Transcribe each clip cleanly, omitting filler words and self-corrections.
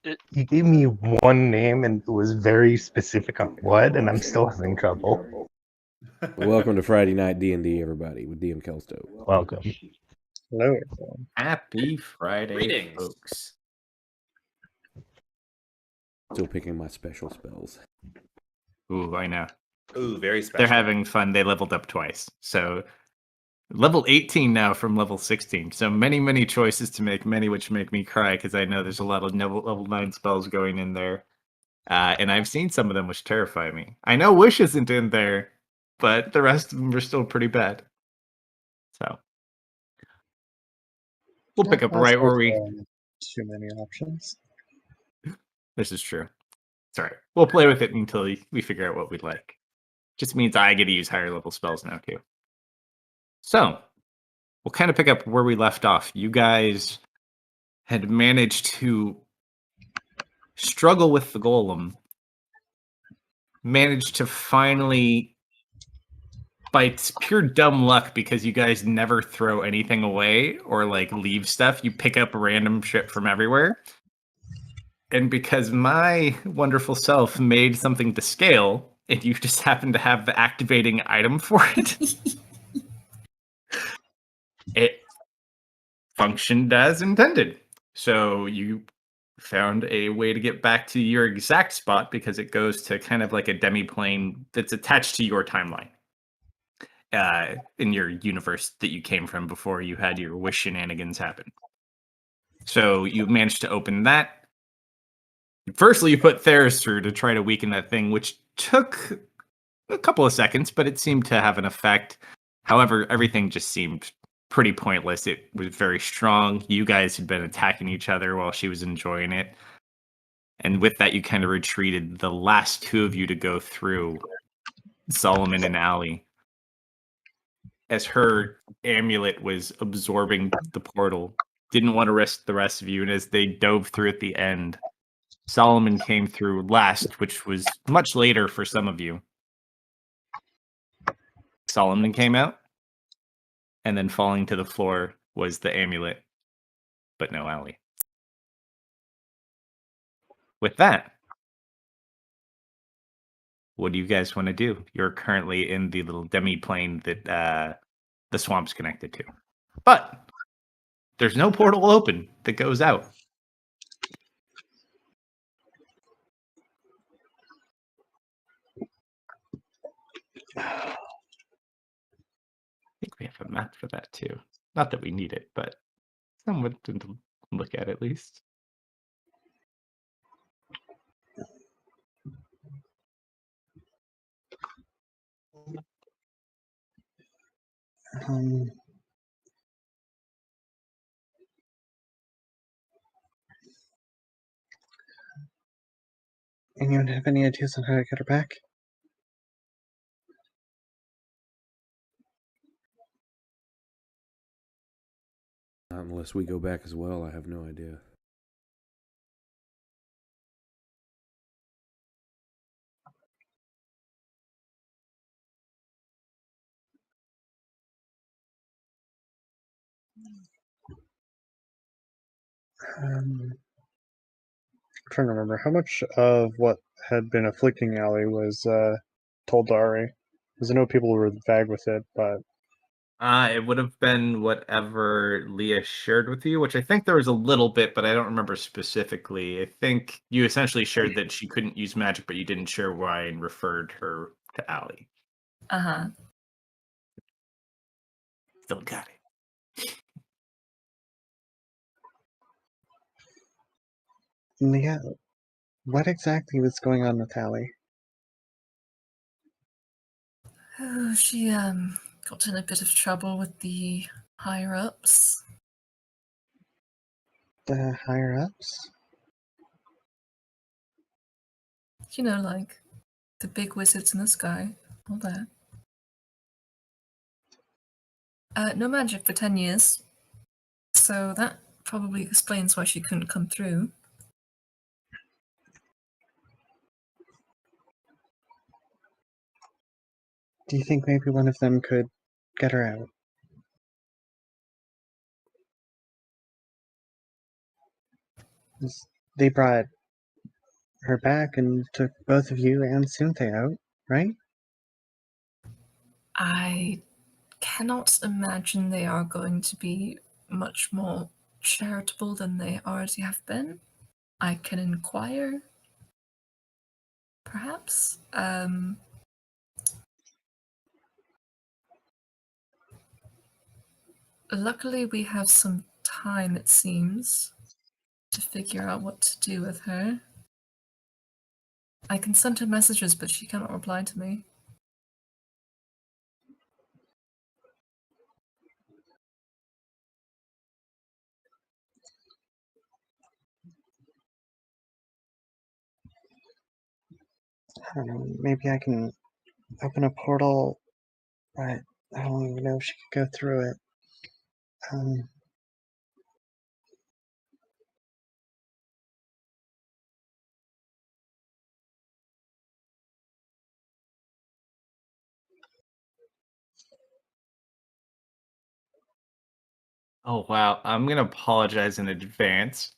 You gave me one name and it was very specific on what, and I'm still having trouble. Welcome to Friday Night D&D, everybody, with DM Kalsto. Welcome. Hello, everyone. Happy Friday, Greetings. folks. Still picking my special spells. Ooh, I know. Ooh, very special. They're having fun. They leveled up twice. So level 18 now from level 16. So many choices to make, many which make me cry because I know there's a lot of level 9 spells going in there. And I've seen some of them which terrify me. I know Wish isn't in there, but the rest of them are still pretty bad. So we'll pick up right where we... Too many options. This is true. Sorry. We'll play with it until we figure out what we'd like. Just means I get to use higher level spells now, too. So, we'll kind of pick up where we left off. You guys had managed to struggle with the golem. Managed to finally, by pure dumb luck, because you guys never throw anything away or like leave stuff, you pick up random shit from everywhere. And because my wonderful self made something to scale, and you just happen to have the activating item for it, it functioned as intended. So you found a way to get back to your exact spot because it goes to kind of like a demi-plane that's attached to your timeline. In your universe that you came from before you had your wish shenanigans happen. So you managed to open that. Firstly, you put Theris through to try to weaken that thing, which took a couple of seconds, but it seemed to have an effect. However, everything just seemed pretty pointless. It was very strong. You guys had been attacking each other while she was enjoying it. And with that, you kind of retreated. The last two of you to go through, Solomon and Allie, as her amulet was absorbing the portal, didn't want to risk the rest of you. And as they dove through at the end, Solomon came through last, which was much later for some of you. Solomon came out, and then falling to the floor was the amulet, but no Allie. With that, what do you guys want to do? You're currently in the little demi-plane that the swamp's connected to. But there's no portal open that goes out. I think we have a map for that too. Not that we need it, but someone to look at least. Anyone have any ideas on how to get her back? Not unless we go back as well, I have no idea. I'm trying to remember how much of what had been afflicting Allie was told to Ari. Because I know people were vague with it, but It would have been whatever Leah shared with you, which I think there was a little bit, but I don't remember specifically. I think you essentially shared that she couldn't use magic, but you didn't share why and referred her to Allie. Uh-huh. Still got it. Leah, what exactly was going on with Allie? Oh, she got in a bit of trouble with the higher ups. The higher ups? You know, like the big wizards in the sky, all that. No magic for 10 years. So that probably explains why she couldn't come through. Do you think maybe one of them could get her out? they brought her back and took both of you and Cynthia out, right? I cannot imagine they are going to be much more charitable than they already have been. I can inquire, perhaps. Luckily, we have some time, it seems, to figure out what to do with her. I can send her messages, but she cannot reply to me. Maybe I can open a portal, but I don't even know if she could go through it. Oh wow, I'm gonna apologize in advance.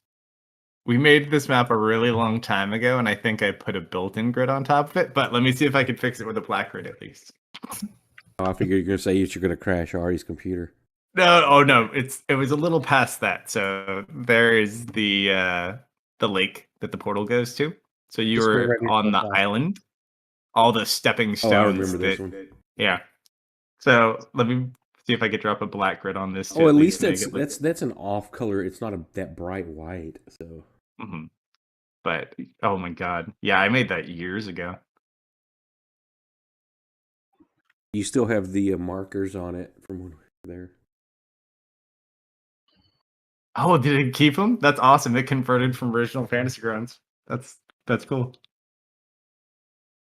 We made this map a really long time ago, and I think I put a built-in grid on top of it. But let me see if I can fix it with a black grid at least. Oh, I figure you're going to say you're going to crash Ari's computer. No, oh no, it was a little past that. So there is the lake that the portal goes to. So you Just were ready on for the that. island, all the stepping stones. Oh, I remember this that, one. Yeah. So let me see if I could drop a black grid on this. Oh, at least make it look. that's an off color. It's not that bright white. So Mhm. But oh my god, yeah, I made that years ago. you still have the markers on it from when we were there. Oh, did it keep them? That's awesome. It converted from original Fantasy Grounds. That's cool.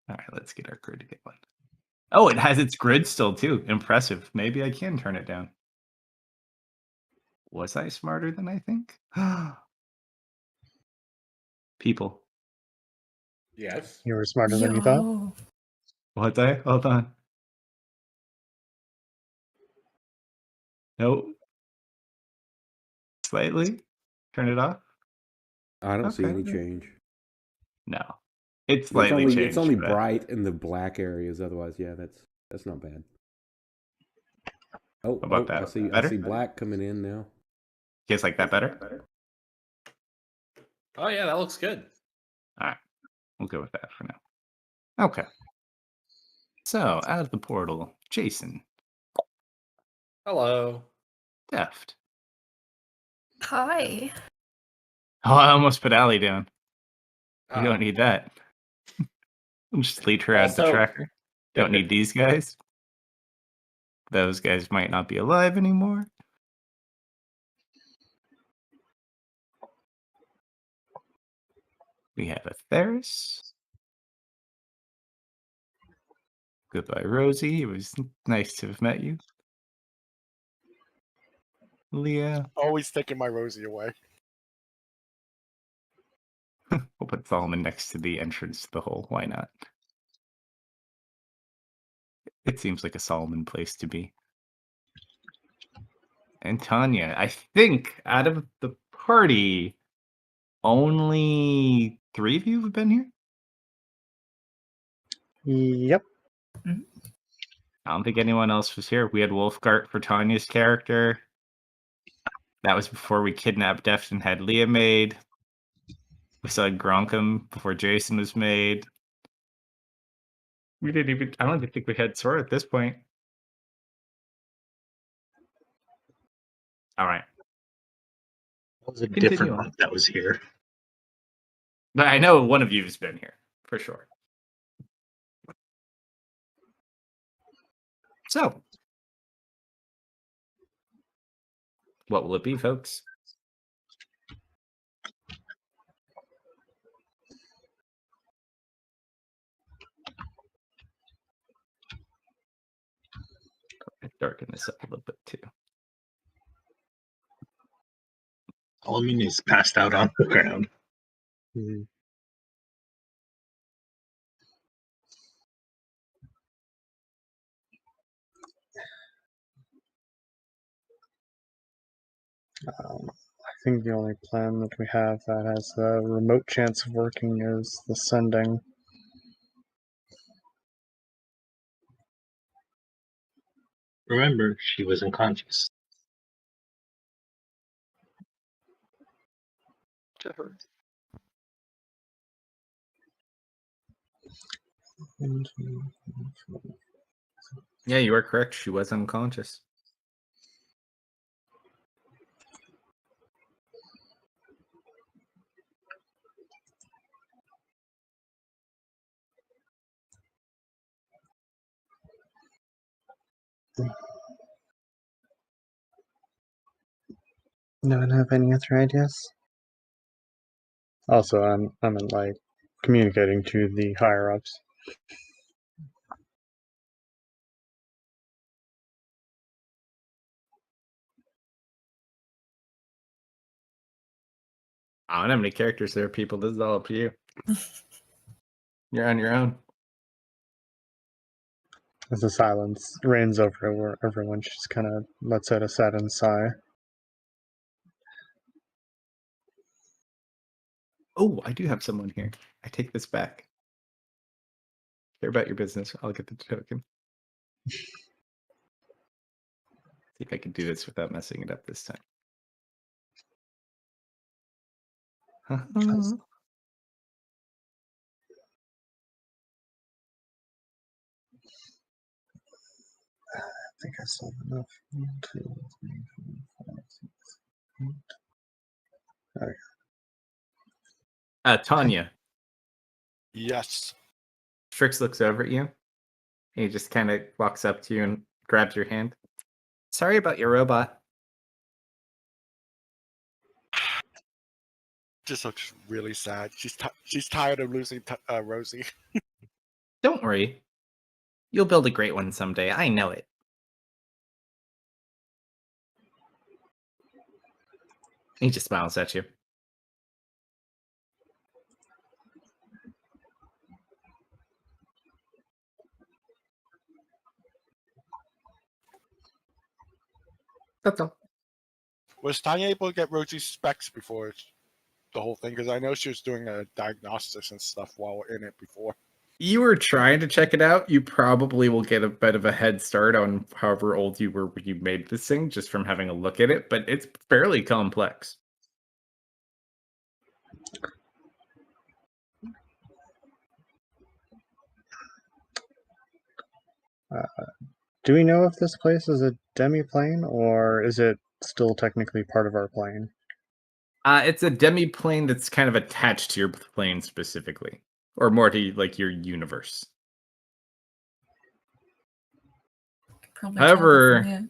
All right, let's get our grid to get one. Oh, it has its grid still too. Impressive. Maybe I can turn it down. Was I smarter than I think? People. Yes. You were smarter than you thought. Yo. What I? Hold on. Nope. Slightly. Turn it off. I don't see Okay. any change. No. It's slightly changed. It's only but- bright in the black areas. Otherwise, yeah, that's not bad. Oh, How about that? I see Better? black coming in now. You guys like that better? Oh yeah, that looks good. All right. We'll go with that for now. Okay. So, out of the portal, Jason, Hello. Deft. Hi. Oh, I almost put Allie down. You Oh. don't need that. I'll just lead her out of the Also- tracker. Don't need these guys. Those guys might not be alive anymore. We have a Theris. Goodbye, Rosie. It was nice to have met you. Leah. Always taking my Rosie away. We'll put Solomon next to the entrance to the hole. Why not? It seems like a Solomon place to be. And Tanya, I think out of the party, only 3 of you have been here? Yep. I don't think anyone else was here. We had Wolfgart for Tanya's character. That was before we kidnapped Deft and had Leah made. We saw Gronkum before Jason was made. We didn't even. I don't even think we had Sora at this point. All right. That was a Continue different on. month that was here. But I know one of you has been here for sure. So, what will it be, folks? Darken this up a little bit too. Solomon is passed out on the ground. Mhm. think the only plan that we have that has a remote chance of working is the sending. Remember, she was unconscious. To her. Yeah, you are correct. She was unconscious. No one have any other ideas? Also, I'm like communicating to the higher ups. I don't have any characters there, people. This is all up to you. You're on your own. As the silence reigns over everyone, she just kind of lets out a saddened sigh. Oh, I do have someone here. I take this back. Care about your business. I'll get the token. See if I can do this without messing it up this time. I think I still have enough. 1, 2, 3, 4, 5, 6, 8. Okay. Tanya, Yes. Strix looks over at you. And he just kind of walks up to you and grabs your hand. Sorry about your robot. Just looks really sad. She's tired of losing Rosie. Don't worry. You'll build a great one someday. I know it. He just smiles at you. That's all. Was Tanya able to get Rosie's specs before the whole thing? Because I know she was doing a diagnostics and stuff while in it before. You were trying to check it out. You probably will get a bit of a head start on however old you were when you made this thing, just from having a look at it, but it's fairly complex. Do we know if this place is a demi-plane, or is it still technically part of our plane? It's a demi-plane that's kind of attached to your plane specifically, or more to like your universe. Probably tell from However, here.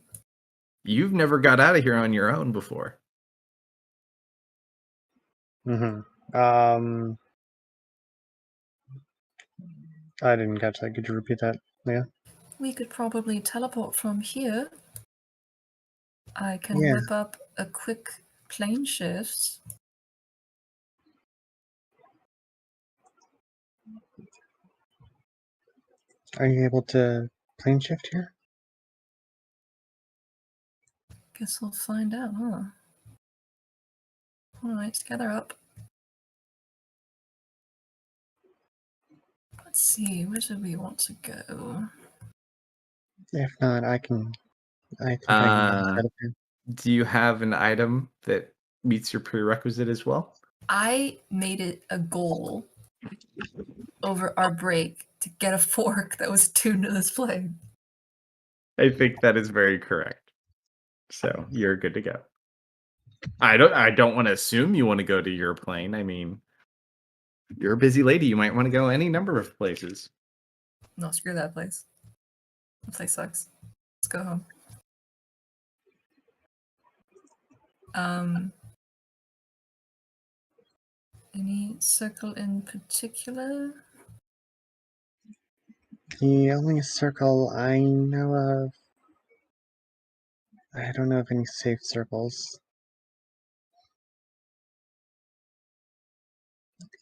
you've never got out of here on your own before. Mm-hmm. I didn't catch that. Could you repeat that, Leah? We could probably teleport from here. I can Yeah. whip up a quick plane shift. Are you able to plane shift here? Guess we'll find out, huh? Alright, gather up. Let's see, where do we want to go? If not, I think I can get it. Do you have an item that meets your prerequisite as well? I made it a goal over our break to get a fork that was tuned to this plane. I think that is very correct. So you're good to go. I don't want to assume you want to go to your plane. I mean, you're a busy lady. You might want to go any number of places. No, screw that place. That place sucks. Let's go home. Any circle in particular? The only circle I know of, I don't know of any safe circles.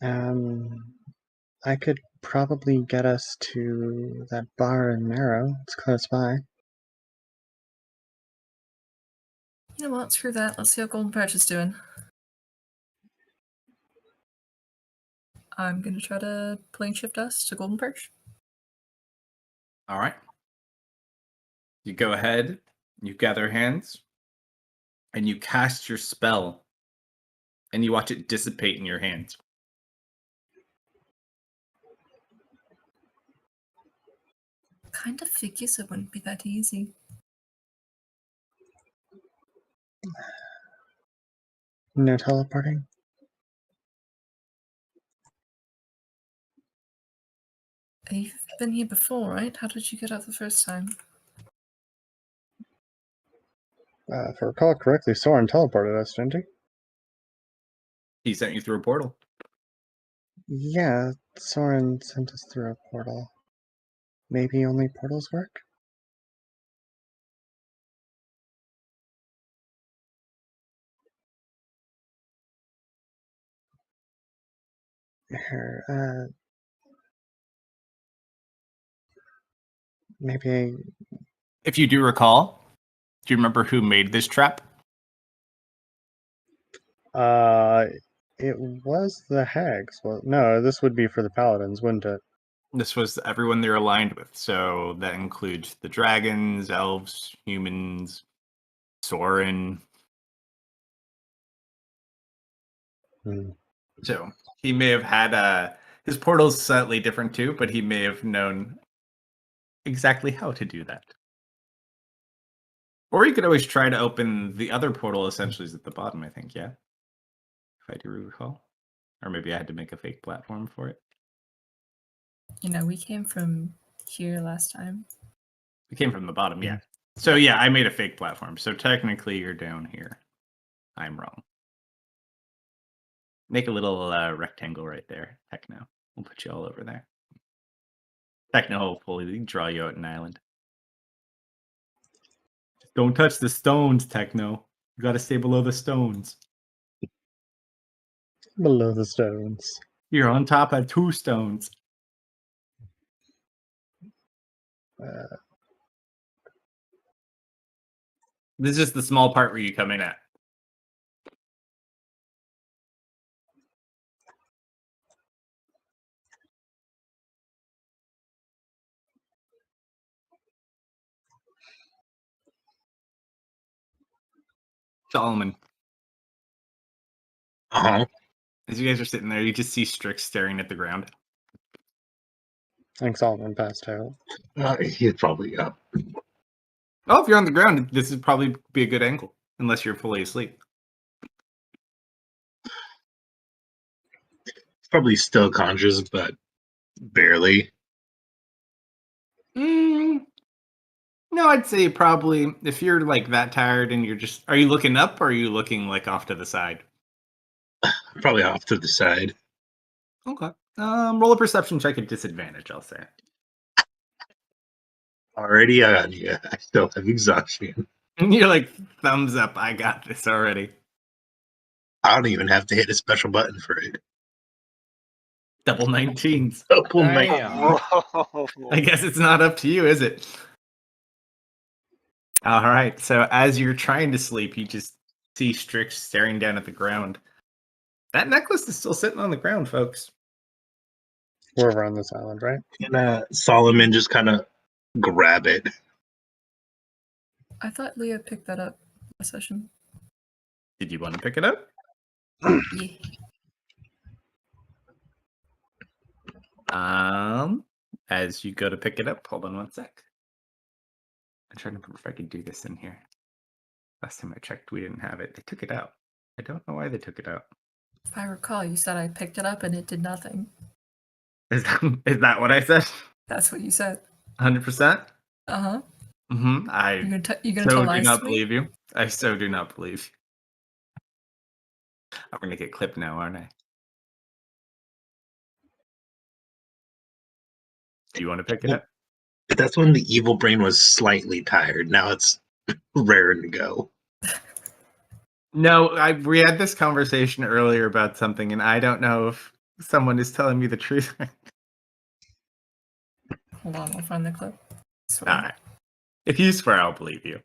I could probably get us to that bar in Marrow. It's close by. You know what? Screw that. Let's see how Golden Perch is doing. I'm gonna try to plane shift us to Golden Perch. All right. You go ahead, you gather hands, and you cast your spell, and you watch it dissipate in your hands. Kind of figures it wouldn't be that easy. No teleporting. You've been here before, right? How did you get out the first time? If I recall correctly, Soren teleported us, didn't he? He sent you through a portal. Yeah, Soren sent us through a portal. Maybe only portals work? Here, maybe If you do recall, do you remember who made this trap? it was the hags. Well, no, this would be for the paladins, wouldn't it? This was everyone they're aligned with. So that includes the dragons, elves, humans, Soren. Hmm. So he may have had his portal's slightly different too, but he may have known exactly how to do that. Or you could always try to open the other portal, essentially is at the bottom, I think, yeah? If I do recall. Or maybe I had to make a fake platform for it. You know, we came from here last time. It came from the bottom, yeah. So yeah, I made a fake platform. So technically you're down here. I'm wrong. Make a little rectangle right there. Techno. We'll put you all over there. Techno, hopefully, draw you out an island. Don't touch the stones, Techno. You gotta stay below the stones. Below the stones. You're on top of 2 stones. Uh, This is just the small part where you come in at. Solomon, Uh-huh. as you guys are sitting there, you just see Strix staring at the ground. I think Solomon passed out. He's probably up. Oh, if you're on the ground, this would probably be a good angle, unless you're fully asleep. He's probably still conscious, but barely. No, I'd say probably if you're like that tired and you're just, are you looking up or are you looking like off to the side? Probably off to the side. Okay. Roll a perception check at disadvantage, I'll say. Already on you. I still have exhaustion. You're like, thumbs up, I got this already. I don't even have to hit a special button for it. Double 19s. Double Damn. I guess it's not up to you, is it? All right. So as you're trying to sleep, you just see Strix staring down at the ground. That necklace is still sitting on the ground, folks. We're over on this island, right? And Solomon just kind of grab it. I thought Leah picked that up last session. Did you want to pick it up? Yeah. As you go to pick it up, hold on one sec. I'm trying to remember if I could do this in here. Last time I checked, we didn't have it. They took it out. I don't know why they took it out. If I recall, you said I picked it up and it did nothing. Is that what I said? That's what you said. 100%? Uh-huh. Mm-hmm. You're gonna So tell do lies not to me? believe you. I so do not believe you. I'm gonna get clipped now, aren't I? Do you want to pick it up? That's when the evil brain was slightly tired. Now it's raring to go. No, we had this conversation earlier about something, and I don't know if someone is telling me the truth. Hold on, I'll find the clip. Swear. All right. If you swear, I'll believe you.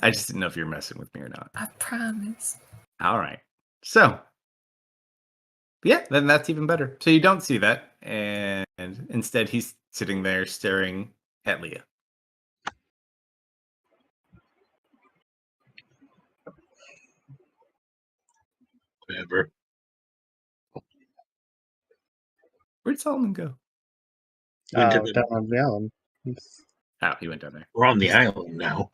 I just didn't know if you're messing with me or not. I promise. All right. So, Yeah, then that's even better. So you don't see that, and instead he's sitting there staring at Leah. Whatever. Where'd Solomon go? Went to Down the- on the island. Oh, he went down there. We're on the island now.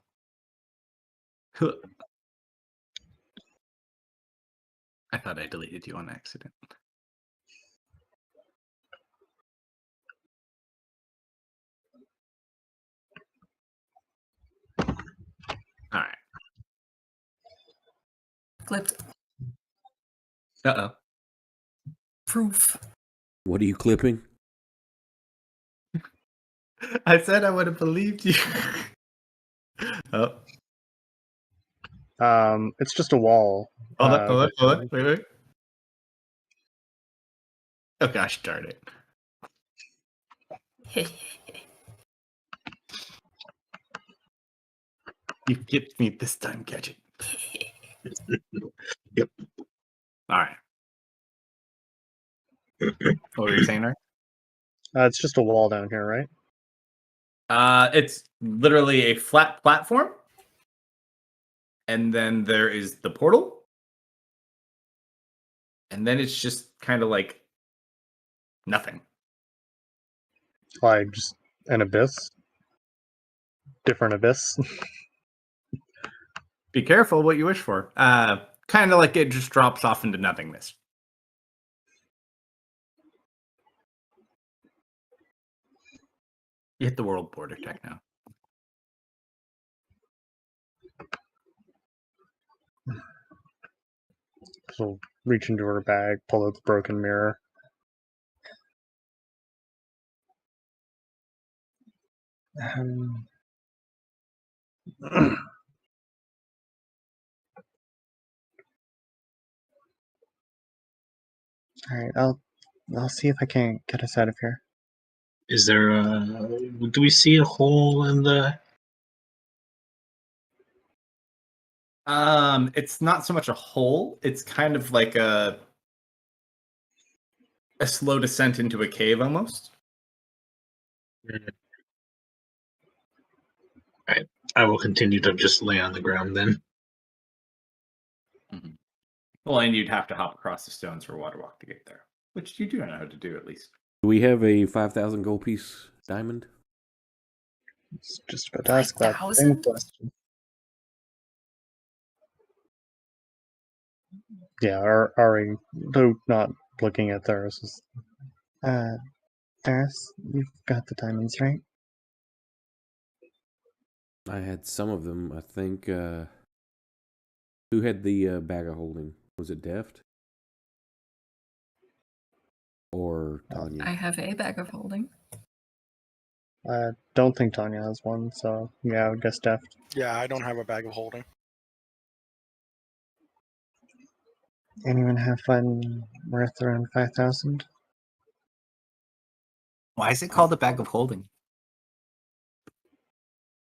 I thought I deleted you on accident. All right. Clipped. Uh-oh. Proof. What are you clipping? I said I would have believed you. Oh, It's just a wall. hold on. Wait. Oh gosh, darn it. You get me this time, Gadget. Yep. All right. What were you saying, Art? It's just a wall down here, right? It's literally a flat platform. And then there is the portal. And then it's just kind of like nothing. Like just an abyss. Different abyss. Be careful what you wish for. Kind of like it just drops off into nothingness. You hit the world border tech now. She'll reach into her bag, pull out the broken mirror. Alright, I'll see if I can get us out of here. Is there a? Do we see a hole in the? It's not so much a hole. It's kind of like a slow descent into a cave almost. I will continue to just lay on the ground then. Mm-hmm. Well, and you'd have to hop across the stones for water walk to get there, which you do know how to do at least. Do we have a 5,000 gold piece diamond? It's just about to ask that same 5,000? question. Yeah, Ari, though not looking at Theris, is, Theris, you've got the diamonds, right? I had some of them, I think. Who had the bag of holding? Was it Deft? Or Tanya? I have a bag of holding. I don't think Tanya has one, so yeah, I would guess Deft. Yeah, I don't have a bag of holding. Anyone have one worth around 5,000? Why is it called a bag of holding?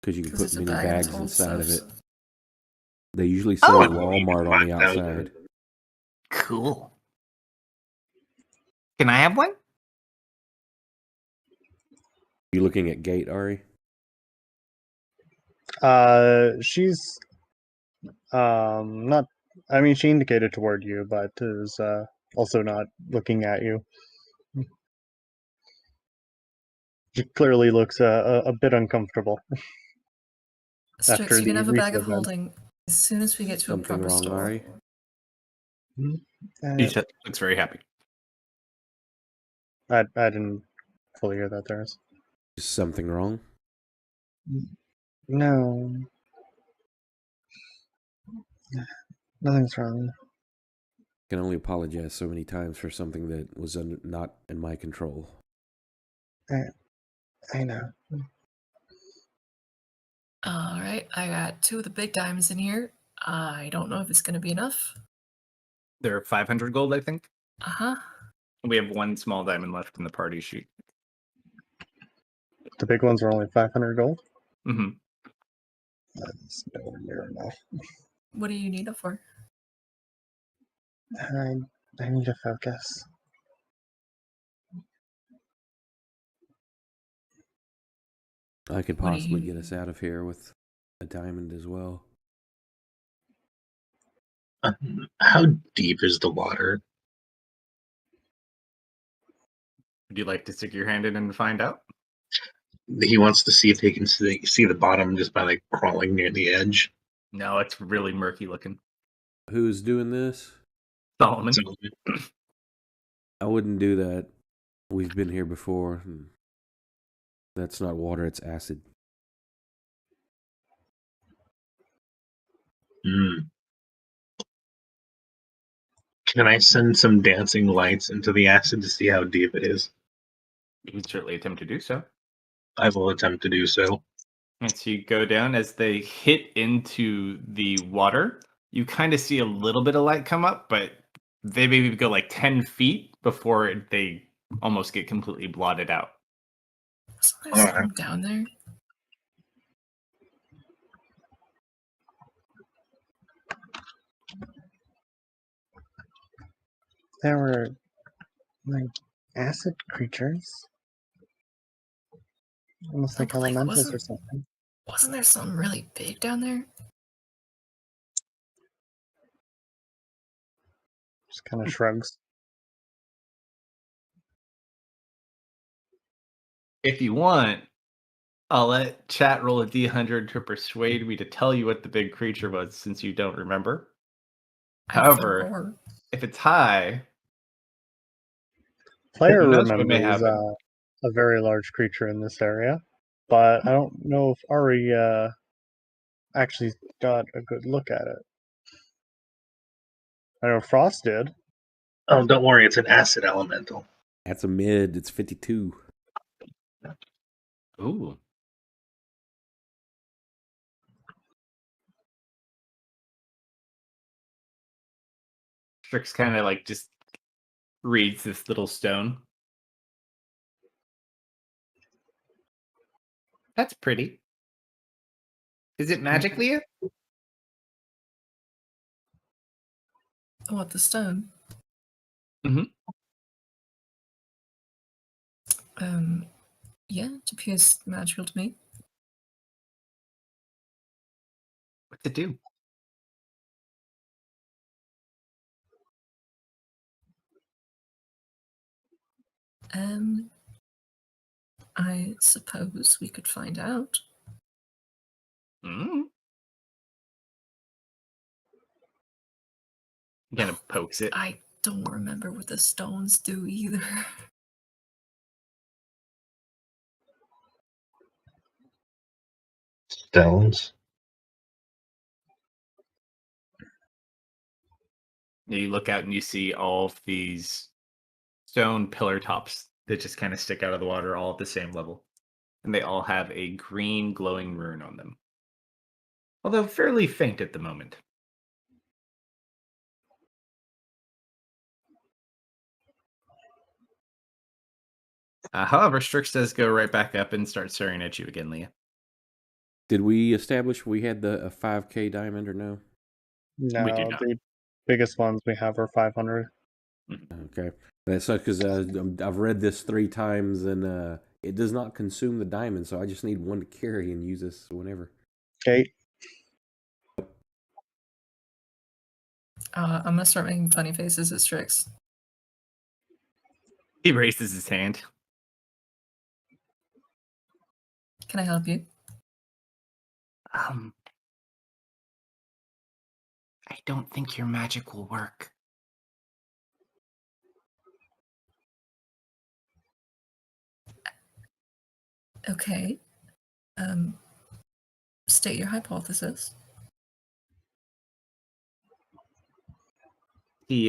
Because you can 'Cause put it's a many bag of bags told inside of it. stuff. They usually sell Oh! at Walmart on the 5,000. outside. Cool. Can I have one? You looking at Gate, Ari? She's not. I mean, she indicated toward you, but is also not looking at you. She clearly looks a bit uncomfortable. Strix, After you can the have a bag recent of event. holding as soon as we get to Something a proper wrong, store. Ari? He looks very happy. I didn't fully hear that, Theris. Is something wrong? No. Nothing's wrong. I can only apologize so many times for something that was not in my control. I know. All right, I got 2 of the big diamonds in here. I don't know if it's going to be enough. There are 500 gold, I think. Uh-huh. We have one small diamond left in the party sheet. The big ones are only 500 gold? Mm-hmm. That's nowhere near enough. What do you need it for? I need to focus. I could What do possibly you- get us out of here with a diamond as well. How deep is the water? Would you like to stick your hand in and find out? He wants to see if he can see the bottom just by like crawling near the edge. No, it's really murky looking. Who's doing this? Solomon. So, I wouldn't do that. We've been here before. And that's not water, it's acid. Can I send some dancing lights into the acid to see how deep it is? You can certainly attempt to do so. I will attempt to do so. As you go down, as they hit into the water, you kind of see a little bit of light come up, but they maybe go like 10 feet before they almost get completely blotted out. Wasn't there Alright. something down there? There were like acid creatures, almost like But, like, elementals or wasn't- something. Wasn't there something really big down there? Just kind of shrugs. If you want, I'll let chat roll a d100 to persuade me to tell you what the big creature was, since you don't remember. However, Or if it's high, Player Who knows what may remembers happen. a very large creature in this area, but I don't know if Ari actually got a good look at it. I know Frost did. Oh, don't worry, it's an acid elemental. That's a mid. It's 52. ooh. Strix kind of like just reads this little stone. That's pretty. Is it magic, Leah? what, the stone? Mhm. Yeah, it appears magical to me. What's it do? I suppose we could find out. Mm. Kind of pokes it. I don't remember what the stones do either. Stones. You look out and you see all of these stone pillar tops that just kind of stick out of the water all at the same level. And they all have a green glowing rune on them. Although fairly faint at the moment. However, Strix does go right back up and start staring at you again, Leah. Did we establish we had a 5K diamond or no? No, We do not. the biggest ones we have are 500. Okay. That's because I've read this 3 times and it does not consume the diamond, so I just need one to carry and use this whenever. Okay. I'm gonna start making funny faces at Strix. He raises his hand. Can I help you? I don't think your magic will work. Okay. State your hypothesis. He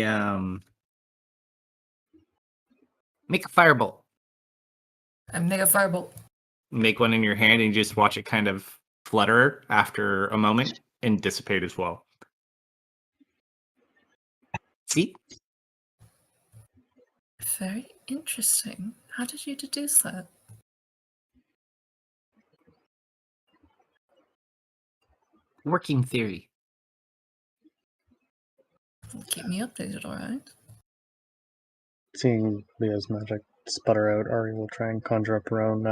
make a firebolt. I'm make a firebolt. Make one in your hand and you just watch it kind of flutter after a moment and dissipate as well. See? Very interesting. How did you deduce that? Working theory. Keep me updated, alright? Seeing Leah's magic sputter out, Ari will try and conjure up her own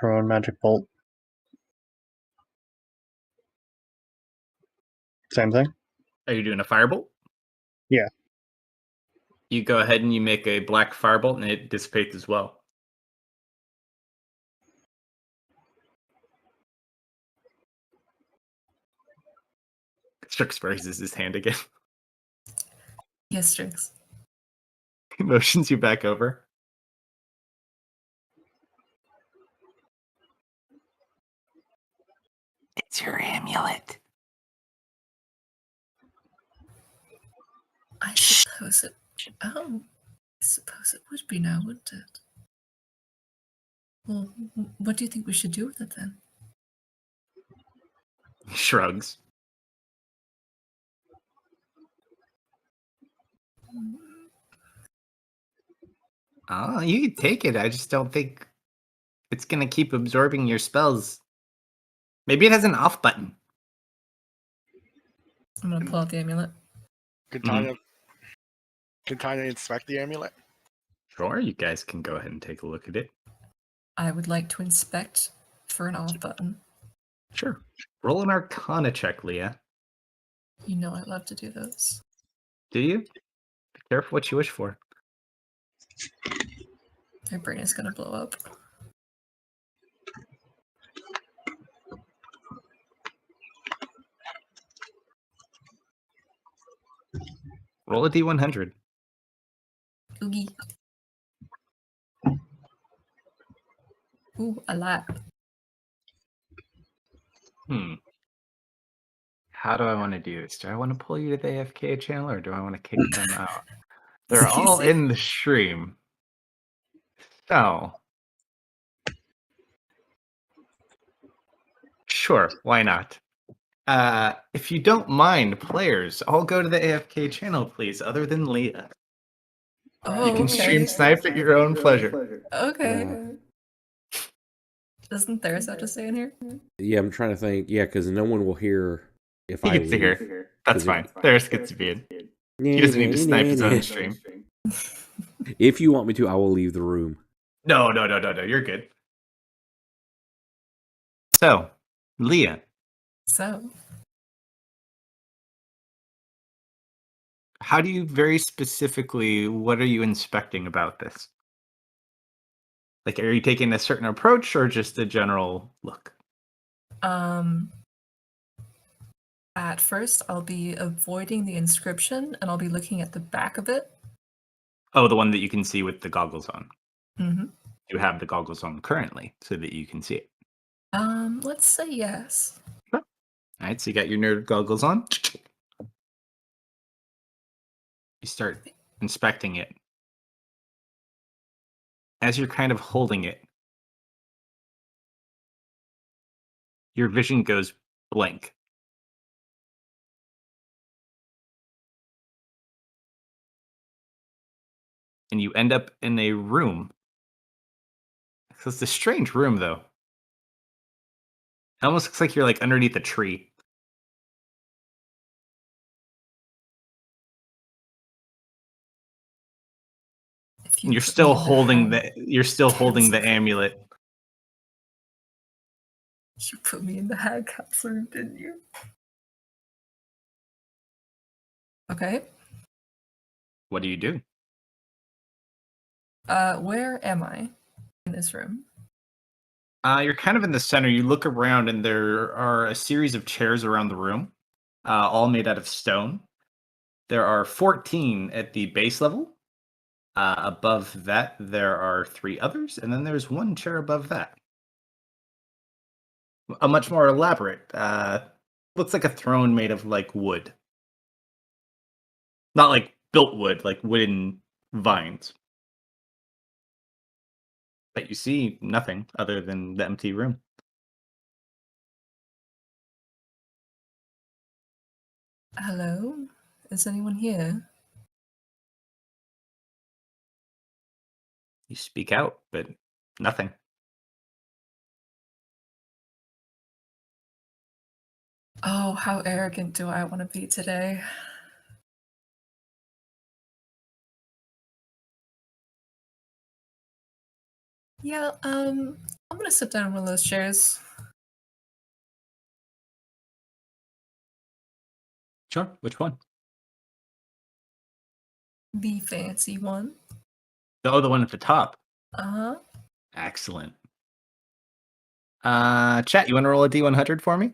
her own magic bolt. Same thing? Are you doing a firebolt? Yeah. You go ahead and you make a black firebolt, and it dissipates as well. Strix raises his hand again. Yes, Strix. He motions you back over. It's your amulet. I suppose it. Oh, I suppose it would be now, wouldn't it? Well, what do you think we should do with it then? He shrugs. Oh, you can take it. I just don't think it's gonna keep absorbing your spells. Maybe it has an off button. I'm gonna pull out the amulet. Can Mhm. Tanya, can Tanya inspect the amulet? Sure, you guys can go ahead and take a look at it. I would like to inspect for an off button. Sure. Roll an Arcana check, Leah. You know I love to do those. Do you? Be careful what you wish for. My brain is gonna blow up. Roll a D100. Oogie. Ooh, a lot. How do I want to do this? Do I want to pull you to the AFK channel or do I want to kick them out? They're all Easy. in the stream. So. Sure, why not? If you don't mind, players, all go to the AFK channel, please, other than Leah. Oh, You can okay. stream snipe at your own pleasure. Okay. Doesn't Theris have to stay in here? Yeah, I'm trying to think. Yeah, because no one will hear if He I gets to leave. hear. That's 'Cause fine. Theris gets to be in. He doesn't need to snipe his own stream. If you want me to, I will leave the room. No. You're good. So, Leah, So, how do you very specifically, what are you inspecting about this? Like, are you taking a certain approach or just a general look? at first I'll be avoiding the inscription and I'll be looking at the back of it. Oh, the one that you can see with the goggles on. Mm-hmm. You have the goggles on currently so that you can see it. Let's say yes. All right, so you got your nerd goggles on. You start inspecting it. As you're kind of holding it, your vision goes blank. And you end up in a room. So it's a strange room, though. It almost looks like you're like underneath a tree. If And you're put still me in holding hag- the amulet. You put me in the hag house room, didn't you? Okay. What do you do? Where am I in this room? You're kind of in the center. You look around, and there are a series of chairs around the room, all made out of stone. There are 14 at the base level. Above that, there are 3 others, and then there's one chair above that. A much more elaborate. Looks like a throne made of like wood. Not like built wood, like wooden vines. But you see nothing other than the empty room. Hello? Is anyone here? You speak out, but nothing. Oh, how arrogant do I want to be today? Yeah, I'm gonna sit down in one of those chairs. Sure. Which one? The fancy one. Oh, the one at the top. Uh-huh. Excellent. Chat, you want to roll a D100 for me?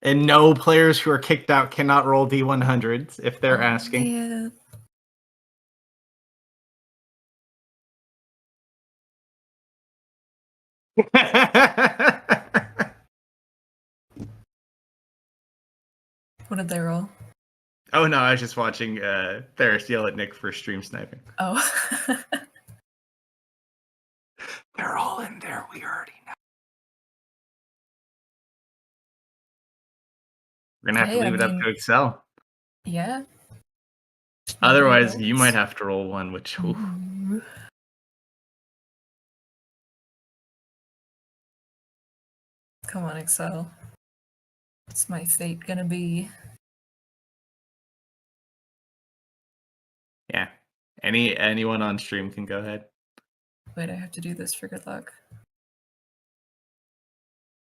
And no players who are kicked out cannot roll D100s if they're asking. Yeah. What did they roll? Oh no, I was just watching Theris yell at Nick for stream sniping. Oh. They're all in there. We already know. We're gonna have to Hey, leave it up to Excel. Yeah. Otherwise, you might have to roll one, which oof. Ooh. Come on, Excel. What's my fate gonna be? Yeah. Anyone on stream can go ahead. Wait, I have to do this for good luck.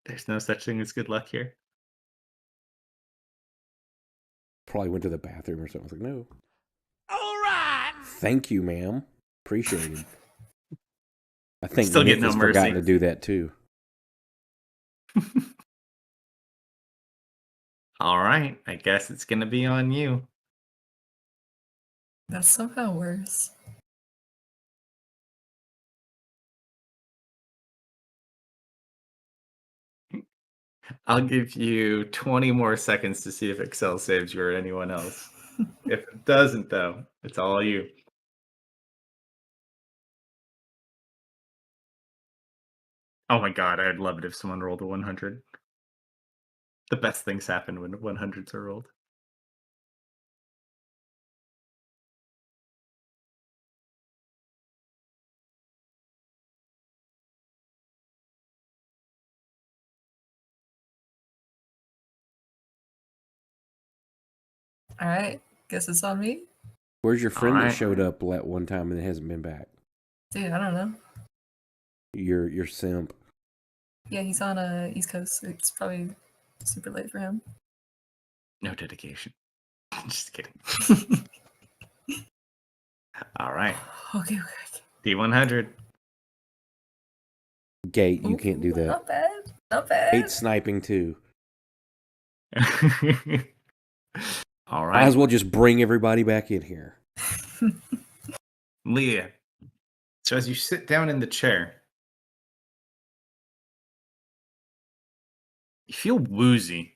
There's no such thing as good luck here. Probably went to the bathroom or something. I was like, no. All right. Thank you, ma'am. Appreciate it. I think Still Nick get no has forgotten mercy. to do that too. All right. I guess it's gonna be on you. That's somehow worse. I'll give you 20 more seconds to see if Excel saves you or anyone else. If it doesn't, though, it's all you. Oh my god, I'd love it if someone rolled a 100. The best things happen when 100s are rolled. Alright, guess it's on me? Where's your friend that Alright. showed up that one time and hasn't been back? Dude, I don't know. Your simp. Yeah, he's on East Coast, so it's probably super late for him. No dedication. Just kidding. All right. Okay. D100. Gate, you can't do that. Not bad. Not bad. Hate sniping too. All Might right. as well just bring everybody back in here. Leah. So as you sit down in the chair, you feel woozy.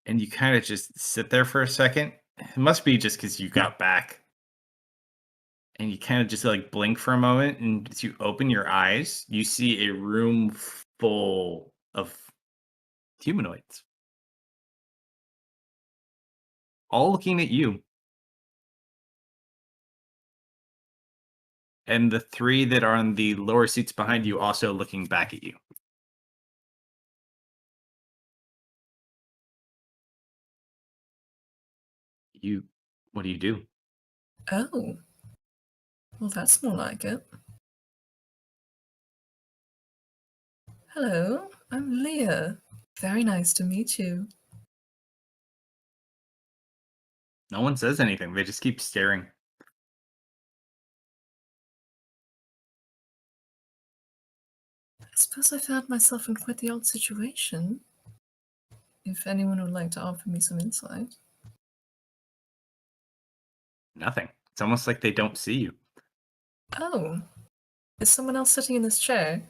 And you kind of just sit there for a second. It must be just because you got back. And you kind of just like blink for a moment. And as you open your eyes, you see a room full of humanoids. All looking at you. And the three that are on the lower seats behind you also looking back at you. What do you do? Oh. Well, that's more like it. Hello, I'm Leah. Very nice to meet you. No one says anything. They just keep staring. I suppose I found myself in quite the odd situation. If anyone would like to offer me some insight. Nothing. It's almost like they don't see you. Oh. Is someone else sitting in this chair?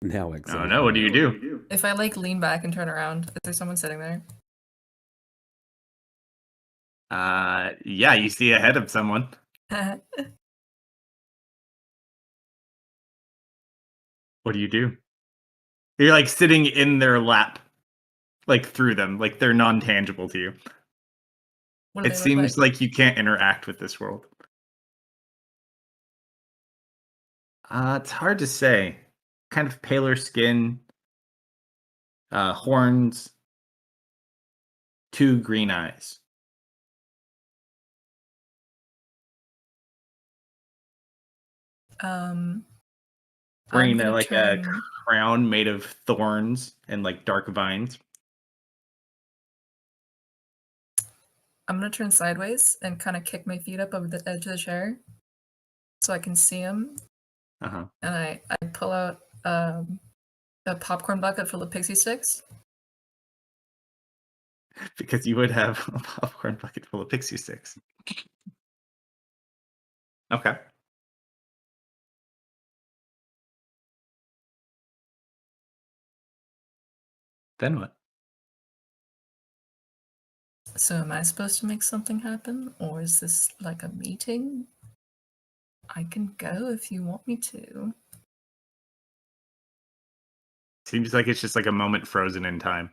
Now exit. Oh no, what do you do? If I like lean back and turn around, is there someone sitting there? Yeah, you see ahead of someone. What do you do? You're like sitting in their lap. Like through them. Like they're non-tangible to you. What do It they look seems like you can't interact with this world. It's hard to say. Kind of paler skin, horns, 2 green eyes. I'm Wearing gonna a turn. crown made of thorns and like dark vines. I'm gonna turn sideways and kind of kick my feet up over the edge of the chair, so I can see him. Uh-huh. And I pull out a popcorn bucket full of pixie sticks. Because you would have a popcorn bucket full of pixie sticks. Okay. Then what? So am I supposed to make something happen, or is this like a meeting? I can go if you want me to. Seems like it's just like a moment frozen in time.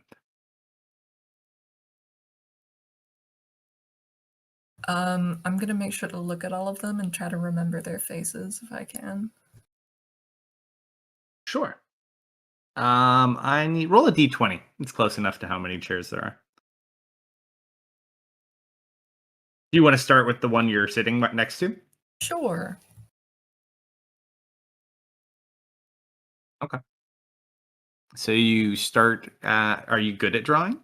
I'm gonna make sure to look at all of them and try to remember their faces if I can. Sure. I need roll a d20. It's close enough to how many chairs there are. Do you want to start with the one you're sitting next to? Sure. Okay. So you start. Are you good at drawing?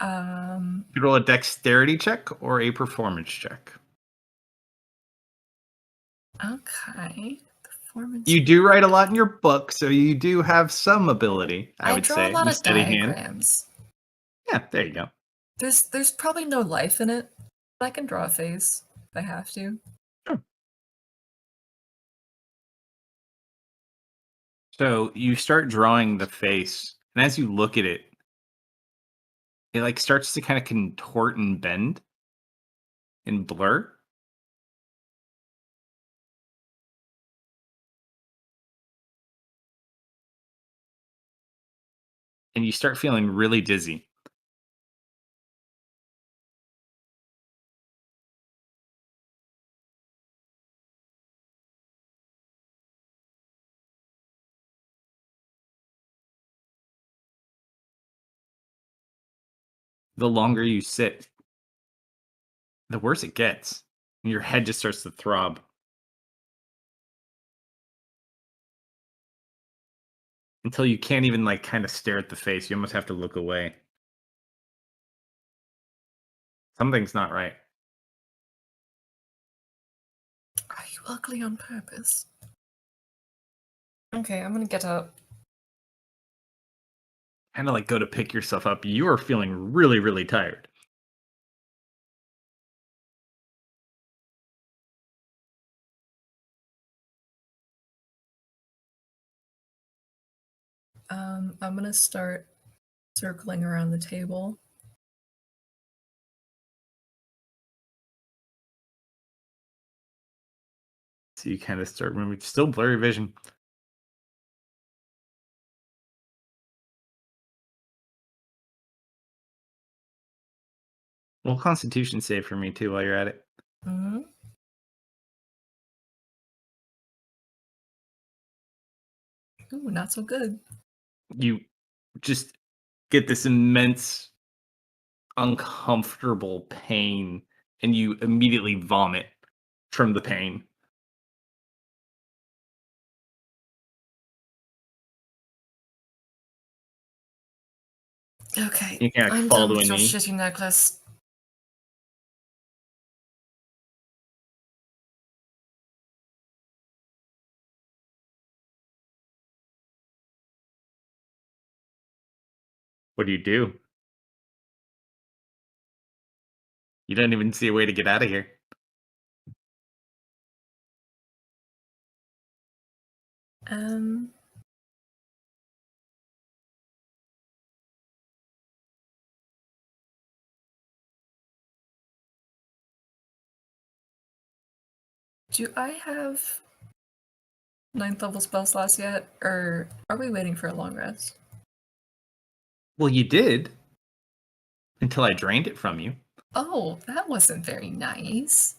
You roll a dexterity check or a performance check. Okay. Performance. You do write a lot in your book, so you do have some ability. I would draw say. a lot You of steady hand. diagrams. Yeah, there you go. There's probably no life in it, but I can draw a face if I have to. So you start drawing the face, and as you look at it, it like starts to kind of contort and bend and blur. And you start feeling really dizzy. The longer you sit, the worse it gets. And your head just starts to throb. Until you can't even like kind of stare at the face. You almost have to look away. Something's not right. Are you ugly on purpose? Okay, I'm gonna get up. Kind of like go to pick yourself up. You are feeling really, really tired. I'm gonna start circling around the table. So you kind of start moving. Still blurry vision. Well, Constitution save for me too while you're at it. Mm-hmm. Ooh, not so good. You just get this immense, uncomfortable pain, and you immediately vomit from the pain. Okay, You kind of I'm fall done to a with your knee. shitty necklace. What do? You don't even see a way to get out of here. Um, do I have 9th level spell slots yet, or are we waiting for a long rest? Well, you did. Until I drained it from you. Oh, that wasn't very nice.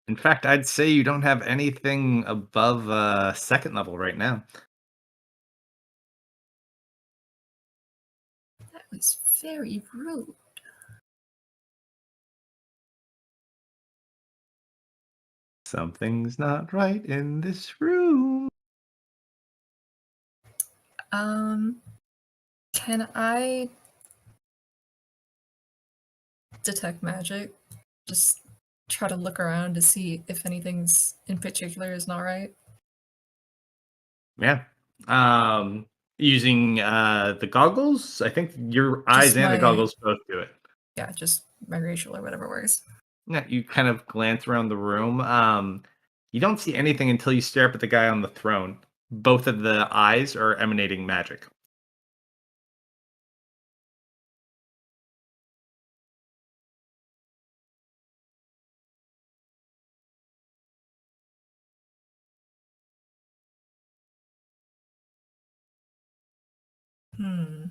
In fact, I'd say you don't have anything above 2nd level right now. is very rude. Something's not right in this room. Can I detect magic? Just try to look around to see if anything's in particular is not right. Yeah. Using the goggles. I think your eyes Just and the my- goggles both do it. Yeah, just my racial or whatever works. Yeah, you kind of glance around the room. You don't see anything until you stare up at the guy on the throne. Both of the eyes are emanating magic. Hmm.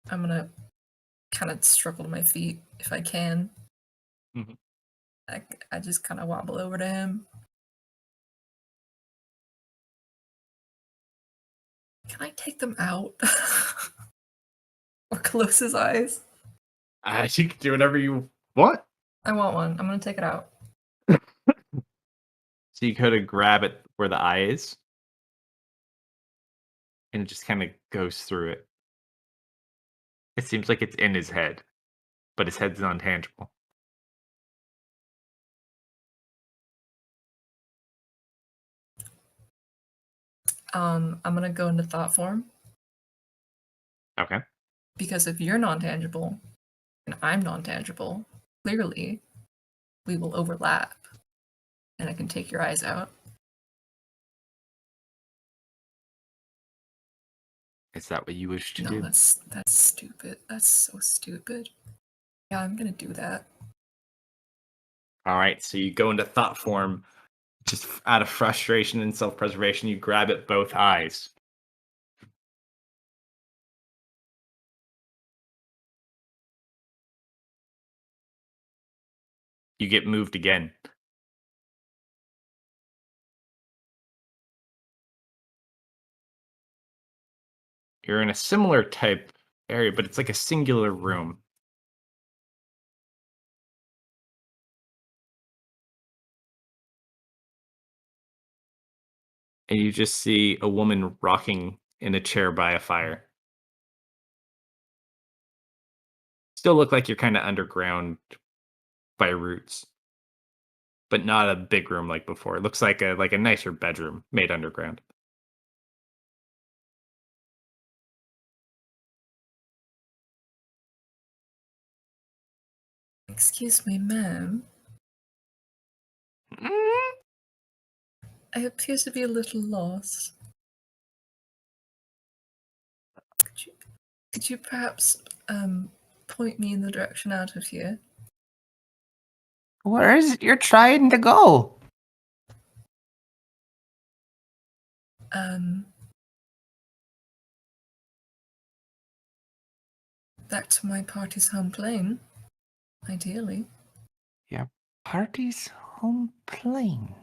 I'm gonna kind of struggle to my feet if I can. Mhm. I just kind of wobble over to him. Can I take them out? Or close his eyes? You can do whatever you want. I want one. I'm gonna take it out. So you go to grab it where the eye is, and it just kind of goes through it. It seems like it's in his head, but his head's non-tangible. I'm gonna go into thought form Okay. because if you're non-tangible and I'm non-tangible, clearly we will overlap, and I can take your eyes out. Is that what you wish to No, do? that's stupid. That's so stupid. Yeah, I'm gonna do that. All right. So you go into thought form, just out of frustration and self-preservation. You grab at both eyes. You get moved again. You're in a similar type area, but it's like a singular room. And you just see a woman rocking in a chair by a fire. Still look like you're kind of underground by roots, but not a big room like before. It looks like a nicer bedroom made underground. Excuse me, ma'am. I appear to be a little lost. Could you perhaps point me in the direction out of here? Where is it you're trying to go? Back to my party's home plane, ideally. Your party's home plane.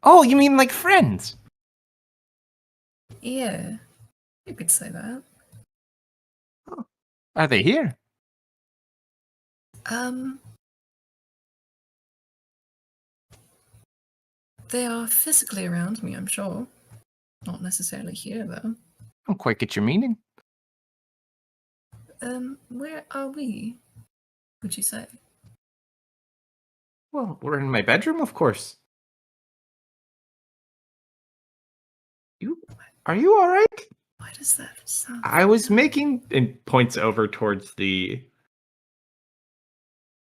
Oh, you mean like friends? Yeah, you could say that. Are they here? They are physically around me, I'm sure. Not necessarily here, though. Don't quite get your meaning. Where are we, would you say? Well, we're in my bedroom, of course. Are you all right? Why does that sound... I was making, and points over towards the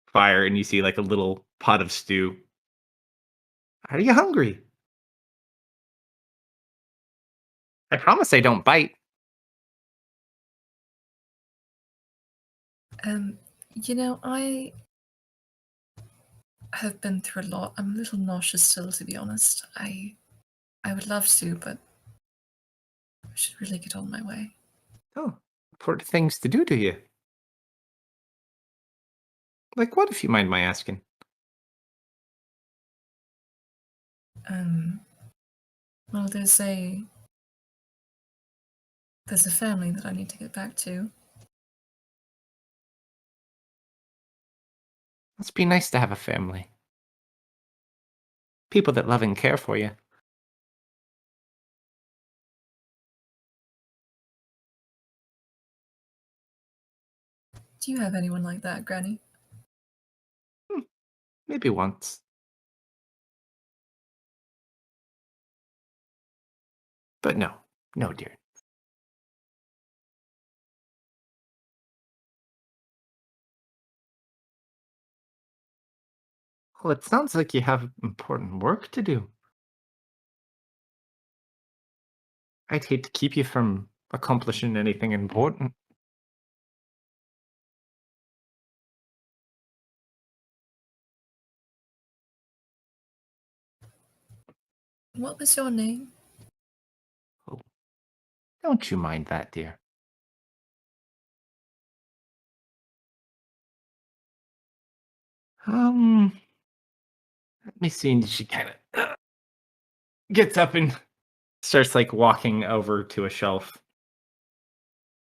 fire, and you see like a little pot of stew. Are you hungry? I promise I don't bite. You know, I have been through a lot. I'm a little nauseous still, to be honest. I would love to, but I should really get on my way. Oh, important things to do to you. Like what, if you mind my asking? Well, there's a family that I need to get back to. Must be nice to have a family. People that love and care for you. Do you have anyone like that, Granny? Maybe once. But no, dear. Well, it sounds like you have important work to do. I'd hate to keep you from accomplishing anything important. What was your name? Oh, don't you mind that, dear. Let me see. And she kind of gets up and starts like walking over to a shelf.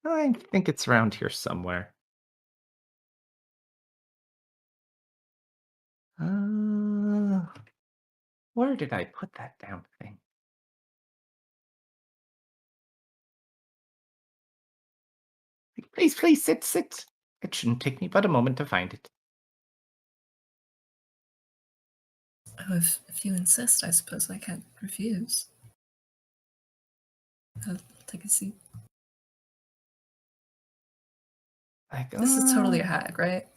I think it's around here somewhere. Where did I put that damn thing? Please, sit. It shouldn't take me but a moment to find it. Oh, if you insist, I suppose I can't refuse. I'll take a seat. Like, This is totally a hack, right?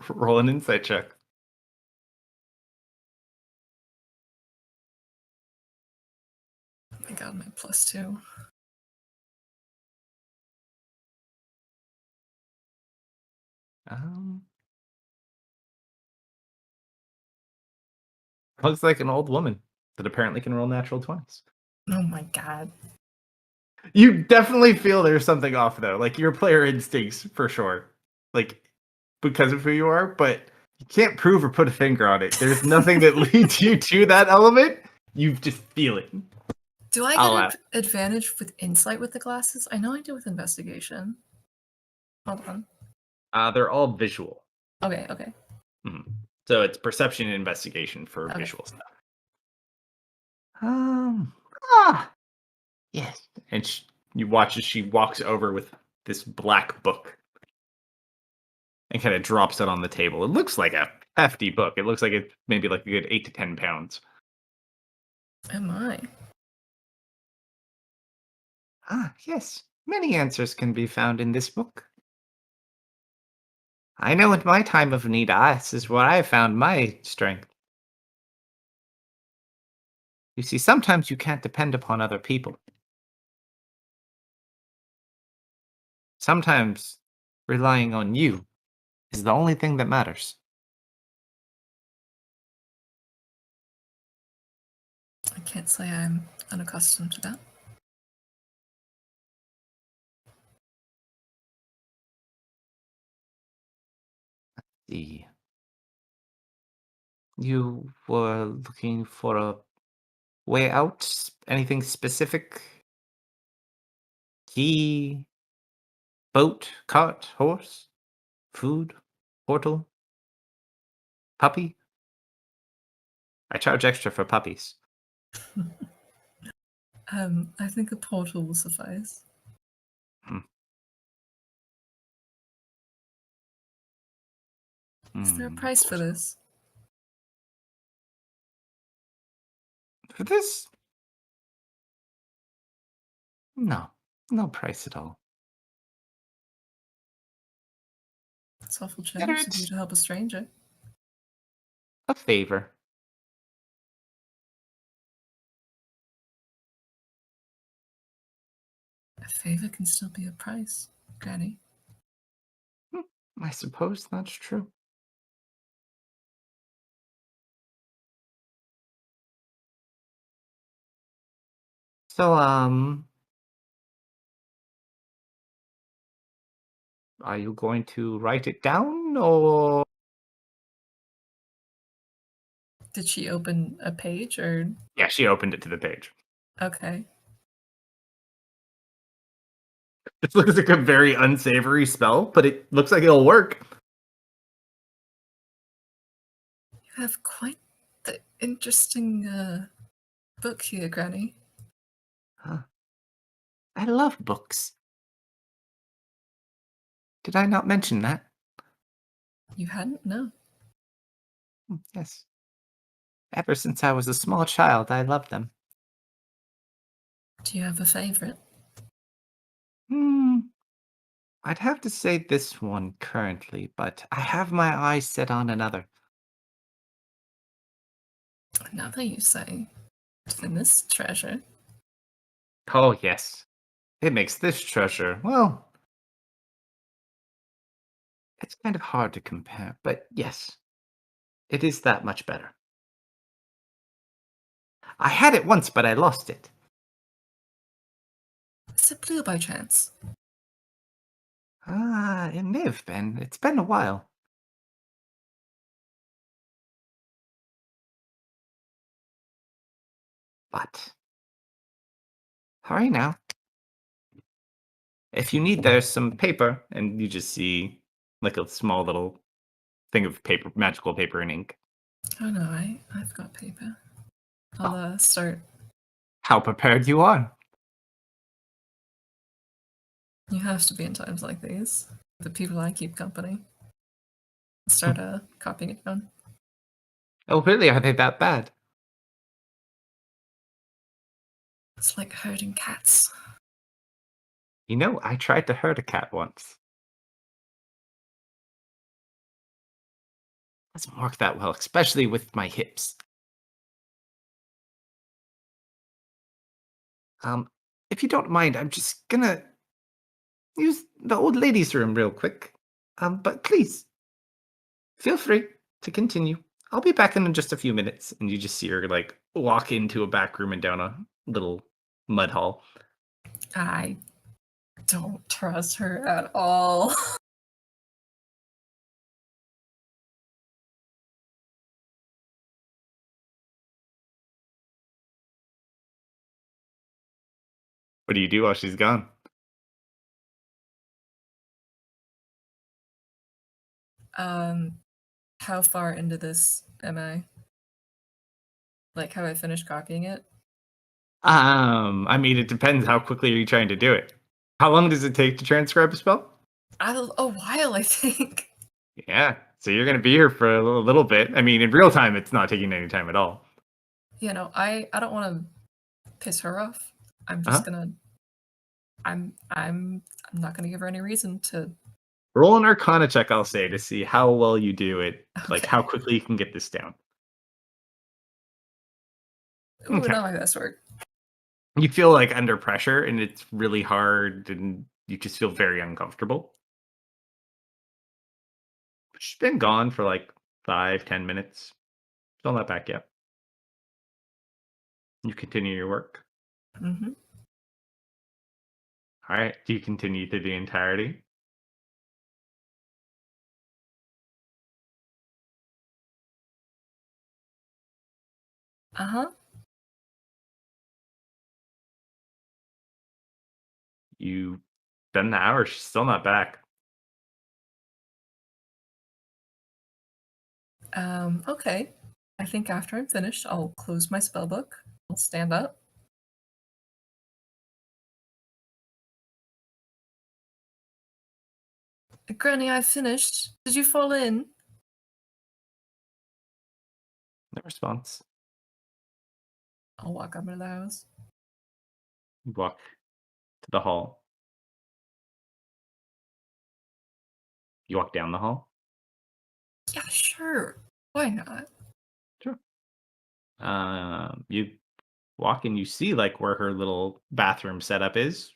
roll an insight check. Oh my god, my +2. Looks like an old woman that apparently can roll natural 20s. Oh my god. You definitely feel there's something off though. Like your player instincts for sure. Like because of who you are, but you can't prove or put a finger on it. There's nothing that leads you to that element. You just feel it. Do I I'll get an advantage with insight with the glasses? I know I do with investigation. Hold on. They're all visual. Okay. So it's perception and investigation for Okay. visual stuff. Yes. And you watch as she walks over with this black book and kind of drops it on the table. It looks like a hefty book. It looks like it's maybe like a good 8 to 10 pounds. Am I? Yes. Many answers can be found in this book. I know in my time of need, this is where I found my strength. You see, sometimes you can't depend upon other people. Sometimes relying on you is the only thing that matters. I can't say I'm unaccustomed to that. See. You were looking for a way out? Anything specific? Key? Boat? Cart? Horse? Food? Portal? Puppy? I charge extra for puppies. I think a portal will suffice. Is there a price for this? For this? No. No price at all. It's awful generous of you it's- to help a stranger. A favor. A favor can still be a price, Granny. I suppose that's true. So, are you going to write it down, or Did she open a page or? Yeah, she opened it to the page. Okay. It looks like a very unsavory spell, but it looks like it'll work. You have quite the interesting book here, Granny. Huh. I love books. Did I not mention that? You hadn't? No. Yes. Ever since I was a small child, I loved them. Do you have a favorite? I'd have to say this one currently, but I have my eyes set on another. Now that you say, then this treasure. Oh, yes. It makes this treasure, well, it's kind of hard to compare, but yes, it is that much better. I had it once, but I lost it. Is it blue by chance? It may have been. It's been a while. But, hurry now. If you need, there's some paper, and you just see like a small little thing of paper, magical paper and ink. Oh no, I've got paper. I'll start. How prepared you are. You have to be in times like these. The people I keep company. Start copying it down. Oh, really? Are they that bad? It's like herding cats. You know, I tried to herd a cat once. Doesn't work that well, especially with my hips. If you don't mind, I'm just gonna use the old lady's room real quick. But please, feel free to continue. I'll be back in just a few minutes. And you just see her like walk into a back room and down a little mud hall. I don't trust her at all. What do you do while she's gone? How far into this am I? Like, have I finished copying it? I mean, it depends how quickly are you trying to do it. How long does it take to transcribe a spell? A while, I think. Yeah, so you're gonna be here for a little bit. I mean, in real time, it's not taking any time at all. You know, I don't want to piss her off. I'm just gonna. I'm not gonna give her any reason to. Roll an Arcana check, I'll say, to see how well you do it, like how Okay. quickly you can get this down. Ooh, Okay. not my best work. You feel like under pressure, and it's really hard, and you just feel very uncomfortable. She's been gone for like 5-10 minutes. Still not back yet. You continue your work. Mm-hmm. All right. Do you continue through the entirety? Uh-huh. You done the hour. She's still not back. Okay. I think after I'm finished, I'll close my spell book. I'll stand up. Granny, I've finished. Did you fall in? No response. I'll walk up into the house. You walk to the hall. You walk down the hall. Yeah, sure. Why not? Sure. You walk and you see like where her little bathroom setup is.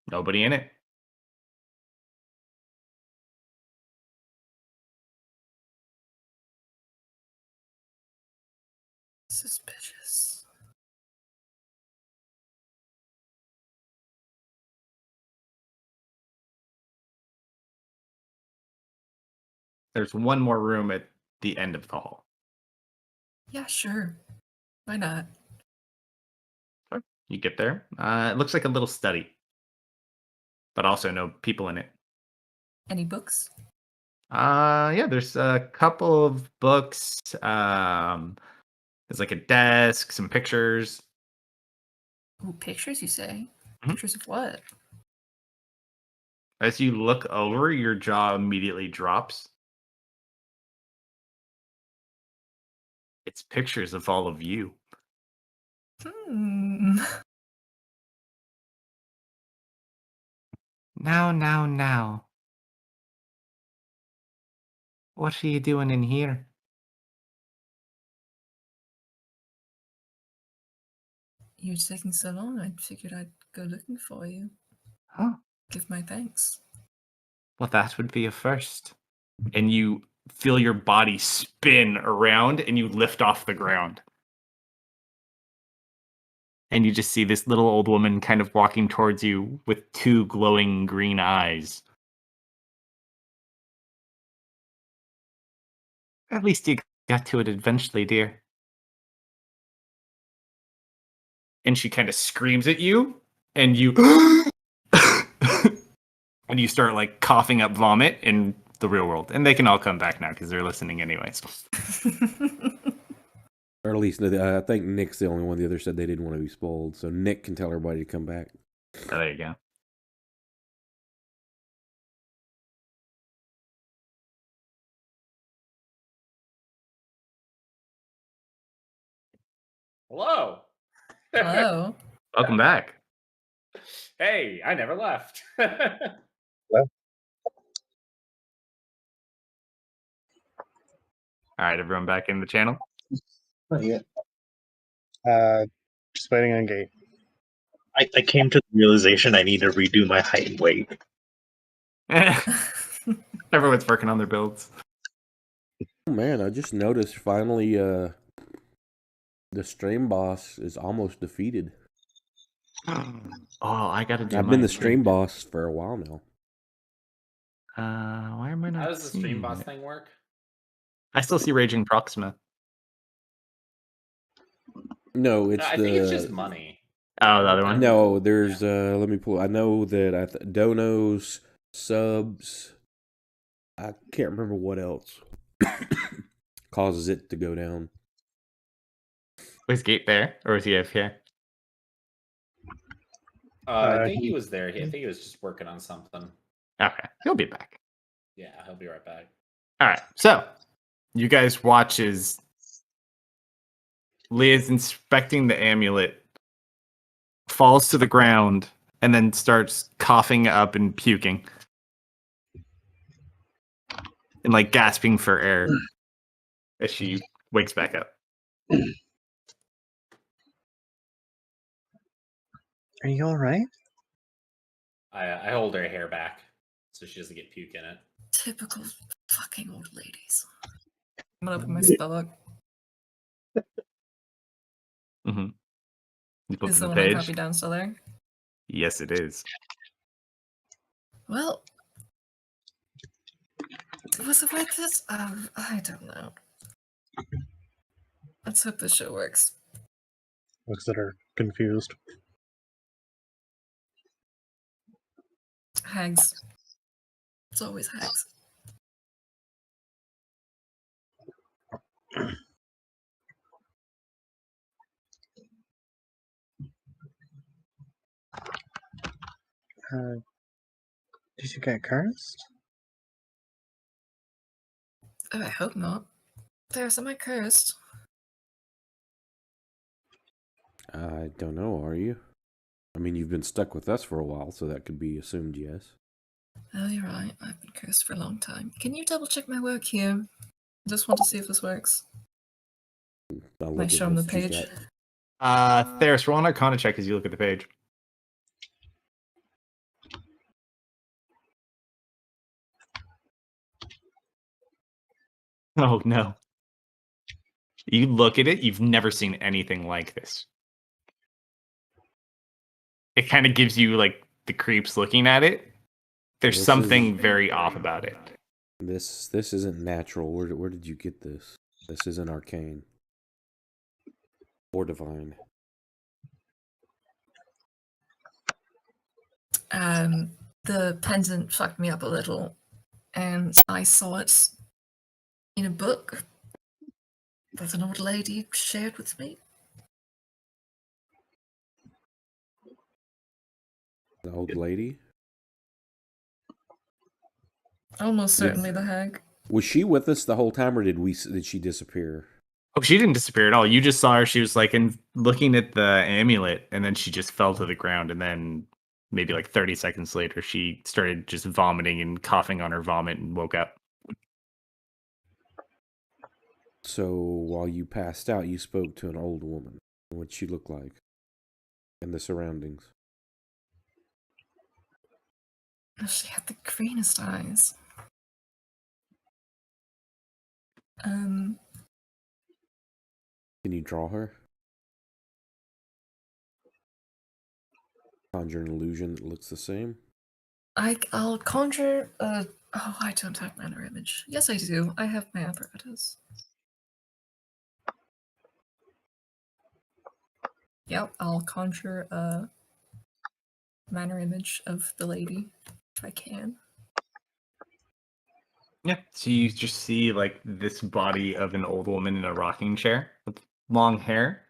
Nobody in it. Suspicious. There's one more room at the end of the hall. Yeah, sure. Why not? You get there. It looks like a little study, but also no people in it. Any books? Yeah, there's a couple of books. There's like a desk, some pictures. Ooh, pictures, you say? Mhm. Pictures of what? As you look over, your jaw immediately drops. It's pictures of all of you. Hmm. Now. What are you doing in here? You're taking so long, I figured I'd go looking for you. Huh? Give my thanks. Well, that would be a first. And you feel your body spin around and you lift off the ground. And you just see this little old woman kind of walking towards you with two glowing green eyes. At least you got to it eventually, dear. And she kind of screams at you, and you and you start like coughing up vomit in the real world. And they can all come back now because they're listening anyways. Or at least, I think Nick's the only one. The others said they didn't want to be spoiled, so Nick can tell everybody to come back. Oh, there you go. Hello. Hello. Welcome back. Hey, I never left. All right, everyone back in the channel. Not yet. Just waiting on gate. I came to the realization I need to redo my height and weight. Everyone's working on their builds. Oh man, I just noticed finally the stream boss is almost defeated. Oh, I gotta do. I've been the mine, too. stream boss for a while now. Why am I not? How does the stream seeing boss it? thing work? I still see Raging Proxima. No, it's I think it's just money. Oh, the other one. No, there's let me pull. I know that donos, subs. I can't remember what else causes it to go down. Was Gate there, or was he AFK? I think he was there. I think he was just working on something. Okay, he'll be back. Yeah, he'll be right back. All right, so you guys watch as Leah's inspecting the amulet, falls to the ground, and then starts coughing up and puking, and like gasping for air as she wakes back up. Are you all right? I hold her hair back so she doesn't get puke in it. Typical fucking old ladies. I'm gonna open my spellbook. Mm-hmm. You flip Is to the the one I page. copied down still there? Yes, it is. Well, was it worth it? I don't know. Let's hope this show works. Looks that are confused. Hags. It's always hags. Did you get cursed? Oh, I hope not. There's am I cursed? I don't know. Are you? I mean, you've been stuck with us for a while, so that could be assumed yes. Oh, you're right. I've been cursed for a long time. Can you double check my work here? Just want to see if this works. I'll Can I look at show him the what she's page? got. Theris, roll an Arcana check as you look at the page. Oh no. You look at it, you've never seen anything like this. It kind of gives you like the creeps looking at it. There's This something is- very off about it. This isn't natural. Where did you get this? This isn't arcane. or divine? The pendant fucked me up a little, and I saw it in a book that an old lady shared with me. The old lady? Almost certainly the hag. Was she with us the whole time, or did she disappear? Oh, she didn't disappear at all. You just saw her. She was like looking at the amulet, and then she just fell to the ground. And then maybe like 30 seconds later, she started just vomiting and coughing on her vomit and woke up. So while you passed out, you spoke to an old woman. What'd she look like? And the surroundings. She had the greenest eyes. Can you draw her? Conjure an illusion that looks the same? I'll conjure oh, I don't have mana image. Yes, I do. I have my apparatus. Yep, I'll conjure a mana image of the lady if I can. Yeah. So you just see like this body of an old woman in a rocking chair with long hair,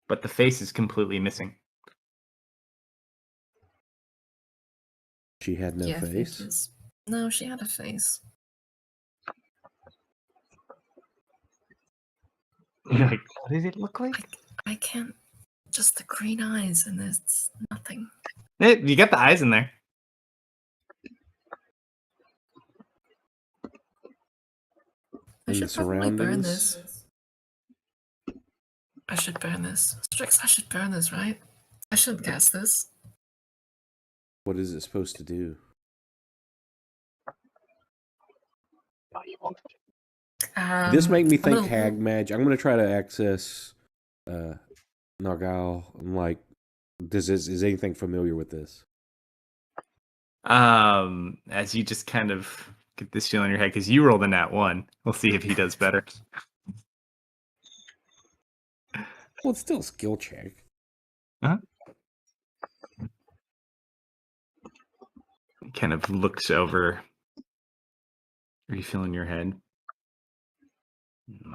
but the face is completely missing. She had no face? Features. No, she had a face. You're like, what did it look like? I can't. Just the green eyes, and there's nothing. You got the eyes in there. I In should the probably burn surroundings? this. I should burn this. Strix, I should burn this, right? I shouldn't cast this. What is it supposed to do? This make me think hag magic. I'm gonna try to access Nargal. I'm like, is anything familiar with this? As you just kind of get this feel in your head, because you rolled a nat 1. We'll see if he does better. Well, it's still a skill check. Huh? He kind of looks over. Are you feeling your head?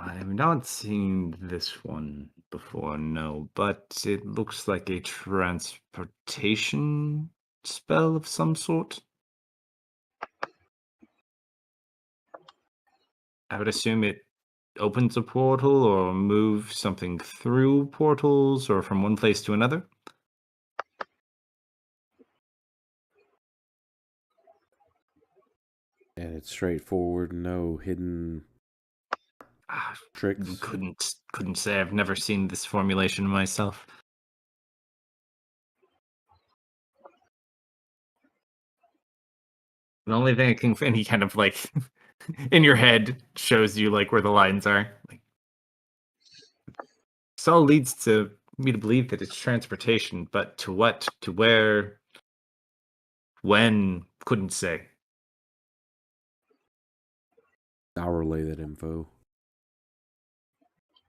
I've not seen this one before, no, but it looks like a transportation spell of some sort. I would assume it opens a portal or moves something through portals or from one place to another. And it's straightforward, no hidden tricks. Couldn't say. I've never seen this formulation myself. The only thing I can, and he kind of like in your head shows you like where the lines are. Like, this all leads to me to believe that it's transportation, but to what, to where, when, couldn't say. I'll relay that info.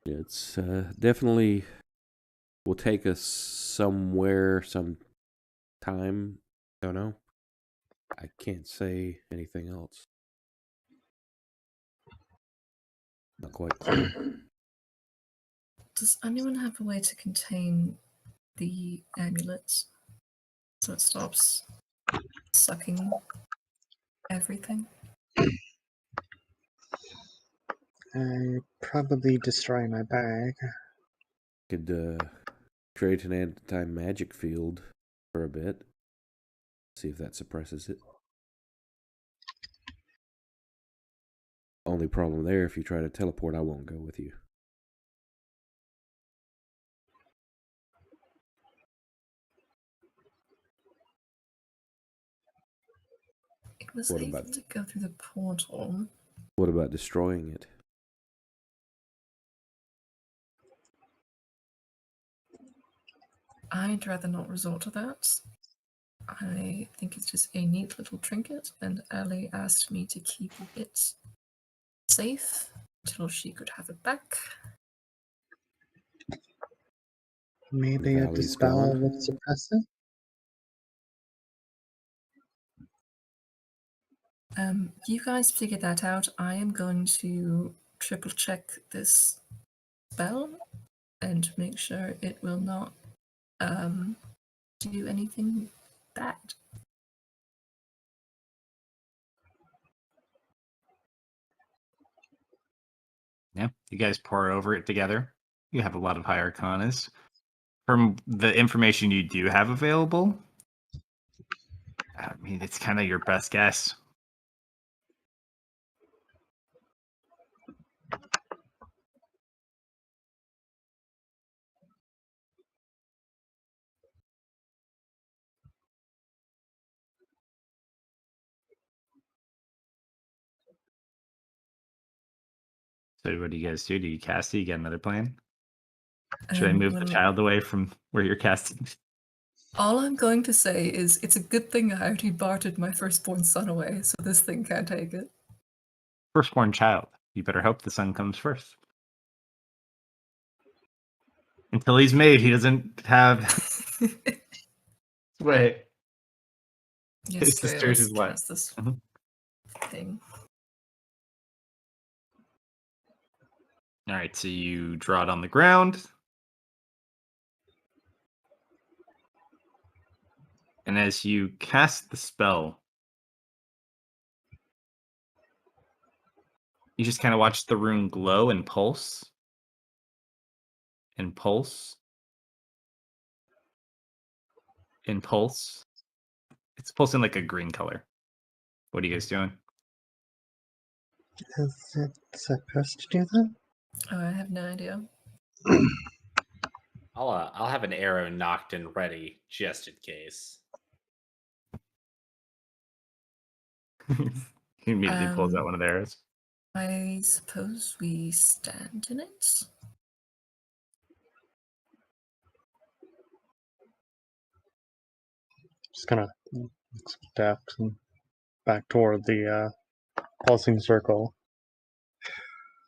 It's definitely will take us somewhere, some time. Don't know. I can't say anything else. Not quite clear. Does anyone have a way to contain the amulet so it stops sucking everything? I probably destroy my bag. Could create an anti-magic field for a bit. See if that suppresses it. Only problem there, if you try to teleport, I won't go with you. It was able to go through the portal. What about destroying it? I'd rather not resort to that. I think it's just a neat little trinket, and Ellie asked me to keep it safe until she could have it back. Maybe a Valley's dispel gone. would suppress it? You guys figure that out. I am going to triple check this spell and make sure it will not do anything bad. Yeah, you guys pour over it together. You have a lot of high arcanas. From the information you do have available, I mean, it's kind of your best guess. So what do you guys do? Do you cast it? You get another plan? Should I move the child away from where you're casting? All I'm going to say is it's a good thing I already bartered my firstborn son away, so this thing can't take it. Firstborn child. You better hope the son comes first. Until he's made, he doesn't have. Wait. Yes, His Drea, sister's let's his wife. cast this Mhm. thing. All right, so you draw it on the ground. And as you cast the spell, you just kind of watch the rune glow and pulse. And pulse. And pulse. It's pulsing like a green color. What are you guys doing? Is it supposed to do that? Oh, I have no idea. I'll have an arrow knocked and ready just in case. He immediately pulls out one of the arrows. I suppose we stand in it? Just kind of steps and back toward the pulsing circle.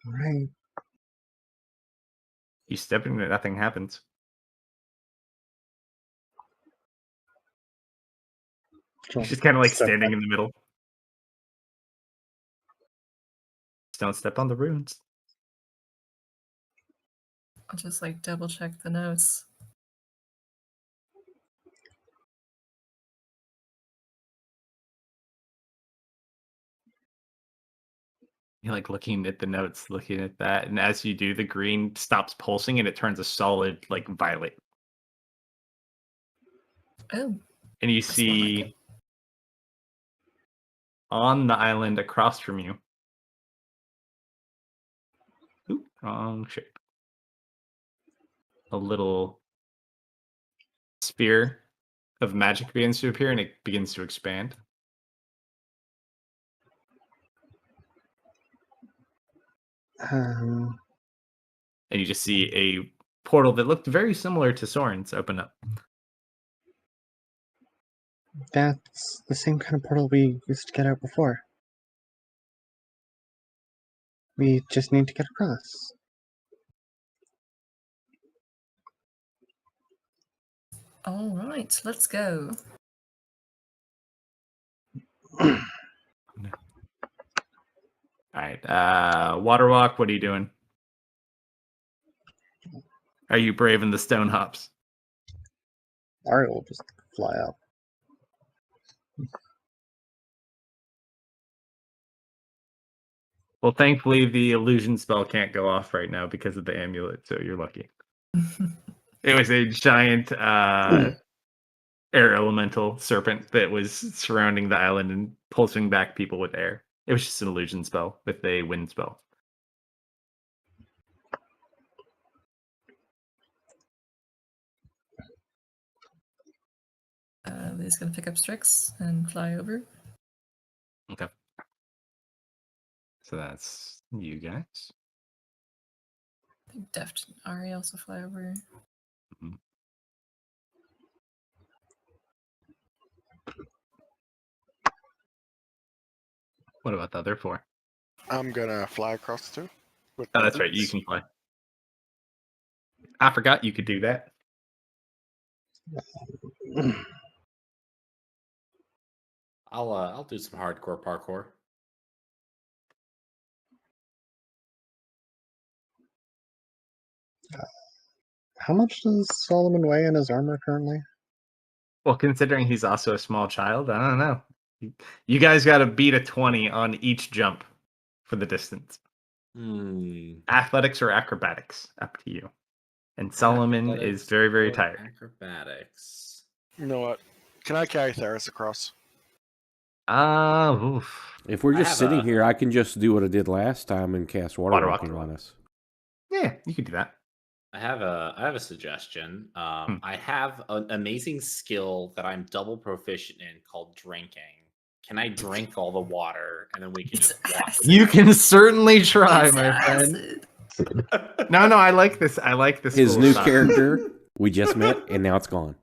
All right. You step into it, nothing happens. So He's just kind of like step standing back. in the middle. Just don't step on the runes. I'll just like double check the notes. You're like looking at the notes, looking at that, and as you do, the green stops pulsing and it turns a solid like violet. Oh, And you that's more like see it. on the island across from you. Oop, wrong shape. A little sphere of magic begins to appear and it begins to expand. Um, And you just see a portal that looked very similar to Soren's open up. that's the same kind of portal we used to get out before. We just need to get across. All right, let's go. All right. Waterwalk, what are you doing? Are you braving the stone hops? Ari will just fly up. Well, thankfully, the illusion spell can't go off right now because of the amulet, so you're lucky. It was a giant air elemental serpent that was surrounding the island and pulsing back people with air. It was just an illusion spell with a wind spell. Liz gonna pick up Strix and fly over. Okay. So that's you guys. I think Deft and Ari also fly over. Mhm. What about the other four? I'm gonna fly across too. With Oh, my that's right. You boots. can fly. I forgot you could do that. I'll do some hardcore parkour. How much does Solomon weigh in his armor currently? Well, considering he's also a small child, I don't know. You guys got to beat a 20 on each jump for the distance. Athletics or acrobatics, up to you. And Solomon is very, very tired. Acrobatics. You know what? Can I carry Theris across? Oof. If we're I just have sitting a- here, I can just do what I did last time and cast water Water walking walk. on us. Yeah, you could do that. I have a suggestion. I have an amazing skill that I'm double proficient in called drinking. Can I drink all the water and then we can It's just walk? acid. You can certainly try, It's my friend. acid. No, I like this. I like this. His school new of thought. character, we just met, and now it's gone.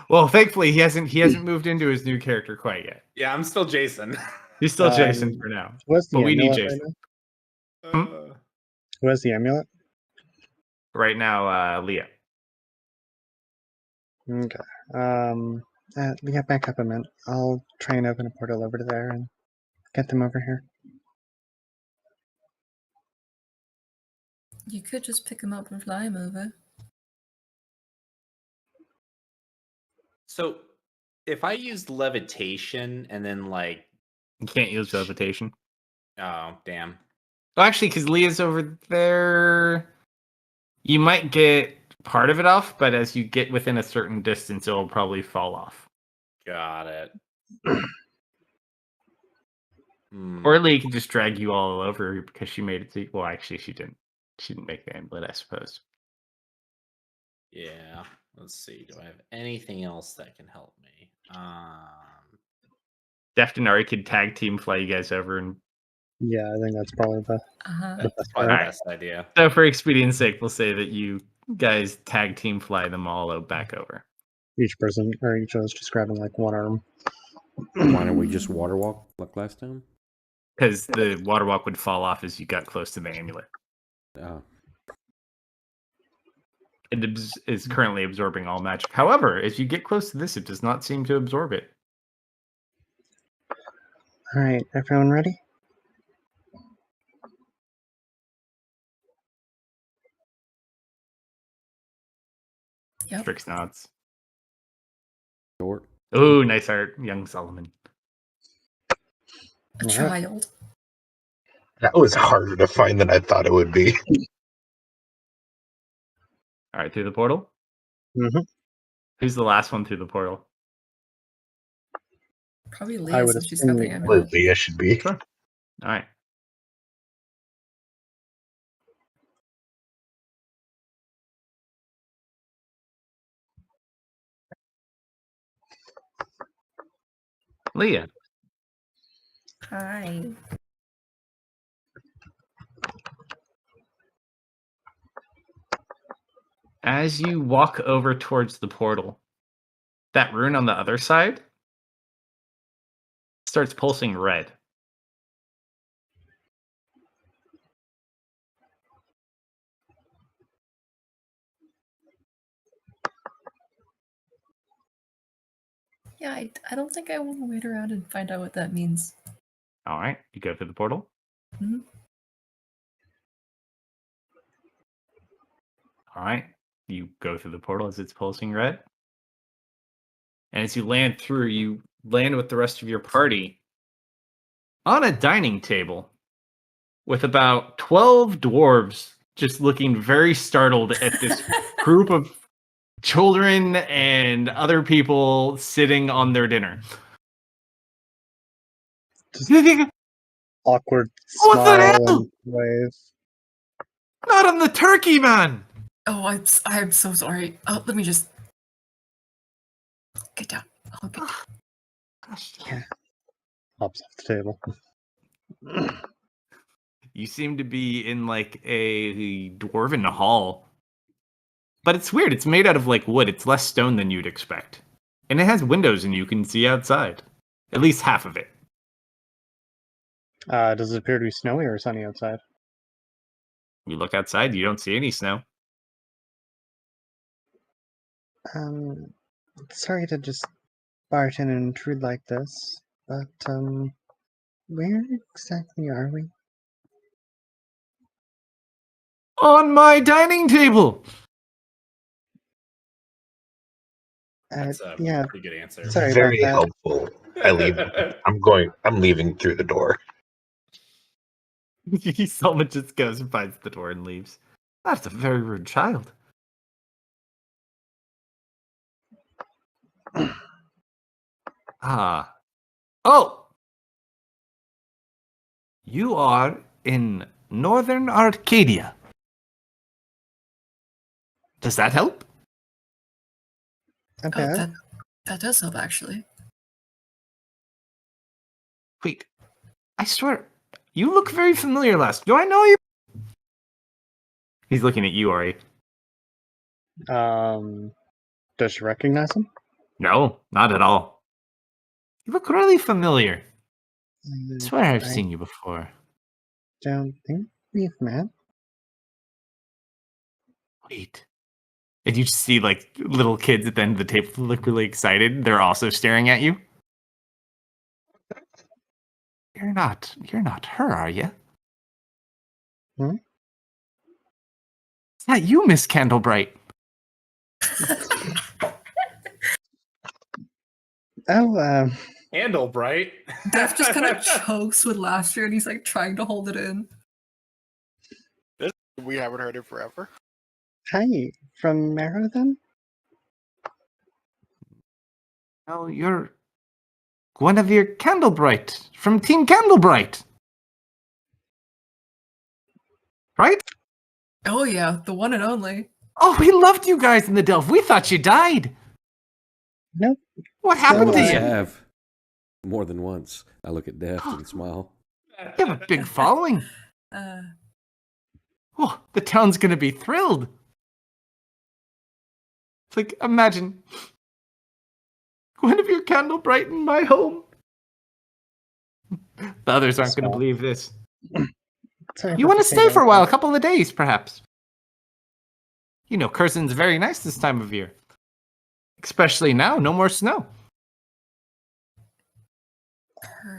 Well, thankfully, he hasn't moved into his new character quite yet. Yeah, I'm still Jason. He's still Jason for now. Who has the But we need amulet right Jason. now? Who has the amulet? Right now, Leah. Okay. Yeah, back up a minute. I'll try and open a portal over to there and get them over here. You could just pick him up and fly him over. So, if I used levitation and then like, You can't use levitation. oh damn, Well, actually, because Leah's over there, you might get part of it off, but as you get within a certain distance, it'll probably fall off. got it. Or Leah can just drag you all over because she made it. Well, actually, she didn't. She didn't make the amulet, I suppose. Yeah. Let's see. Do I have anything else that can help me? Deft and Ari could tag team fly you guys over, and Yeah, I think that's probably the That's best probably the way. best idea. so for expedience sake, we'll say that you guys tag team fly them all back over. Each person or each of us just grabbing like one arm. Why don't we just water walk like last time? Because the water walk would fall off as you got close to the amulet. It is currently absorbing all magic. However, as you get close to this, it does not seem to absorb it. All right, everyone ready? Yep. Strix nods. Short. Oh, nice art, young Solomon. A Alright. child. That was harder to find than I thought it would be. All right, through the portal. Mm-hmm. Who's the last one through the portal? Probably I Leah would since she's got the assume amulet. Leah should be. Sure. All right. Leah, Hi. as you walk over towards the portal, that rune on the other side starts pulsing red. Yeah, I don't think I want to wait around and find out what that means. All right, you go through the portal. Mhm. All right, you go through the portal as it's pulsing red. And as you land through, you land with the rest of your party on a dining table with about 12 dwarves just looking very startled at this group of children and other people sitting on their dinner. Awkward What the smile hell? and wave. Not on the turkey, man! Oh, I'm so sorry. Oh, let me just get down. I'll get down. Hops off the table. You seem to be in like a dwarven hall. But it's weird. It's made out of like wood. It's less stone than you'd expect. And it has windows and you can see outside. At least half of it. Does it appear to be snowy or sunny outside? You look outside, you don't see any snow. Sorry to just barge in and intrude like this, but, where exactly are we? On my dining table. That's a Yeah, pretty good answer. sorry about Very that. helpful. I leave. I'm leaving through the door. Selma just goes and finds the door and leaves. That's a very rude child. Ah. Oh! You are in Northern Arcadia. Does that help? Okay. Oh, that does help, actually. Wait. I swear, you look very familiar last. Do I know you? He's looking at you, Ari. Does she recognize him? No, not at all. You look really familiar. I Mm, swear I've I seen you before. don't think we've met. Wait. And you see like little kids at the end of the table look really excited. They're also staring at you. You're not her, are you? Hmm? It's not you, Miss Candlebright. Oh, Handle bright. Death just kind of chokes with laughter, and he's like trying to hold it in. We haven't heard it forever. hi, from Marrow then? No, you're Guinevere Candlebright from Team Candlebright. Right? Oh yeah, the one and only. Oh, we loved you guys in the Delve. We thought you died. Nope. What So, happened to Yes, you? I have. More than once. I look at Deft and smile. You have a big following. Oh, the town's gonna be thrilled. It's like, imagine Guinevere Candlebright in my home. The others aren't gonna Small. believe this. Sorry You about want to the stay for a while, a chaos. couple of days, perhaps. You know, Curson's very nice this time of year. Especially now, no more snow.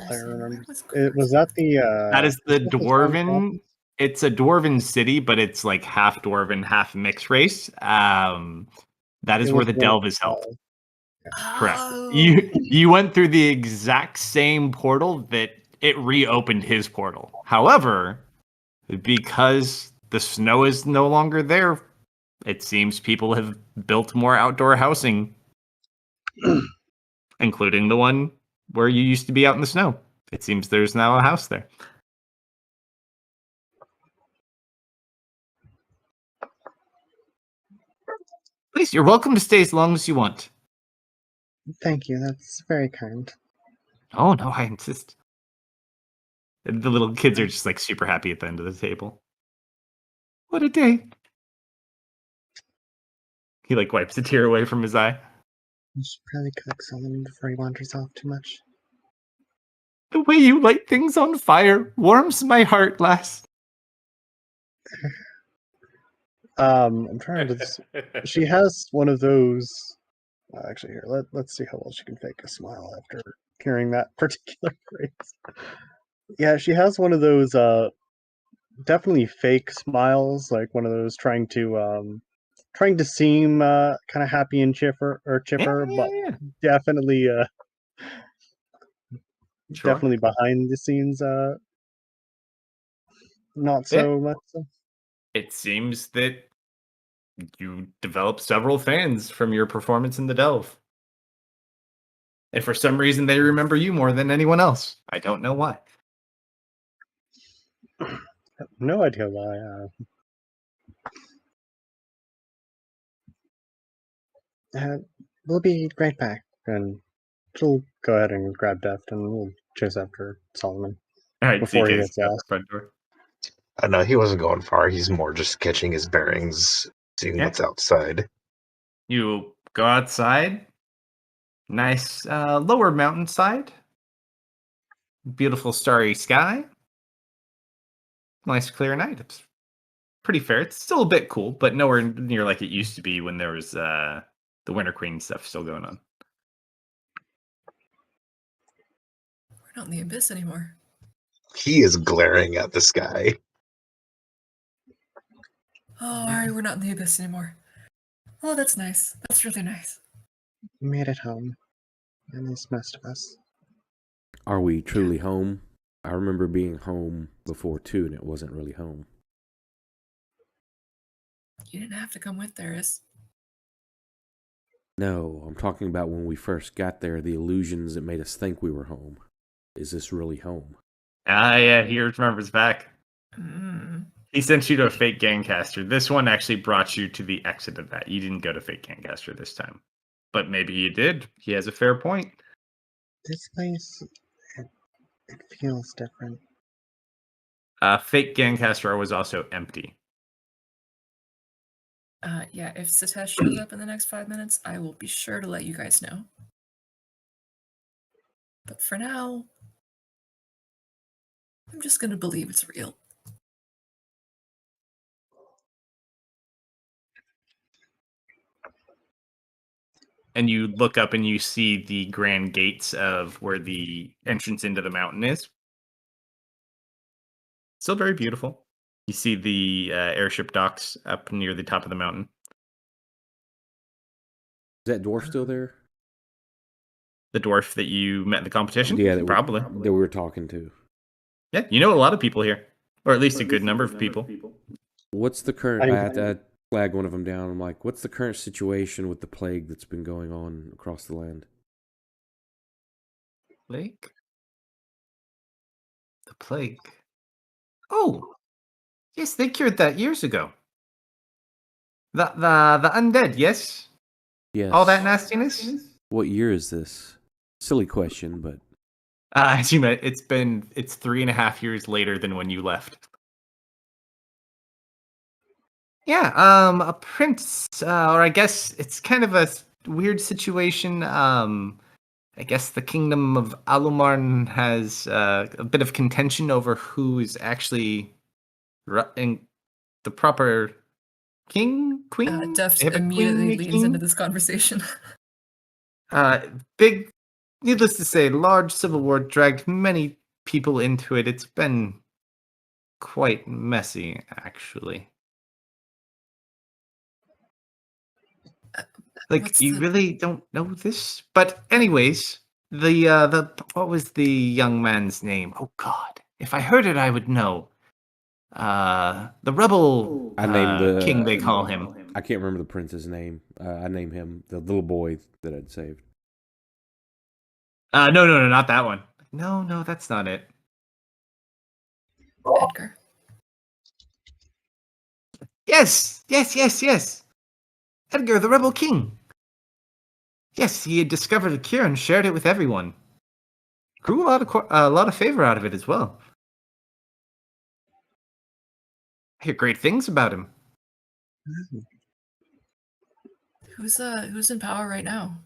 I remember. Where was Was that the, That is the what was the town Dwarven. called? It's a Dwarven city, but it's like half Dwarven, half mixed race. That is It where was the one Delve is held. Correct. Oh. You went through the exact same portal that it reopened his portal. However, because the snow is no longer there, it seems people have built more outdoor housing, including the one where you used to be out in the snow. It seems there's now a house there. Please, you're welcome to stay as long as you want. Thank you, that's very kind. Oh, no, I insist. And the little kids are just like super happy at the end of the table. What a day. He like wipes a tear away from his eye. You should probably cook something before he wanders off too much. The way you light things on fire warms my heart, lass. I'm trying to. She has one of those. Actually, here, let's see how well she can fake a smile after hearing that particular phrase. Yeah, she has one of those. Definitely fake smiles, like one of those trying to seem kind of happy and chipper, but Yeah. definitely Sure. definitely behind the scenes not Yeah. so much so. It seems that you developed several fans from your performance in the Delve. And for some reason, they remember you more than anyone else. I don't know why. No idea why. We'll be right back, and she'll go ahead and grab Deft, and we'll chase after Solomon All right, before he CK's gets got the lost. front door. No, he wasn't going far. He's more just catching his bearings, seeing Yeah. what's outside. You go outside. Nice lower mountainside. Beautiful starry sky. Nice clear night. It's pretty fair. It's still a bit cool, but nowhere near like it used to be when there was the Winter Queen stuff still going on. We're not in the abyss anymore. He is glaring at the sky. Oh, Ari, we're not in the abyss anymore. Oh, that's nice. That's really nice. We made it home. At least most of us. Are we truly home? I remember being home before too, and it wasn't really home. You didn't have to come with Theris. No, I'm talking about when we first got there, the illusions that made us think we were home. Is this really home? Ah, yeah, he remembers back. Mm. He sent you to a fake Gangcaster. This one actually brought you to the exit of that. You didn't go to fake Gangcaster this time. But maybe you did. He has a fair point. This place, it feels different. Fake Gangcaster was also empty. Yeah, if Sitesh shows up in the next 5 minutes, I will be sure to let you guys know. But for now, I'm just gonna believe it's real. And you look up and you see the grand gates of where the entrance into the mountain is. Still very beautiful. You see the airship docks up near the top of the mountain. Is that dwarf still there? The dwarf that you met in the competition? Yeah, probably. that we were talking to. Yeah, you know a lot of people here. Or at least a good number of people. What's the current... I flagged one of them down. I'm like, what's the current situation with the plague that's been going on across the land? Plague? The plague. Oh! Yes, they cured that years ago. The undead, yes? Yes. All that nastiness? What year is this? Silly question, but... As you met, it's 3.5 years later than when you left. Yeah, a prince, or I guess it's kind of a weird situation. I guess the kingdom of Alumarn has a bit of contention over who is actually the proper king, queen. Deft They have a immediately queen, a leans king? into this conversation. Big, needless to say, large civil war dragged many people into it. It's been quite messy, actually. Like, you really don't know this? But anyways, the what was the young man's name? Oh God, if I heard it, I would know. The rebel I named the king, they call him. I can't remember the prince's name. I named him the little boy that I'd saved. No, not that one. No, that's not it. Edgar. Yes. Edgar, the rebel king. Yes, he had discovered a cure and shared it with everyone. Grew a lot of favor out of it as well. I hear great things about him. Who's in power right now?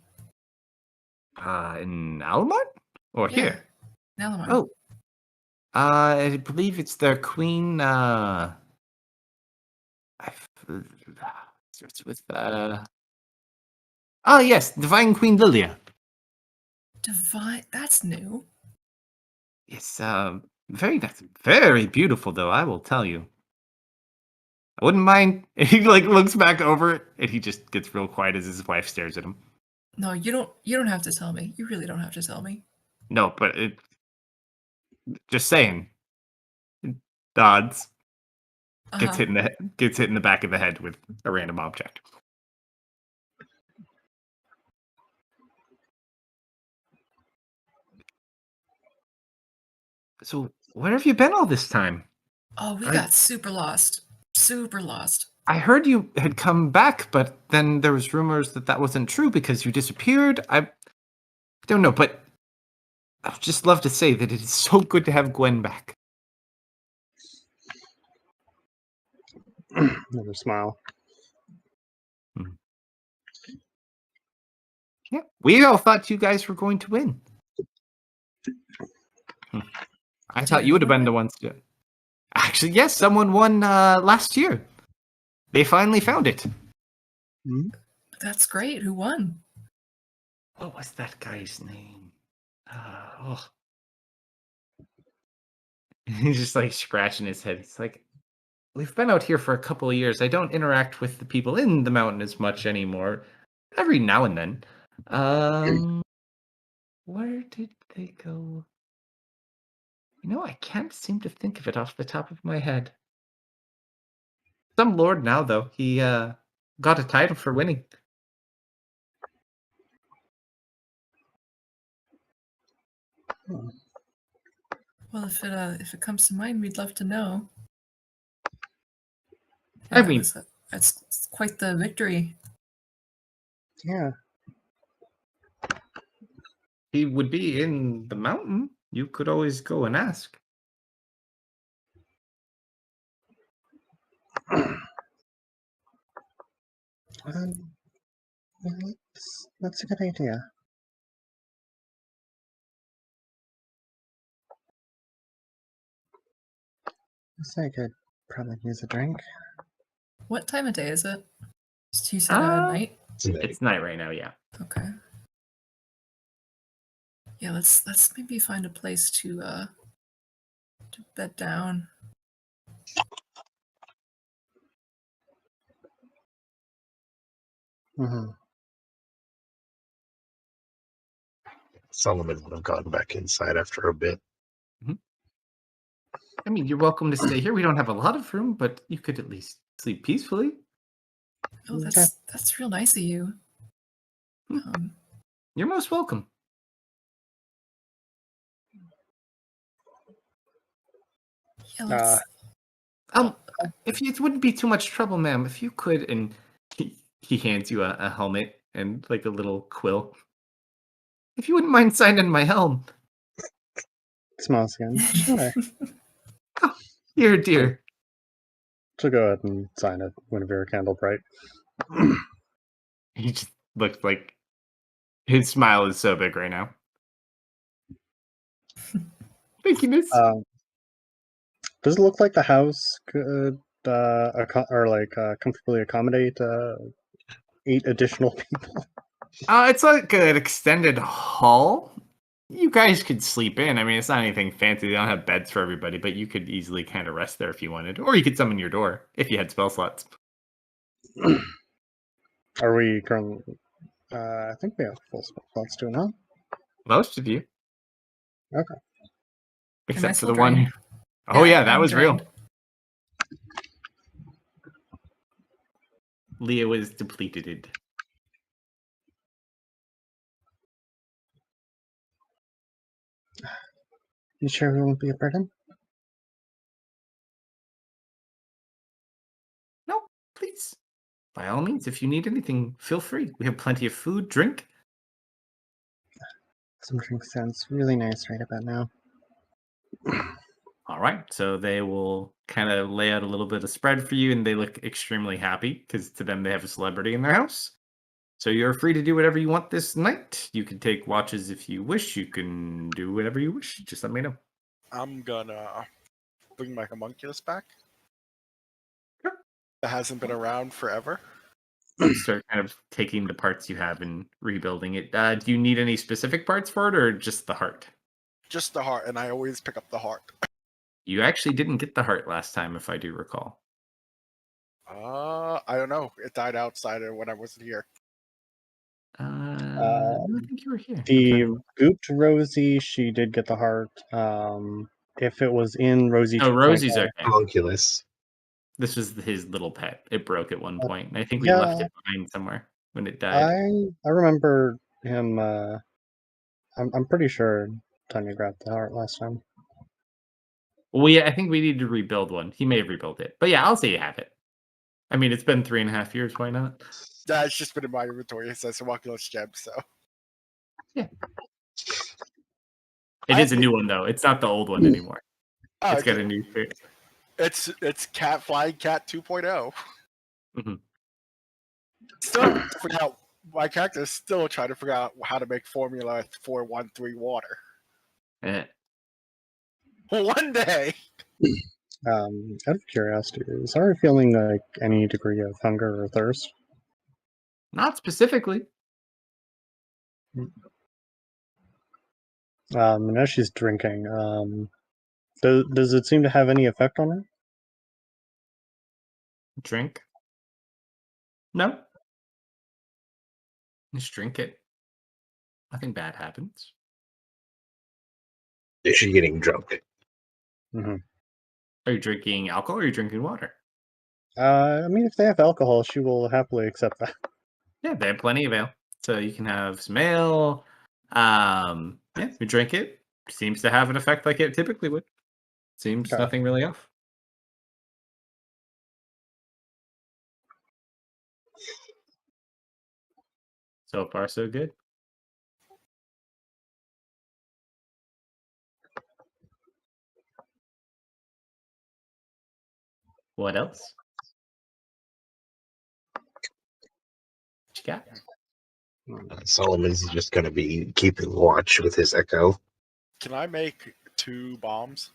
In Alamar? Or here? Alamar. Oh. I believe it's their queen, starts with, oh yes, Divine Queen Lilia. Divine, that's new. Yes, that's very beautiful though, I will tell you. I wouldn't mind. He looks back over it and he just gets real quiet as his wife stares at him. No, you don't have to tell me. You really don't have to tell me. No, but just saying. Nods. Gets hit in the back of the head with a random object. So, where have you been all this time? Oh, we got super lost. Super lost. I heard you had come back, but then there was rumors that wasn't true because you disappeared. I don't know, but I would just love to say that it is so good to have Gwen back. Another smile. Yeah, we all thought you guys were going to win. I thought you would have been the ones to. Actually, yes, someone won last year. They finally found it. Mm-hmm. That's great. Who won? What was that guy's name? Oh. He's just like scratching his head. He's like, we've been out here for a couple of years. I don't interact with the people in the mountain as much anymore. Every now and then. Where did they go? I can't seem to think of it off the top of my head. Some lord now, though. He got a title for winning. Well, if it comes to mind, we'd love to know. I mean, that's quite the victory. Yeah. he would be in the mountain. You could always go and ask. That's a good idea. Guess I could probably use a drink. What time of day is it? You said night? It's night right now, yeah. Okay. Yeah, let's maybe find a place to bed down. Mm-hmm. Solomon would have gone back inside after a bit. I mean, you're welcome to stay here. We don't have a lot of room, but you could at least sleep peacefully. Oh, that's real nice of you. You're most welcome. Yeah, if it wouldn't be too much trouble, ma'am, if you could, and he hands you a helmet and like a little quill. If you wouldn't mind signing my helm. Smiles again. Sure. Oh, you're a dear. So go ahead and sign it, Winevere Candlebright. He just looks like his smile is so big right now. Thank you, miss. Does it look like the house could comfortably accommodate 8 additional people? It's like an extended hall. You guys could sleep in. I mean, it's not anything fancy. They don't have beds for everybody, but you could easily kind of rest there if you wanted. Or you could summon your door if you had spell slots. Are we currently... I think we have full spell slots too, now. Most of you. Okay. Except for still the drained? one. Oh, yeah, that I'm was real. drained. Leah was depleted. You sure we won't be a burden? No, please. By all means, if you need anything, feel free. We have plenty of food, drink. Some drink sounds really nice right about now. All right, so they will kind of lay out a little bit of spread for you, and they look extremely happy because to them they have a celebrity in their house. So you're free to do whatever you want this night. You can take watches if you wish. You can do whatever you wish. Just let me know. I'm gonna bring my homunculus back. Sure. That hasn't been around forever. You start kind of taking the parts you have and rebuilding it. Do you need any specific parts for it, or just the heart? Just the heart, and I always pick up the heart. You actually didn't get the heart last time, if I do recall. I don't know. It died outside when I wasn't here. I think you were here. The gooped Rosie, she did get the heart. If it was in Rosie... Oh, Rosie's okay. Homunculus. This was his little pet. It broke at one point. I think we yeah. left it behind somewhere when it died. I remember him... I'm pretty sure Tanya grabbed the heart last time. Well, yeah, I think we need to rebuild one. He may have rebuilt it. But yeah, I'll say you have it. I mean, it's been 3.5 years. Why not? Yeah, it's just been in my inventory. It says homunculus gem, so... Yeah. It is a new one, though. It's not the old one anymore. Oh, It's got a new face. It's Cat Flying Cat 2.0. Mm-hmm. Still figure out my character is still trying to figure out how to make Formula 413 water. Eh. One day. Out of curiosity, is Ari feeling like any degree of hunger or thirst? Not specifically. Now she's drinking. Does it seem to have any effect on her? Drink. No. Just drink it. Nothing bad happens. Is she getting drunk? Mm-hmm. Are you drinking alcohol or are you drinking water? I mean, if they have alcohol, she will happily accept that. Yeah, they have plenty of ale. So you can have some ale. Yeah, you drink it. Seems to have an effect like it typically would. Seems Okay. nothing really off. So far, so good. What else? What you got? Solomon's just going to be keeping watch with his echo. Can I make 2 bombs?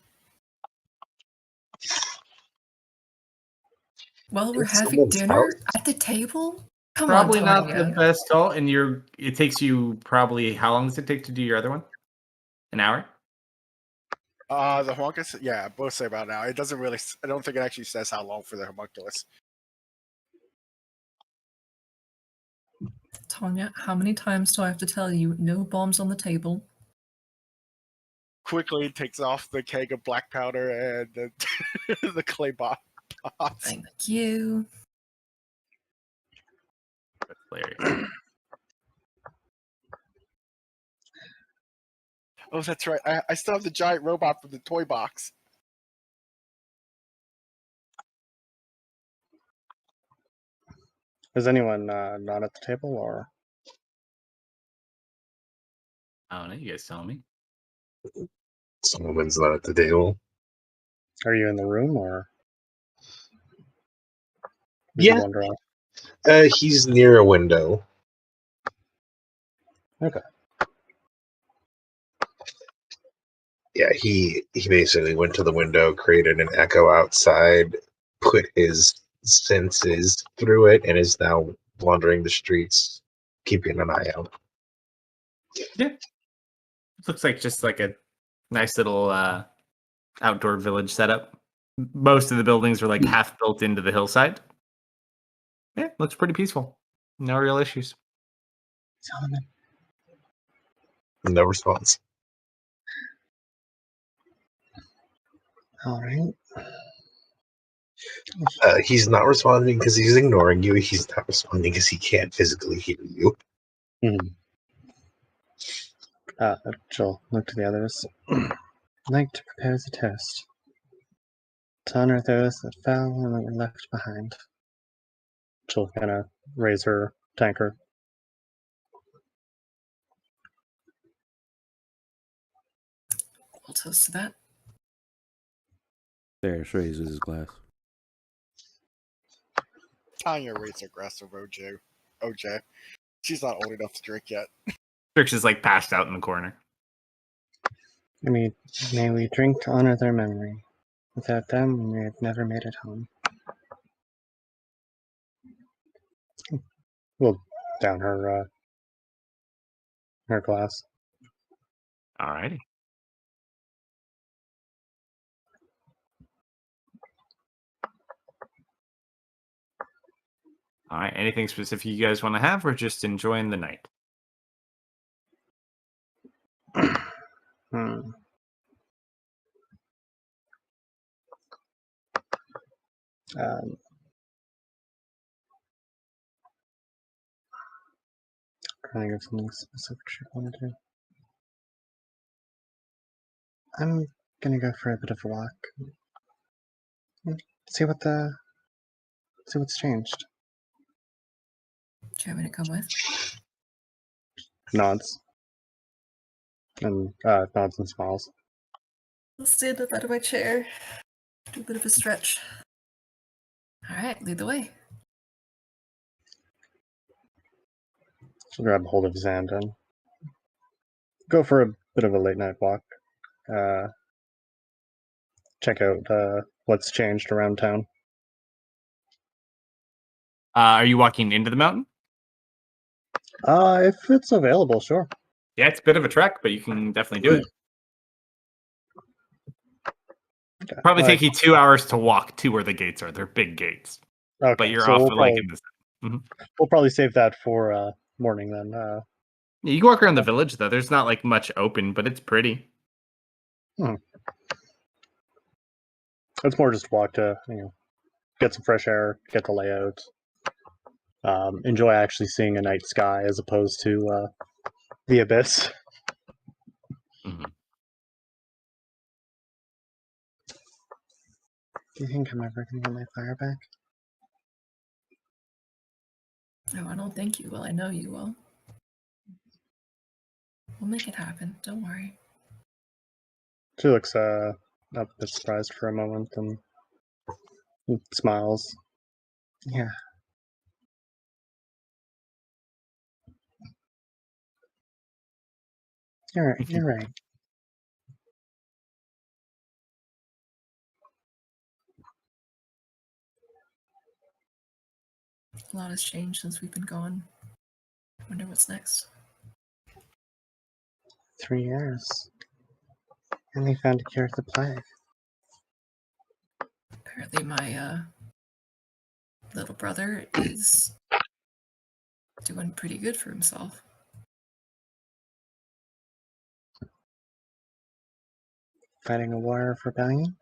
While we're It's having someone's dinner house. at the table? Come Probably on, not Tanya. the best call, and it takes you probably how long does it take to do your other one? An hour? The homunculus, yeah, both say about now. It doesn't really. I don't think it actually says how long for the homunculus. Tanya, how many times do I have to tell you no bombs on the table? Quickly takes off the keg of black powder and the clay pots. Thank you. That's hilarious. Oh, that's right. I still have the giant robot from the toy box. Is anyone not at the table, or I don't know. You guys tell me. Solomon's not at the table. are you in the room, or did you Yeah, wander off? he's near a window. Okay. Yeah, he basically went to the window, created an echo outside, put his senses through it, and is now wandering the streets, keeping an eye out. Yeah. It looks like just like a nice little outdoor village setup. Most of the buildings are like half built into the hillside. Yeah, looks pretty peaceful. No real issues. Solomon. No response. All right. He's not responding because he's ignoring you. He's not responding because he can't physically hear you. Mm-hmm. She'll look to the others. I'd like to prepare the toast to honor those that fell and that were left behind. She'll kind of raise her tankard. I'll toast to that. There, raises his glass. Tanya raised aggressive OJ. She's not old enough to drink yet. Strix is like passed out in the corner. May we drink to honor their memory. Without them, we may have never made it home. We'll down her glass. Alrighty. All right. Anything specific you guys want to have, or just enjoying the night? Hmm. Trying to think of something specific she want to do. I'm gonna go for a bit of a walk. See what's changed. Do you want me to come with? Nods. And nods and smiles. I'll stand up out of my chair. Do a bit of a stretch. Alright, lead the way. She'll grab hold of his hand and go for a bit of a late night walk. Check out what's changed around town. Are you walking into the mountain? If it's available, sure. Yeah, it's a bit of a trek, but you can definitely do it. Okay. Probably Like, take you 2 hours to walk to where the gates are. They're big gates, okay, but you're so off we'll to like probably, in the. we'll probably save that for morning then. You can walk around the village though. There's not like much open, but it's pretty. It's more just walk to get some fresh air, get the layout, enjoy actually seeing a night sky as opposed to the abyss. Mhm. Do you think I'm ever gonna get my fire back? No, I don't think you will. I know you will. We'll make it happen. Don't worry. She looks a bit surprised for a moment and smiles. Yeah. You're right. You're right. A lot has changed since we've been gone. Wonder what's next. 3 years. And they found a cure to the plague. Apparently my little brother is doing pretty good for himself. Fighting a war of rebellion?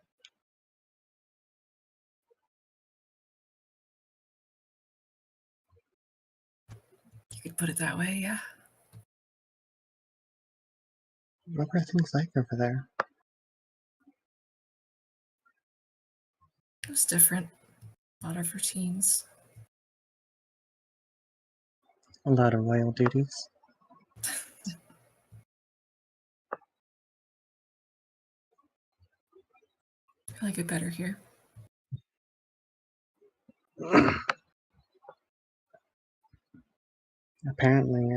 You could put it that way, yeah. What were things like over there? It was different. A lot of routines. A lot of royal duties. I like it better here. Apparently,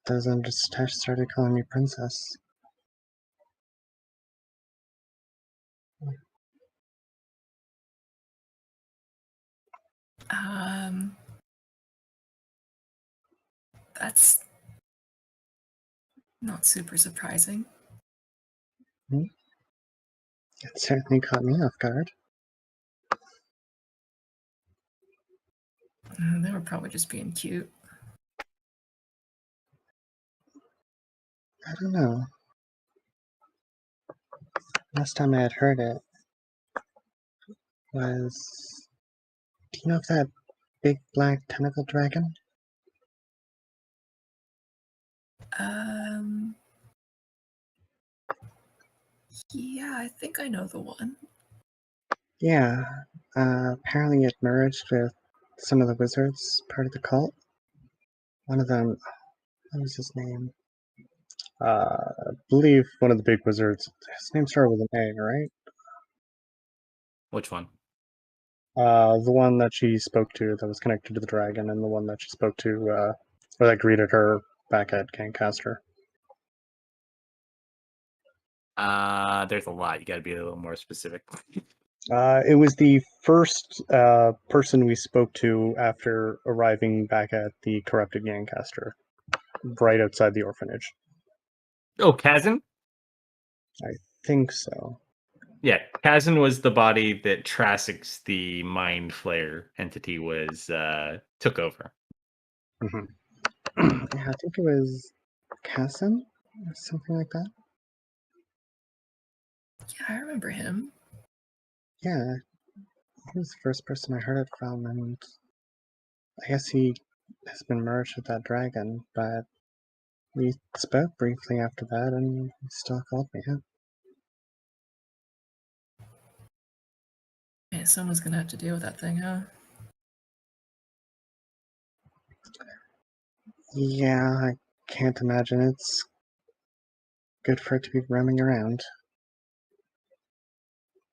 those under Stash started calling me princess. That's not super surprising. It certainly caught me off guard. They were probably just being cute. I don't know. Last time I had heard it was... Do you know of that big black tentacle dragon? Yeah, I think I know the one. Yeah. Apparently it merged with some of the wizards, part of the cult. One of them... What was his name? I believe one of the big wizards. His name started with an A, right? Which one? The one that she spoke to that was connected to the dragon, and the one that she spoke to, or that greeted her back at Gancaster. There's a lot. You got to be a little more specific. It was the first person we spoke to after arriving back at the corrupted Gancaster, right outside the orphanage. Oh, Kazan? Think so. Yeah, Kazan was the body that Trassix, the Mind Flayer entity, was took over. Yeah, I think it was Cassim, or something like that. Yeah, I remember him. Yeah, he was the first person I heard it from, and I guess he has been merged with that dragon, but we spoke briefly after that, and he still called me. Yeah. Yeah, someone's gonna have to deal with that thing, huh? Yeah, I can't imagine it's good for it to be roaming around.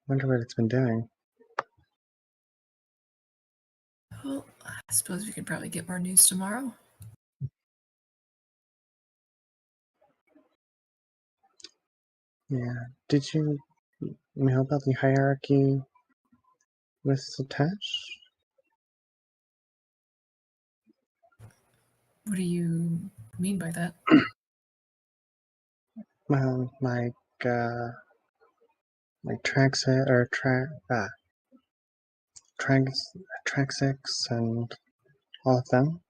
Wonder what it's been doing. Well, I suppose we could probably get more news tomorrow. Yeah. Did you know about the hierarchy with Satash? What do you mean by that? Well, like Traxxas or Traxxas and all of them.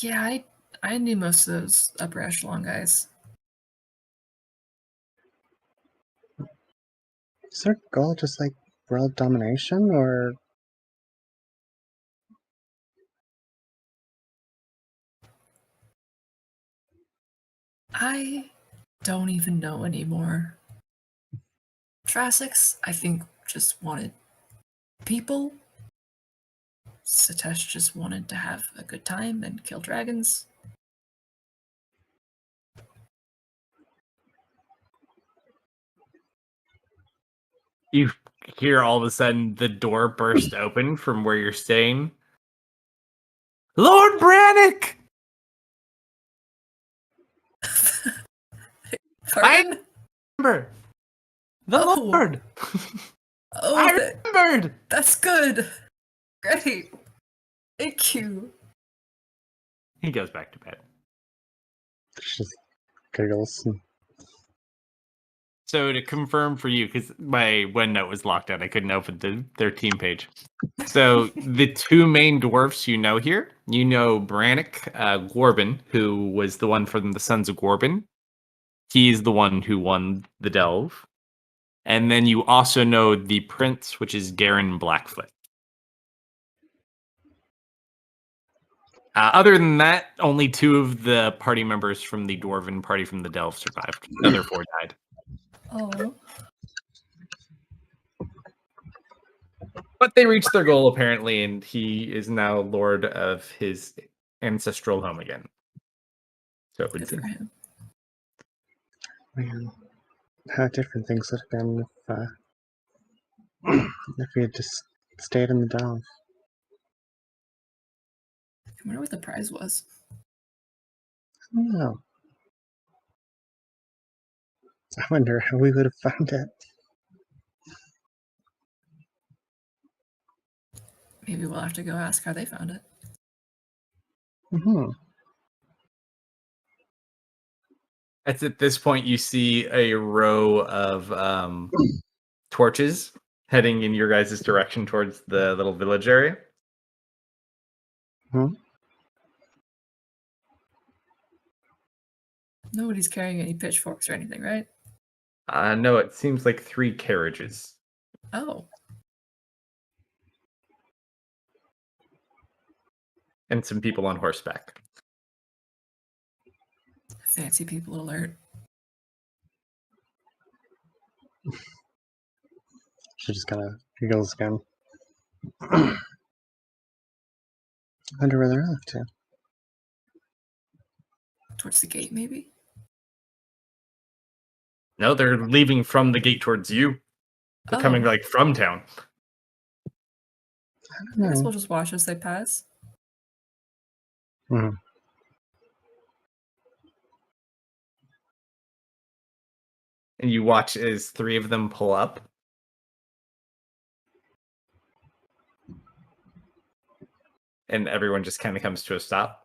Yeah, I knew most of those upper echelon guys. Is their goal just like world domination, or I don't even know anymore. Trassix, I think, just wanted people. Satesh just wanted to have a good time and kill dragons. You hear all of a sudden the door burst open from where you're staying. Lord Brannick! Pardon? Remember! The Oh. Lord! Oh, I remembered! that's good. Great. Thank you. He goes back to bed. she just giggles? So to confirm for you, because my OneNote was locked out, I couldn't open their team page. So the two main dwarfs you know here, you know Brannick Gorbin, who was the one from the Sons of Gorbin. He's the one who won the Delve. And then you also know the Prince, which is Garen Blackfoot. Other than that, only two of the party members from the Dwarven party from the Delve survived. The other four died. Oh. But they reached their goal, apparently, and he is now lord of his ancestral home again. So Good for him. Man, how different things would have been if we had just stayed in the Delve. I wonder what the prize was. I don't know. I wonder how we would have found it. Maybe we'll have to go ask how they found it. Mm-hmm. It's at this point you see a row of torches heading in your guys' direction towards the little village area. Hmm? Nobody's carrying any pitchforks or anything, right? No, it seems like 3 carriages. Oh. And some people on horseback. Fancy people alert. She just kind of giggles again. I wonder where they're off to. Towards the gate, maybe? No, they're leaving from the gate towards you. They're coming like from town. I don't I guess know. we'll just watch as they pass. Mhm. And you watch as 3 of them pull up. And everyone just kind of comes to a stop.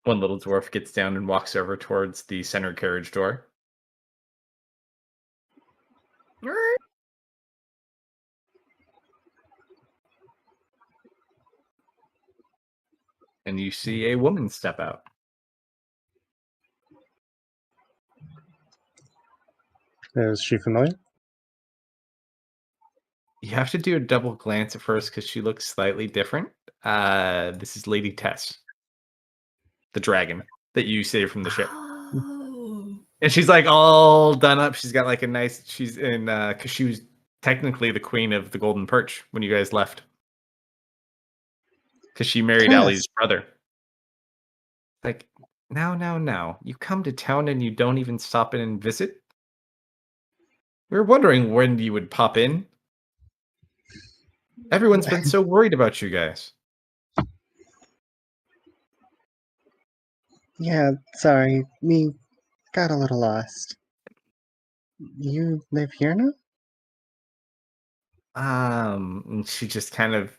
One little dwarf gets down and walks over towards the center carriage door. And you see a woman step out. Is she familiar? You have to do a double glance at first because she looks slightly different. This is Lady Tess, the dragon that you saved from the ship. Oh. And she's like all done up. She's got like a nice, she's in, because she was technically the queen of the Golden Perch when you guys left. Because she married Tess. Ali's brother. Like, now. You come to town and you don't even stop in and visit? We were wondering when you would pop in. Everyone's been so worried about you guys. Yeah, sorry. We got a little lost. You live here now? And she just kind of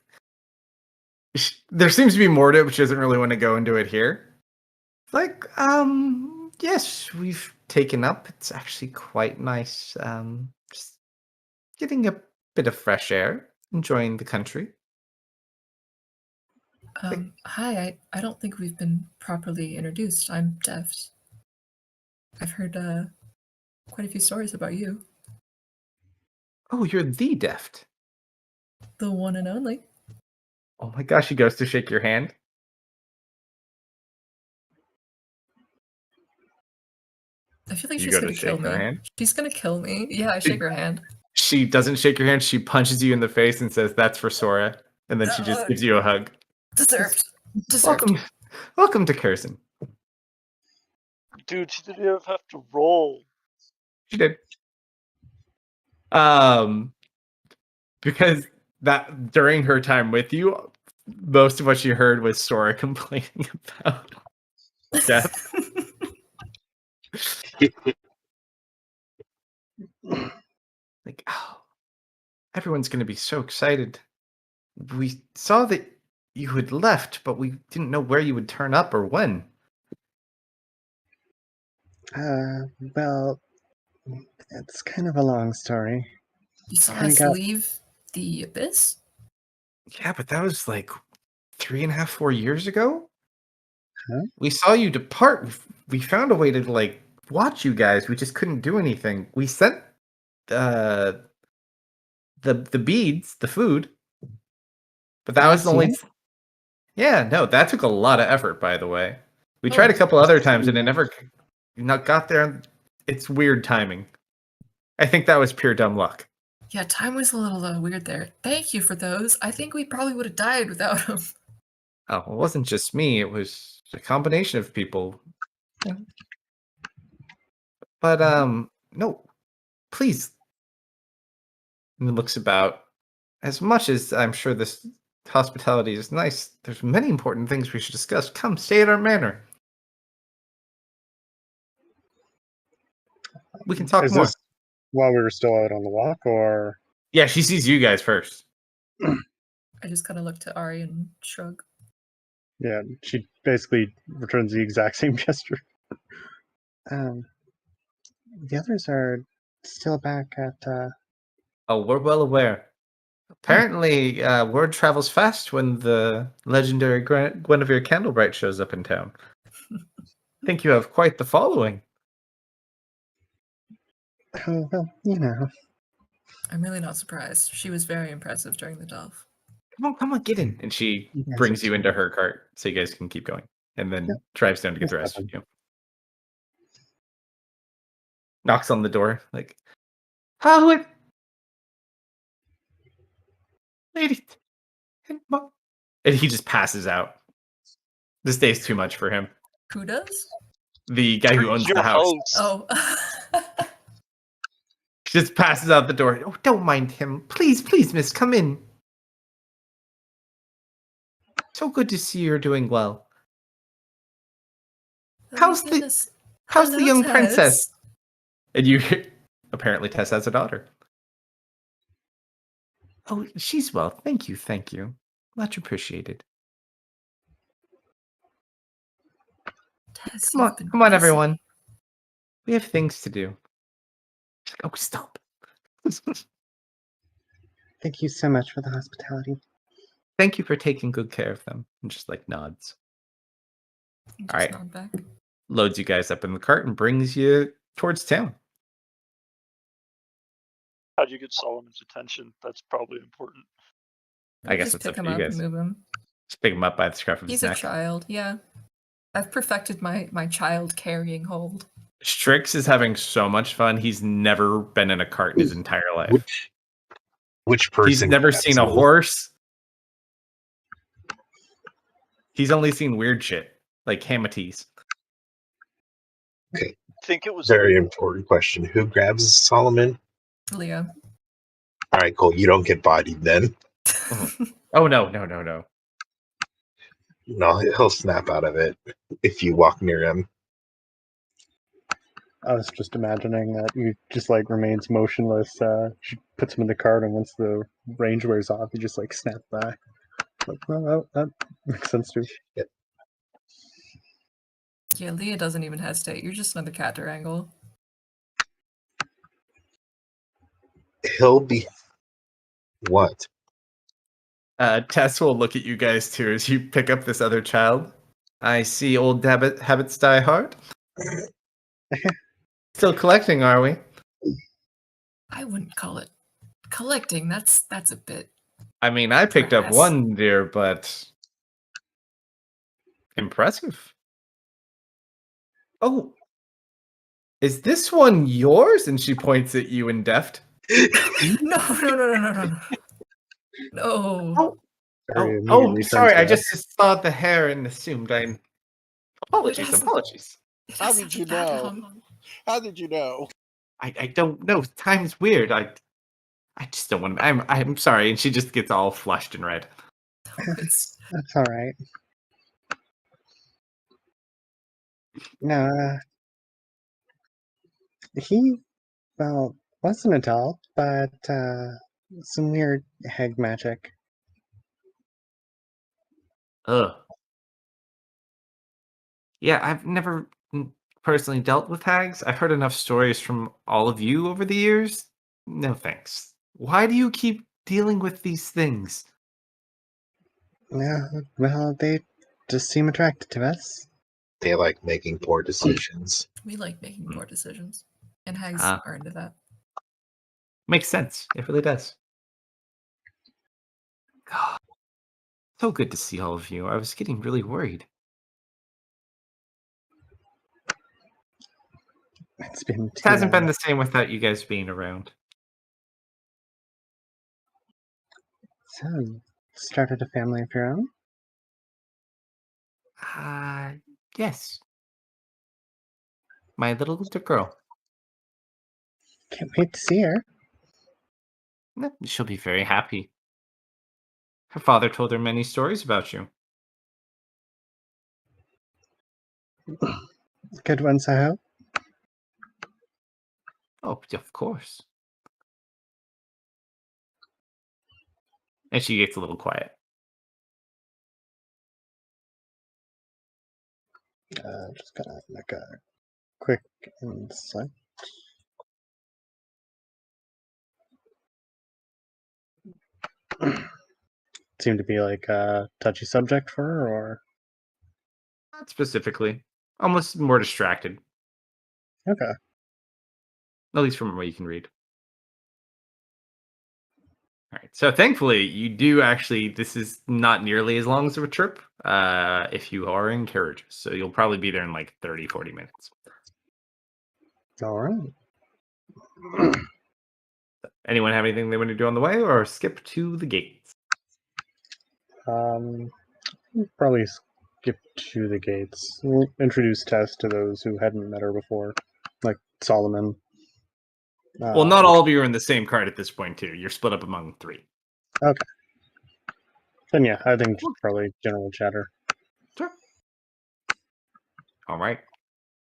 There seems to be more to it, but she doesn't really want to go into it here. Like, yes, we've taken up. It's actually quite nice. Just getting a bit of fresh air, enjoying the country. Hi, I don't think we've been properly introduced. I'm Deft. I've heard quite a few stories about you. Oh, you're the Deft. The one and only. Oh my gosh, she goes to shake your hand. I feel like You she's go to gonna kill shake her me. hand? She's gonna kill me. Yeah, I shake her hand. She doesn't shake your hand. She punches you in the face and says, "That's for Sora." And then she just gives you a hug. Deserved. Deserved. Welcome to Curson. Dude, she didn't even have to roll. She did. Because that during her time with you, most of what she heard was Sora complaining about death. Like, oh, everyone's going to be so excited. We saw that you had left, but we didn't know where you would turn up or when. Well, it's kind of a long story. You saw Kinda us got- leave the abyss? Yeah, but that was like 3.5, 4 years ago. Huh? We saw you depart. We found a way to like watch you guys. We just couldn't do anything. We sent the beads, the food, but that was the only. Yeah, no, that took a lot of effort. By the way, we tried a couple other times and it never got there. It's weird timing. I think that was pure dumb luck. Yeah, time was a little weird there. Thank you for those. I think we probably would have died without them. Oh, it wasn't just me. It was a combination of people. Yeah. But no, please. And he looks about. As much as I'm sure this hospitality is nice, there's many important things we should discuss. Come, stay at our manor. We can talk Is more. this while we were still out on the walk, or? Yeah, she sees you guys first. I just kind of look to Ari and shrug. Yeah, she basically returns the exact same gesture. The others are still back at. Oh, we're well aware. Apparently, word travels fast when the legendary Guinevere Candlebright shows up in town. I think you have quite the following. Oh, well, you know. I'm really not surprised. She was very impressive during the delve. Come on, get in. And she You guys brings are you too- into her cart so you guys can keep going. And then Yep. drives down to get the rest of you. Knocks on the door, like, Howard! Lady! And he just passes out. This day's too much for him. Who does? The guy who owns Your the house. host. Oh. Just passes out the door. Oh, don't mind him. Please, please, miss, come in. So good to see you're doing well. How's the Hello, young Tess. princess? And you apparently Tess has a daughter. Oh, she's well. Thank you, thank you. Much appreciated. Tess, Come on, you've been come on, busy. everyone. We have things to do. Oh, stop. Thank you so much for the hospitality. Thank you for taking good care of them. And just like nods. You All right. just nod back. Loads you guys up in the cart and brings you towards town. How'd you get Solomon's attention? That's probably important. I guess Just it's pick up to him you up guys. and move him. Just pick him up by the scruff of He's his a neck. child, yeah. I've perfected my child carrying hold. Strix is having so much fun. He's never been in a cart in his entire life. Which person? He's never got seen a sold? horse. He's only seen weird shit, like Hamatees. Okay, I think it was very important question. Who grabs Solomon? Leo. All right, cool. You don't get bodied then. Oh, no. No, he'll snap out of it if you walk near him. I was just imagining that he just like remains motionless. She puts him in the cart, and once the range wears off, he just like snaps back. Well, that makes sense too. Yeah, Leah doesn't even hesitate. You're just another cat to wrangle. He'll be what? Tess will look at you guys too as you pick up this other child. I see old habits die hard. Still collecting, are we? I wouldn't call it collecting. That's a bit. I mean, I picked up Crass. one deer, but impressive. Oh, is this one yours? And she points at you in deft. No. No. Very Oh, immediately sorry. turns I to just saw the hair and assumed I. Apologies. has- Apologies. It How hasn't did you been that know? long. How did you know? I don't know. Time's weird. I just don't want. I'm sorry. And she just gets all flushed and red. It's That's all right. No, he, well, wasn't a doll, but some weird hag magic. Ugh. Yeah, I've never personally dealt with hags. I've heard enough stories from all of you over the years. No thanks. Why do you keep dealing with these things? Yeah, well, they just seem attracted to us. They like making poor decisions. we like making poor decisions, and hags Ah. are into that. Makes sense. It really does. God, so good to see all of you. I was getting really worried. It's been It too hasn't been long. the same without you guys being around. So, started a family of your own? Yes. My little girl. Can't wait to see her. She'll be very happy. Her father told her many stories about you. Good ones, I hope. Oh, of course. And she gets a little quiet. Just gonna make a quick insight. Seemed to be like a touchy subject for her, or Not specifically. Almost more distracted. okay. At least from what you can read. All right. So thankfully, you do actually. This is not nearly as long as a trip. If you are in carriages, so you'll probably be there in like 30, 40 minutes. All right. Anyone have anything they want to do on the way, or skip to the gates? Probably skip to the gates. We'll introduce Tess to those who hadn't met her before, like Solomon. Well, not all of you are in the same cart at this point, too. You're split up among 3. Okay. Then yeah, I think just probably general chatter. Sure. All right.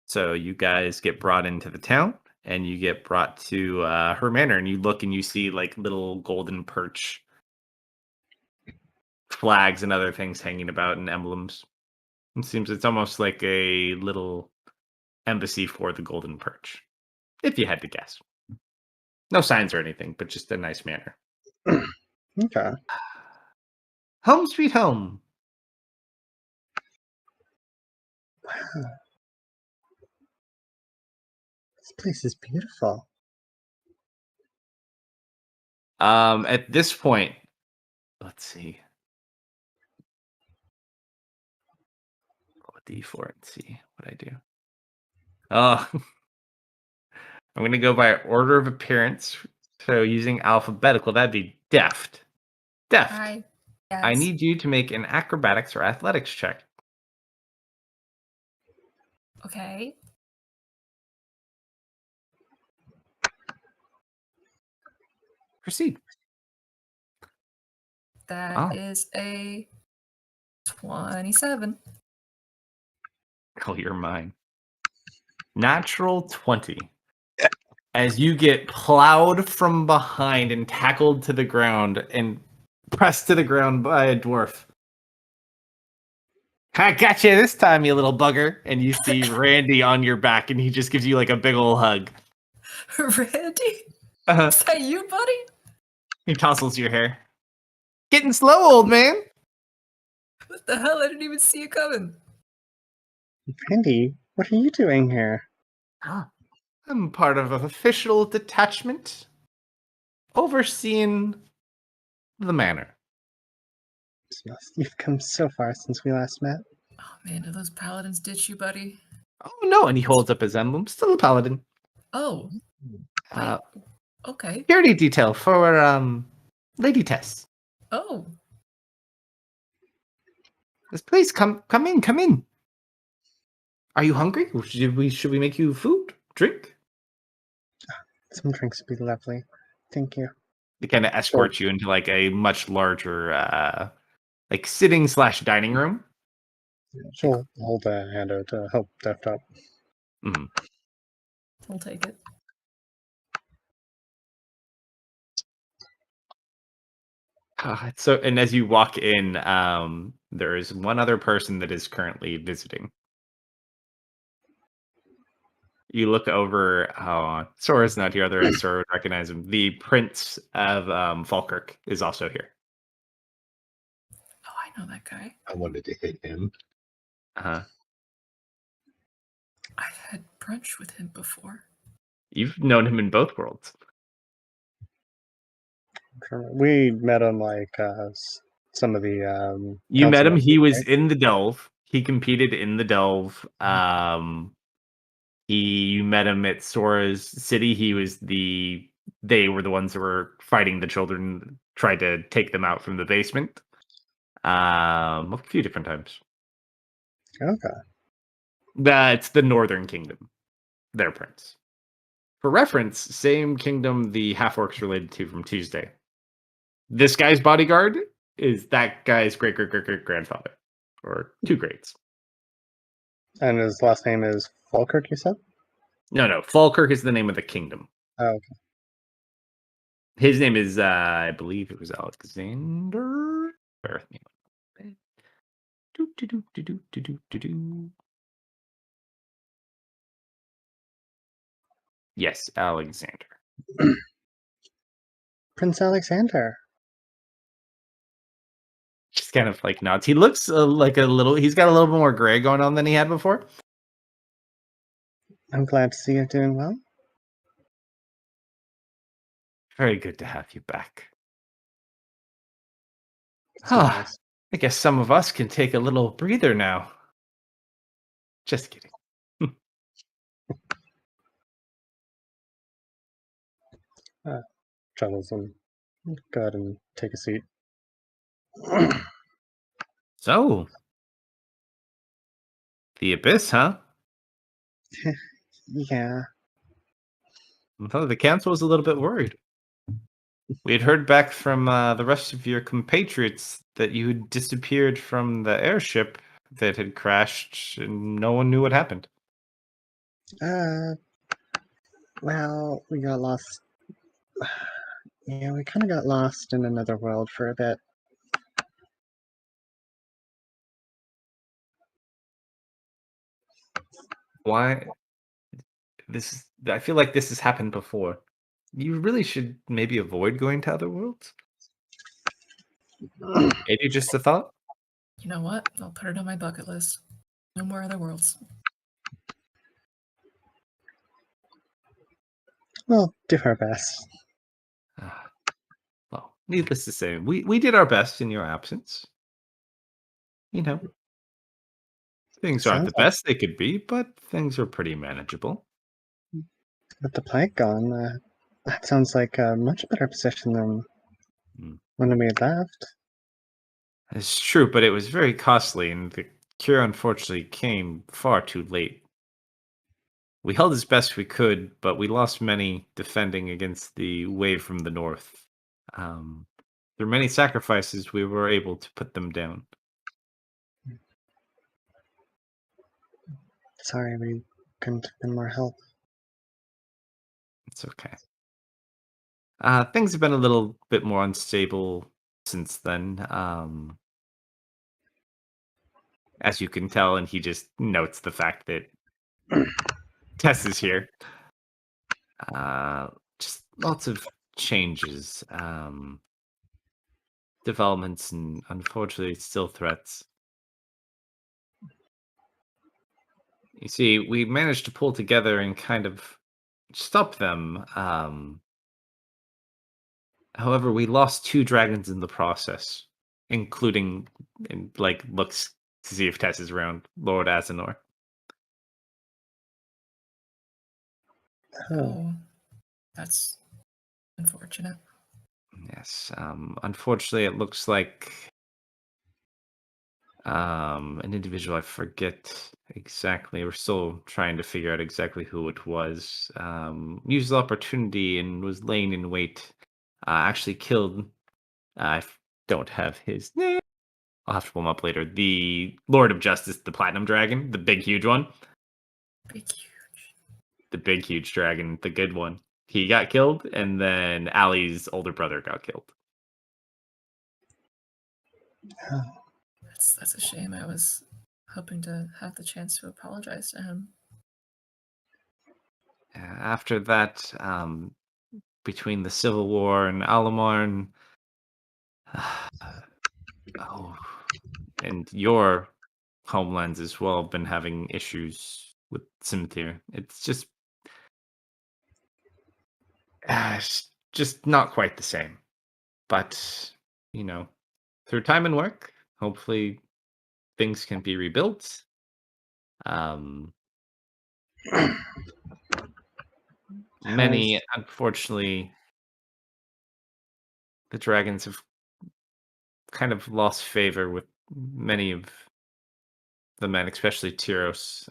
So you guys get brought into the town, and you get brought to her manor, and you look and you see like little golden perch flags and other things hanging about and emblems. It seems it's almost like a little embassy for the golden perch, if you had to guess. No signs or anything, but just a nice manor. Okay. Home sweet home. Wow. This place is beautiful. At this point, let's see. Roll a D4 and see what I do. Oh, I'm going to go by order of appearance. So using alphabetical, that'd be deft. Deft. Hi. I need you to make an acrobatics or athletics check. Okay. Proceed. That is a 27. Oh, you're mine. Natural 20. As you get plowed from behind and tackled to the ground, and pressed to the ground by a dwarf. I got you this time, you little bugger. And you see Randy on your back, and he just gives you like a big old hug. Randy? Uh-huh. Is that you, buddy? He tousles your hair. Getting slow, old man. What the hell? I didn't even see you coming. Randy, what are you doing here? I'm part of an official detachment overseeing the manor. You've come so far since we last met. Oh man, did those paladins ditch you, buddy? Oh no, and he holds up his emblem. Still a paladin. Oh, Uh, okay. security detail for Lady Tess. Oh, Yes, please come in. Are you hungry? Should we make you food, drink? Some drinks would be lovely. Thank you. They kind of escort you into like a much larger, like sitting/dining room. She'll hold a hand out to help Deft up. Mm-hmm. I'll take it. So, and as you walk in, there is one other person that is currently visiting. You look over. Oh, Sora's not here. Otherwise, Sora would recognize him. The Prince of Falkirk is also here. Oh, I know that guy. I wanted to hit him. Uh-huh. I've had brunch with him before. You've known him in both worlds. We met him like some of the. You met council him. He members, was right? in the Delve. He competed in the Delve. You met him at Sora's city. They were the ones that were fighting the children, tried to take them out from the basement. A few different times. Okay. That's the Northern Kingdom. Their prince. For reference, same kingdom the half-orcs related to from Tuesday. This guy's bodyguard is that guy's great-great-great-great-grandfather. Or 2 greats. And his last name is Falkirk, you said? No. Falkirk is the name of the kingdom. Oh, okay. His name is, I believe it was Alexander. Bear with me. Yes, Alexander. Prince Alexander. Just kind of like nods. He looks like he's got a little bit more gray going on than he had before. I'm glad to see you're doing well. Very good to have you back. It's nice. I guess some of us can take a little breather now. Just kidding. Chuckles and go ahead and take a seat. So, the Abyss, huh? Yeah. I thought the council was a little bit worried. We had heard back from the rest of your compatriots that you had disappeared from the airship that had crashed, and no one knew what happened. Well, we got lost. Yeah, we kind of got lost in another world for a bit. Why? I feel like this has happened before. You really should maybe avoid going to other worlds. Maybe just a thought. You know what? I'll put it on my bucket list. No more other worlds. We'll do our best. Well, needless to say, we did our best in your absence. You know, things aren't Sounds the best they could be, but things are pretty manageable. With the plague gone, that sounds like a much better position than when we had left. It's true, but it was very costly, and the cure unfortunately came far too late. We held as best we could, but we lost many defending against the wave from the north. Through many sacrifices, we were able to put them down. Sorry, we couldn't have been more help. It's okay. Things have been a little bit more unstable since then. As you can tell, and he just notes the fact that Tess is here. Just lots of changes, developments, and unfortunately, still threats. You see, we managed to pull together and kind of stop them. However, we lost 2 dragons in the process, including, and like looks to see if Tess is around, Lord Azenor. Oh, that's unfortunate. Yes. Unfortunately, it looks like an individual, I forget exactly. We're still trying to figure out exactly who it was. Used the opportunity and was laying in wait. Actually killed. Don't have his name. I'll have to pull him up later. The Lord of Justice, the Platinum Dragon, the big huge one. Big huge. The big huge dragon, the good one. He got killed, and then Allie's older brother got killed. That's a shame. I was hoping to have the chance to apologize to him. After that, between the Civil War and Alamarn, and your homelands as well have been having issues with Scimitar. It's just not quite the same. But, through time and work, hopefully things can be rebuilt. Many, unfortunately, the dragons have kind of lost favor with many of the men, especially Tyros.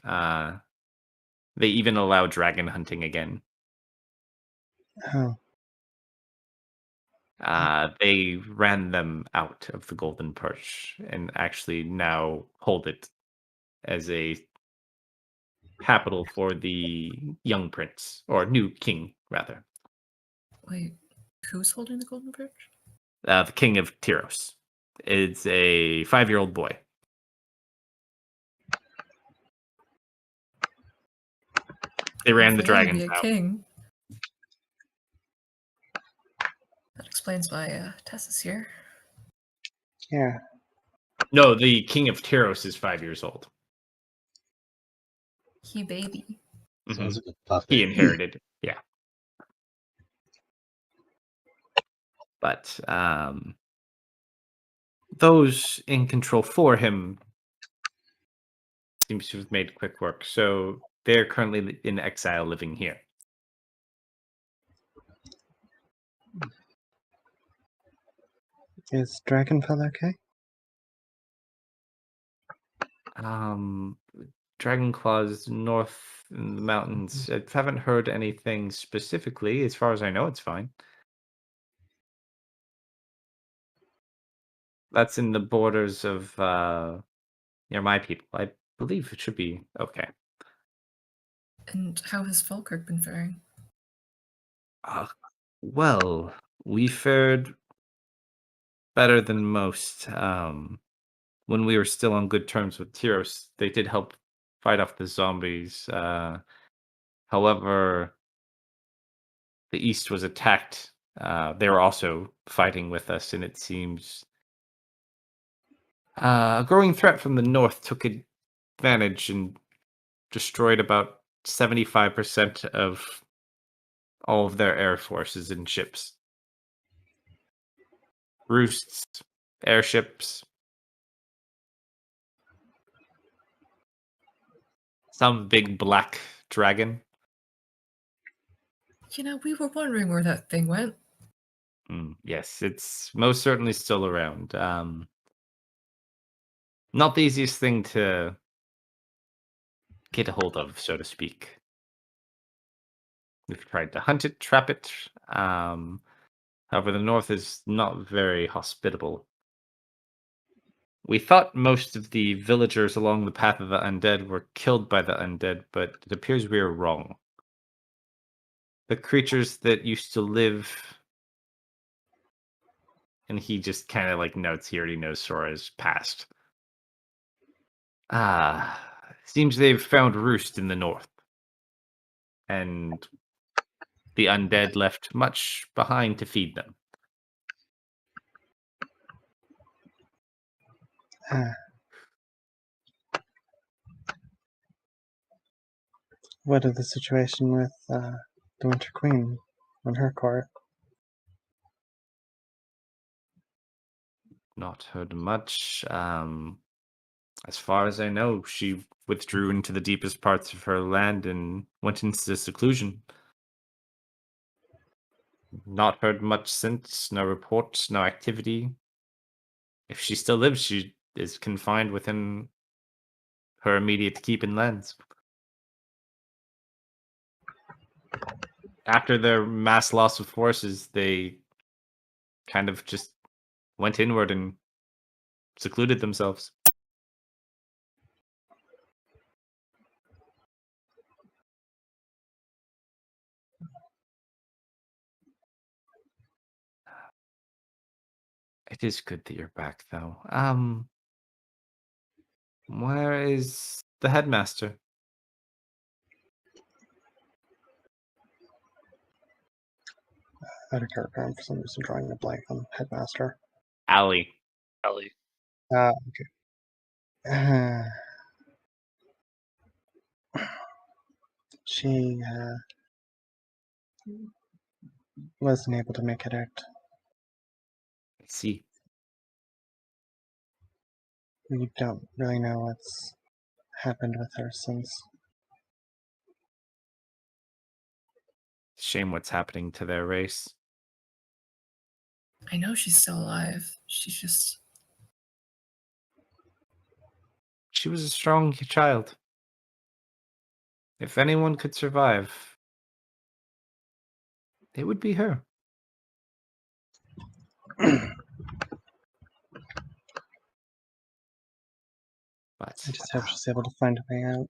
They even allow dragon hunting again. Oh, They ran them out of the Golden Perch and actually now hold it as a capital for the young prince, or new king, rather. Wait, who's holding the Golden Perch? The king of Tyros. It's a 5-year-old boy. They ran the Hopefully he'll dragons be a out. king. That explains why Tess is here. yeah. No, the king of Tyros is 5 years old. He baby. Sounds like a puppet. He inherited. Yeah. But those in control for him seems to have made quick work. So they're currently in exile living here. Is Dragonfell okay? Dragonclaws north in the mountains. I haven't heard anything specifically. As far as I know, it's fine. That's in the borders of near my people. I believe it should be okay. And how has Falkirk been faring? Well, we fared better than most. When we were still on good terms with Tyros, they did help fight off the zombies. However, the East was attacked. They were also fighting with us, and it seems a growing threat from the North took advantage and destroyed about 75% of all of their air forces and ships. Roosts, airships, some big black dragon. We were wondering where that thing went. Yes, it's most certainly still around. Not the easiest thing to get a hold of, so to speak. We've tried to hunt it, trap it. However, the North is not very hospitable. We thought most of the villagers along the path of the undead were killed by the undead, but it appears we are wrong. The creatures that used to live And he just kind of like notes he already knows Sora's past. Seems they've found Roost in the north. And the undead left much behind to feed them. What of the situation with the Winter Queen on her court? Not heard much. As far as I know, she withdrew into the deepest parts of her land and went into seclusion. Not heard much since. No reports, no activity. If she still lives, she is confined within her immediate keep and lands. After their mass loss of forces, they kind of just went inward and secluded themselves. It is good that you're back, though. Where is the headmaster? Out of character, I'm for some reason drawing a blank on Headmaster. Allie. Ellie. Okay. She wasn't able to make it out. I see. We don't really know what's happened with her since. Shame what's happening to their race. I know she's still alive. She's just. She was a strong child. If anyone could survive, it would be her. But I just hope she's able to find a way out.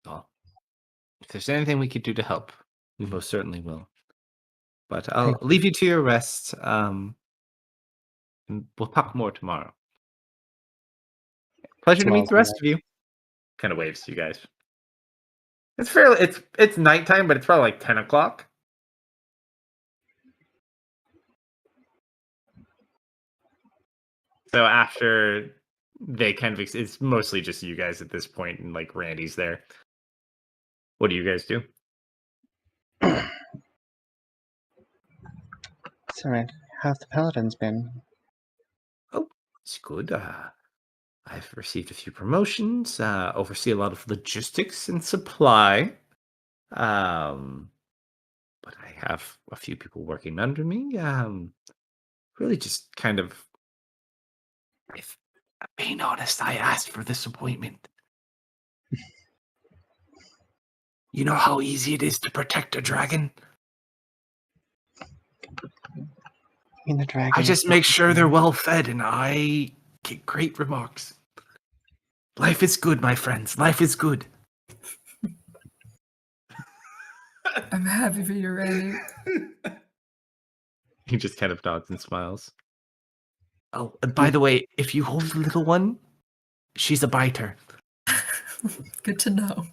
well, if there's anything we could do to help, we most certainly will. But I'll Thank you. leave you to your rest. And we'll talk more tomorrow. Pleasure to meet the rest of you. Kind of waves to you guys. It's fairly it's nighttime, but it's probably like 10 o'clock. So after they kind of it's mostly just you guys at this point, and like Randy's there. What do you guys do? It's alright. How've the Paladins been? Oh, it's good. I've received a few promotions. Oversee a lot of logistics and supply. But I have a few people working under me. Really just kind of. If being honest, I asked for this appointment. You know how easy it is to protect a dragon? The dragon. I just make sure they're well fed and I get great remarks. Life is good, my friends. Life is good. I'm happy for you, Randy. He just kind of nods and smiles. Oh, and by the way, if you hold the little one, she's a biter. Good to know.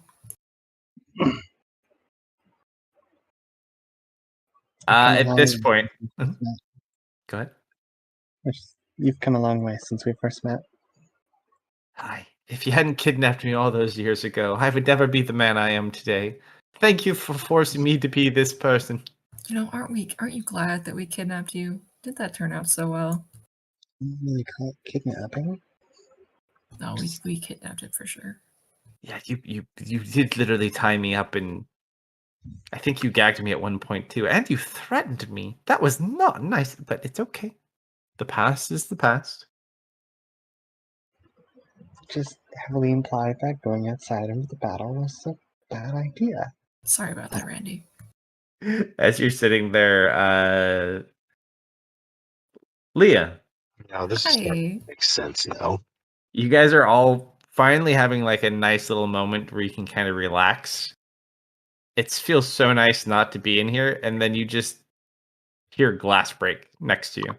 At this point, go ahead. You've come a long way since we first met. Hi. If you hadn't kidnapped me all those years ago, I would never be the man I am today. Thank you for forcing me to be this person. You know, aren't you glad that we kidnapped you? Did that turn out so well? You really call it kidnapping? No, we kidnapped it for sure. Yeah, you did literally tie me up, and I think you gagged me at one point too, and you threatened me. That was not nice, but it's okay. The past is the past. Just heavily implied that going outside into the battle was a bad idea. Sorry about that, Randy. As you're sitting there, Leah. Now this is starting to make sense now. You guys are all finally having like a nice little moment where you can kind of relax. It feels so nice not to be in here, and then you just hear glass break next to you.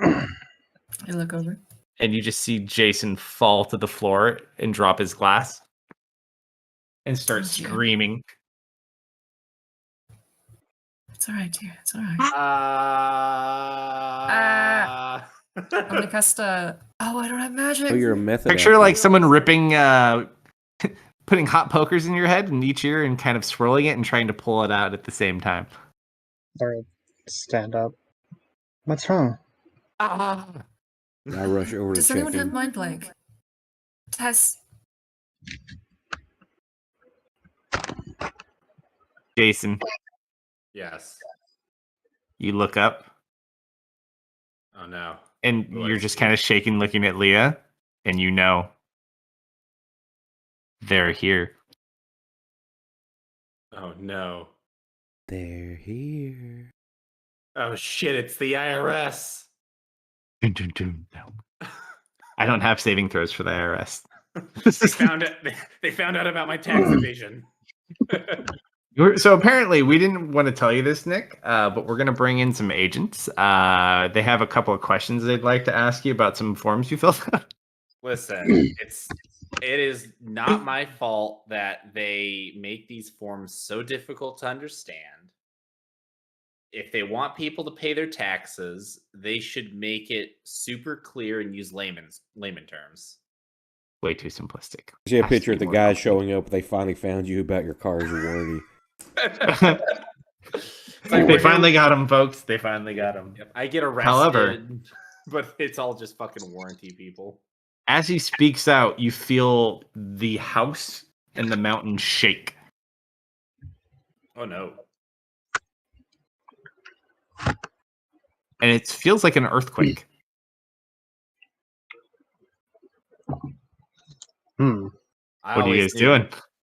I look over. And you just see Jason fall to the floor and drop his glass and start Oh, dear. screaming. It's alright, dear. It's alright. I'm gonna cast a. Oh, I don't have magic. Oh, you're a method. Picture actor. like someone ripping, putting hot pokers in your head in each ear and kind of swirling it and trying to pull it out at the same time. Or stand up. What's wrong? I rush over Does to anyone check have in. mind blank? Tess. Jason, Yes. you look up Oh no. and Who I you're just see. kind of shaking looking at Leah, and you know they're here. Oh no. They're here. Oh shit! It's the IRS. Dun, dun, dun. No. I don't have saving throws for the IRS. They found it. They found out about my tax evasion. So apparently we didn't want to tell you this, Nick, but we're going to bring in some agents. They have a couple of questions they'd like to ask you about some forms you filled out. Listen, it is not my fault that they make these forms so difficult to understand. If they want people to pay their taxes, they should make it super clear and use layman terms. Way too simplistic. See a Has to picture be of the more guy complicated. showing up. They finally found you about your car's warranty. They finally got him, folks. They finally got him. Yep, I get arrested, However, but it's all just fucking warranty people. as he speaks out, you feel the house and the mountain shake. Oh no. And it feels like an earthquake. Hmm. What are you guys doing?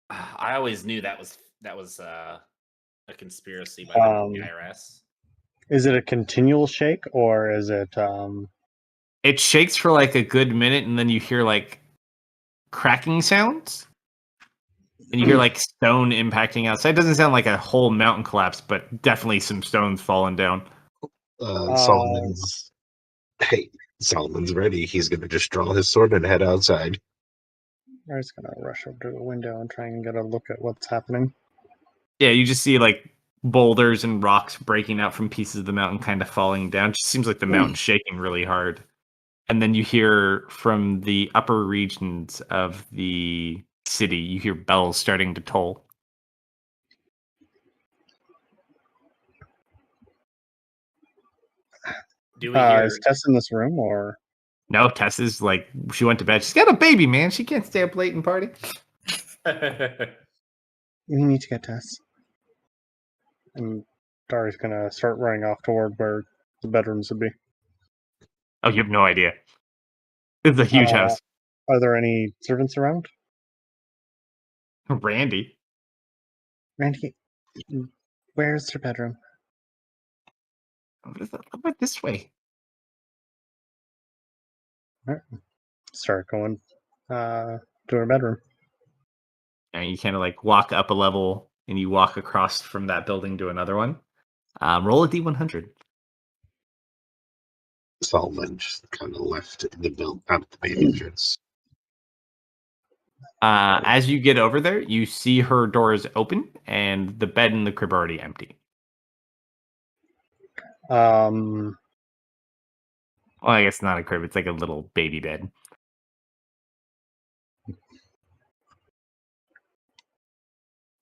I always knew that was a conspiracy by the IRS. Is it a continual shake or is it It shakes for like a good minute, and then you hear like cracking sounds. And you hear like stone impacting outside. It doesn't sound like a whole mountain collapse, but definitely some stones falling down. Solomon's ready. He's gonna just draw his sword and head outside. I was gonna rush over to the window and try and get a look at what's happening. Yeah, you just see like boulders and rocks breaking out from pieces of the mountain kind of falling down. It just seems like the mountain's shaking really hard. And then you hear from the upper regions of the city, you hear bells starting to toll. Do we hear? Is Tess in this room or? No, Tess is like, she went to bed. She's got a baby, man. She can't stay up late and party. We need to get Tess. And Dari's gonna start running off toward where the bedrooms would be. Oh, you have no idea. It's a huge house. Are there any servants around? Randy. Randy, where's her bedroom? How about this way? Start going to her bedroom. And you kind of like walk up a level and you walk across from that building to another one. Roll a D100. Solomon just kind of left the out the main entrance. As you get over there, you see her doors open and the bed in the crib already empty. Um, Well, I guess not a crib. It's like a little baby bed.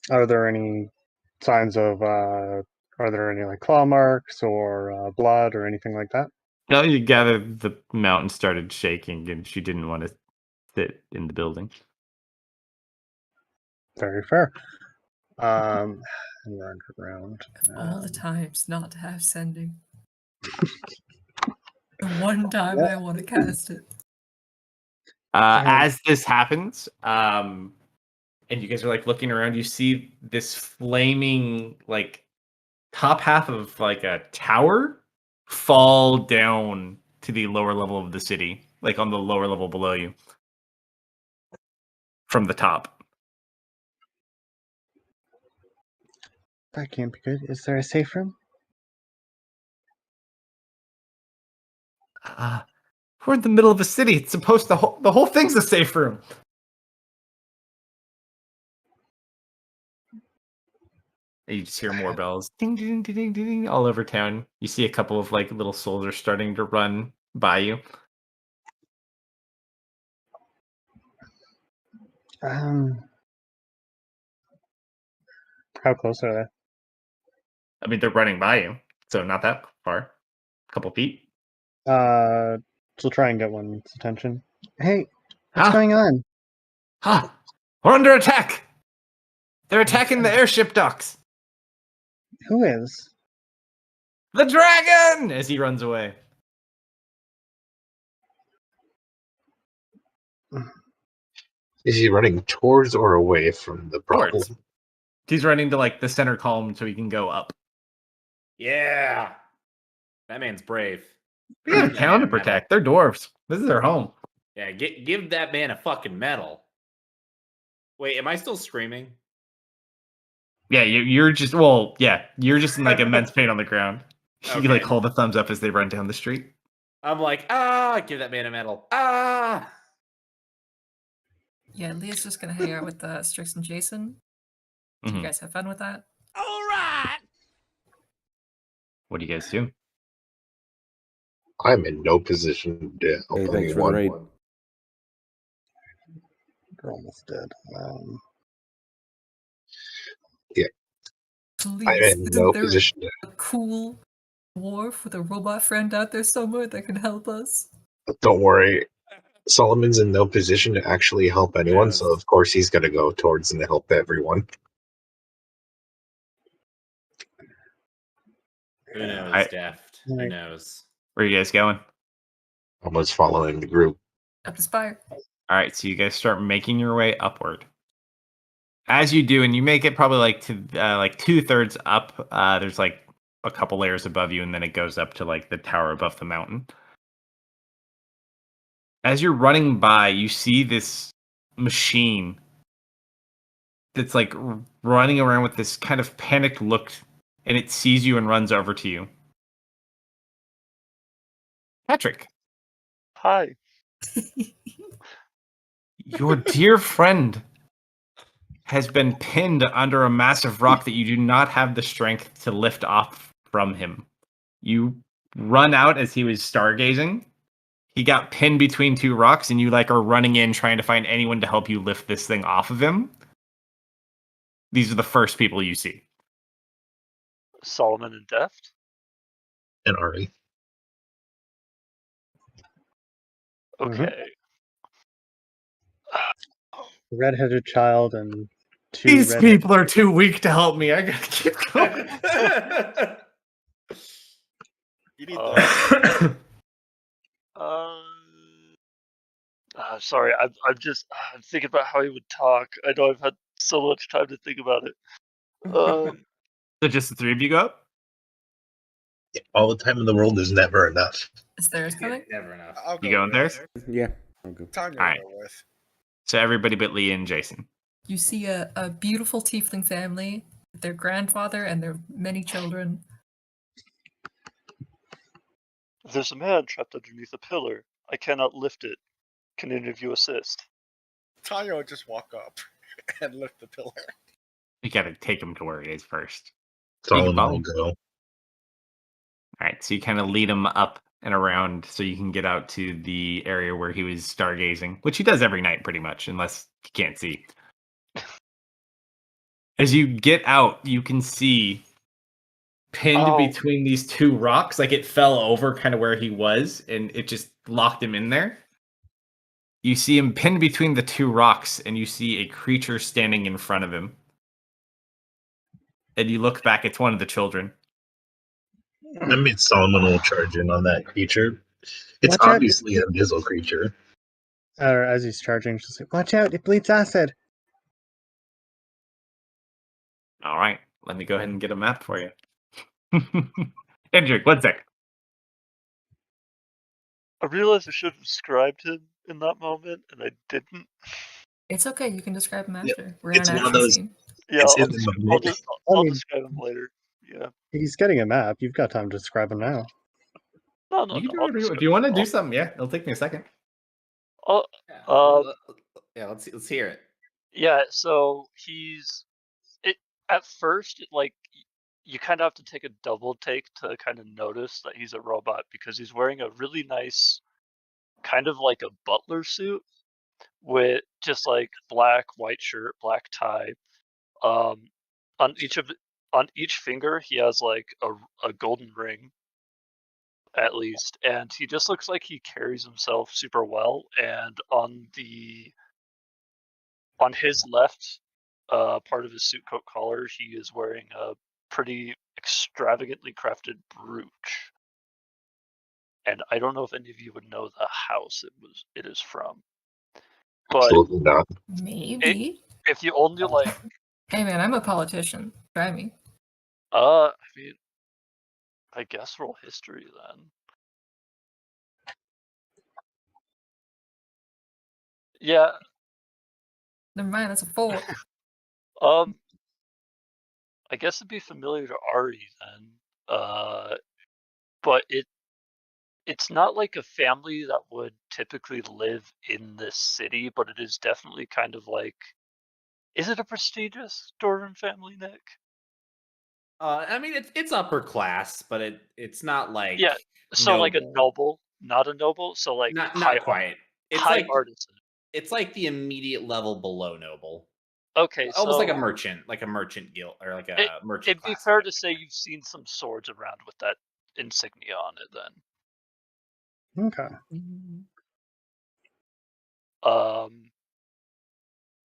are there any signs of are there any like claw marks or blood or anything like that? No, you gather the mountain started shaking and she didn't want to sit in the building. Very fair. And we're underground. All the times not to have sending. The one time I want to cast it. As this happens, and you guys are like looking around, you see this flaming like top half of like a tower fall down to the lower level of the city, like on the lower level below you from the top. That can't be good. Is there a safe room? We're in the middle of a city. It's supposed to the whole thing's a safe room. You just hear more bells, ding, ding, ding, ding, ding, all over town. You see a couple of like little soldiers starting to run by you. How close are I mean, they're running by you, so not that far. A couple feet. they? She'll try and get one's attention. Hey, what's Huh? going on? Huh? We're under attack. They're attacking the airship docks. Who is? The dragon! As he runs away. Is he running towards or away from the problem? Towards. He's running to like the center column so he can go up. Yeah. That man's brave. They got a That town to man protect. They're dwarves. This is their home. Yeah, give that man a fucking medal. Wait, am I still screaming? Yeah, you're just you're just in like immense pain on the ground. You Okay. like hold a thumbs up as they run down the street. I'm like, give that man a medal. Yeah, Leah's just gonna hang out with Strix and Jason. Do you Mhm. guys have fun with that? All right. What do you guys do? I'm in no position to help Hey, thanks for the anyone. raid. You're almost dead. I'm Please, in isn't no there position to. a cool dwarf with a robot friend out there somewhere that can help us? Don't worry. Solomon's in no position to actually help anyone, so of course he's going to go towards and help everyone. Who knows, I- Deft? Who Right. knows? Where are you guys going? Almost following the group. Up the spire. All right, so you guys start making your way upward. As you do, and you make it probably like to like 2/3 up. There's like a couple layers above you, and then it goes up to like the tower above the mountain. As you're running by, you see this machine that's like running around with this kind of panicked look, and it sees you and runs over to you. Patrick, Hi. your dear friend has been pinned under a massive rock that you do not have the strength to lift off from him. You run out as he was stargazing. He got pinned between two rocks, and you like are running in trying to find anyone to help you lift this thing off of him. These are the first people you see. Solomon and Deft. And Ari. Okay. Redheaded child and two These redhead. people are too weak to help me. I gotta keep going. You need Uh, sorry, I'm just I'm thinking about how he would talk. I know I've had so much time to think about it. So just the three of you go up? All the time in the world is never enough. Is theirs coming? Never enough. I'll go You going with there? Yeah, I'll go. Tanya Alright. will go with. So everybody but Lee and Jason. You see a beautiful tiefling family, their grandfather and their many children. There's a man trapped underneath a pillar. I cannot lift it. Can any of you assist? Tanya will just walk up and lift the pillar. You gotta take him to where he is first. Solomon follow. will go. Alright, so you kind of lead him up and around so you can get out to the area where he was stargazing, which he does every night pretty much, unless you can't see. As you get out, you can see pinned between these two rocks, like it fell over kind of where he was, and it just locked him in there. You see him pinned between the two rocks, and you see a creature standing in front of him. And you look back, it's one of the children. I mean, Solomon will charge in on that creature. It's Watch out. obviously a Dizzle creature. Or as he's charging, she'll say, "Watch out! It bleeds acid." All right, let me go ahead and get a map for you. Hendrik, 1 sec. I realized I should have described him in that moment, and I didn't. It's okay, you can describe him Yep. after. We're in It's an one of action those- scene. Yeah, It's I'll, in the I'll, mid. I'll mean- describe him later. Yeah. He's getting a map. You've got time to describe him now. No, You can do I'll whatever describe if you want to him. do something. Yeah, it'll take me a second. Yeah, let's hear it. Yeah, so at first, you kind of have to take a double take to kind of notice that he's a robot because he's wearing a really nice, kind of like a butler suit with just like black, white shirt, black tie. On each finger, he has like a golden ring, at least, and he just looks like he carries himself super well. And on his left part of his suit coat collar, he is wearing a pretty extravagantly crafted brooch. And I don't know if any of you would know the house it is from. But Absolutely not. Maybe. if you only like, Hey man, I'm a politician. Try me. I mean, I guess roll history then. Yeah. Never mind, that's a 4. I guess it'd be familiar to Ari then. But it's not like a family that would typically live in this city, but it is definitely kind of like, is it a prestigious dwarven family, Nick? I mean, it's upper class, but it's not like Yeah, so like a noble. noble, not a noble, so like Not high, quite. It's high like artisan. it's like the immediate level below noble. Okay, Almost so like a merchant guild or like a merchant. it'd be class fair type to say you've seen some swords around with that insignia on it then. Okay.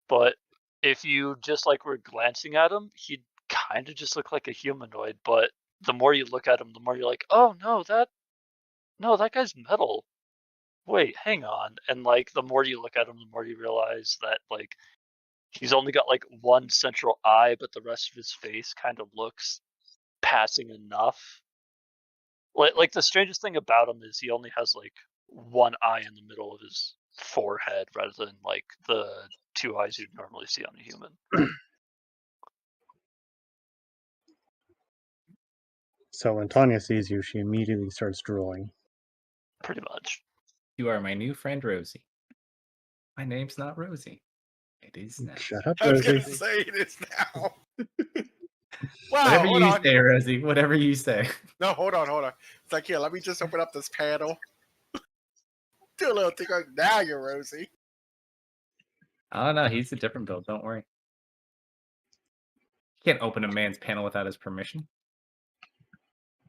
But if you just like were glancing at him, he'd kind of just look like a humanoid. But the more you look at him, the more you're like, oh no, that guy's metal. Wait, hang on. And like the more you look at him, the more you realize that like he's only got like one central eye, but the rest of his face kind of looks passing enough. Like the strangest thing about him is he only has like one eye in the middle of his forehead rather than like the two eyes you'd normally see on a human. So when Tanya sees you, she immediately starts drooling. Pretty much. You are my new friend Rosie. My name's not Rosie. It is now. Shut up, I was Rosie. gonna say it is now. Wow, Whatever hold you on. say, Rosie. Whatever you say. No, hold on. It's like, here, let me just open up this panel. Do a little thing. Now you're Rosie. Oh no, he's a different build. Don't worry. You can't open a man's panel without his permission.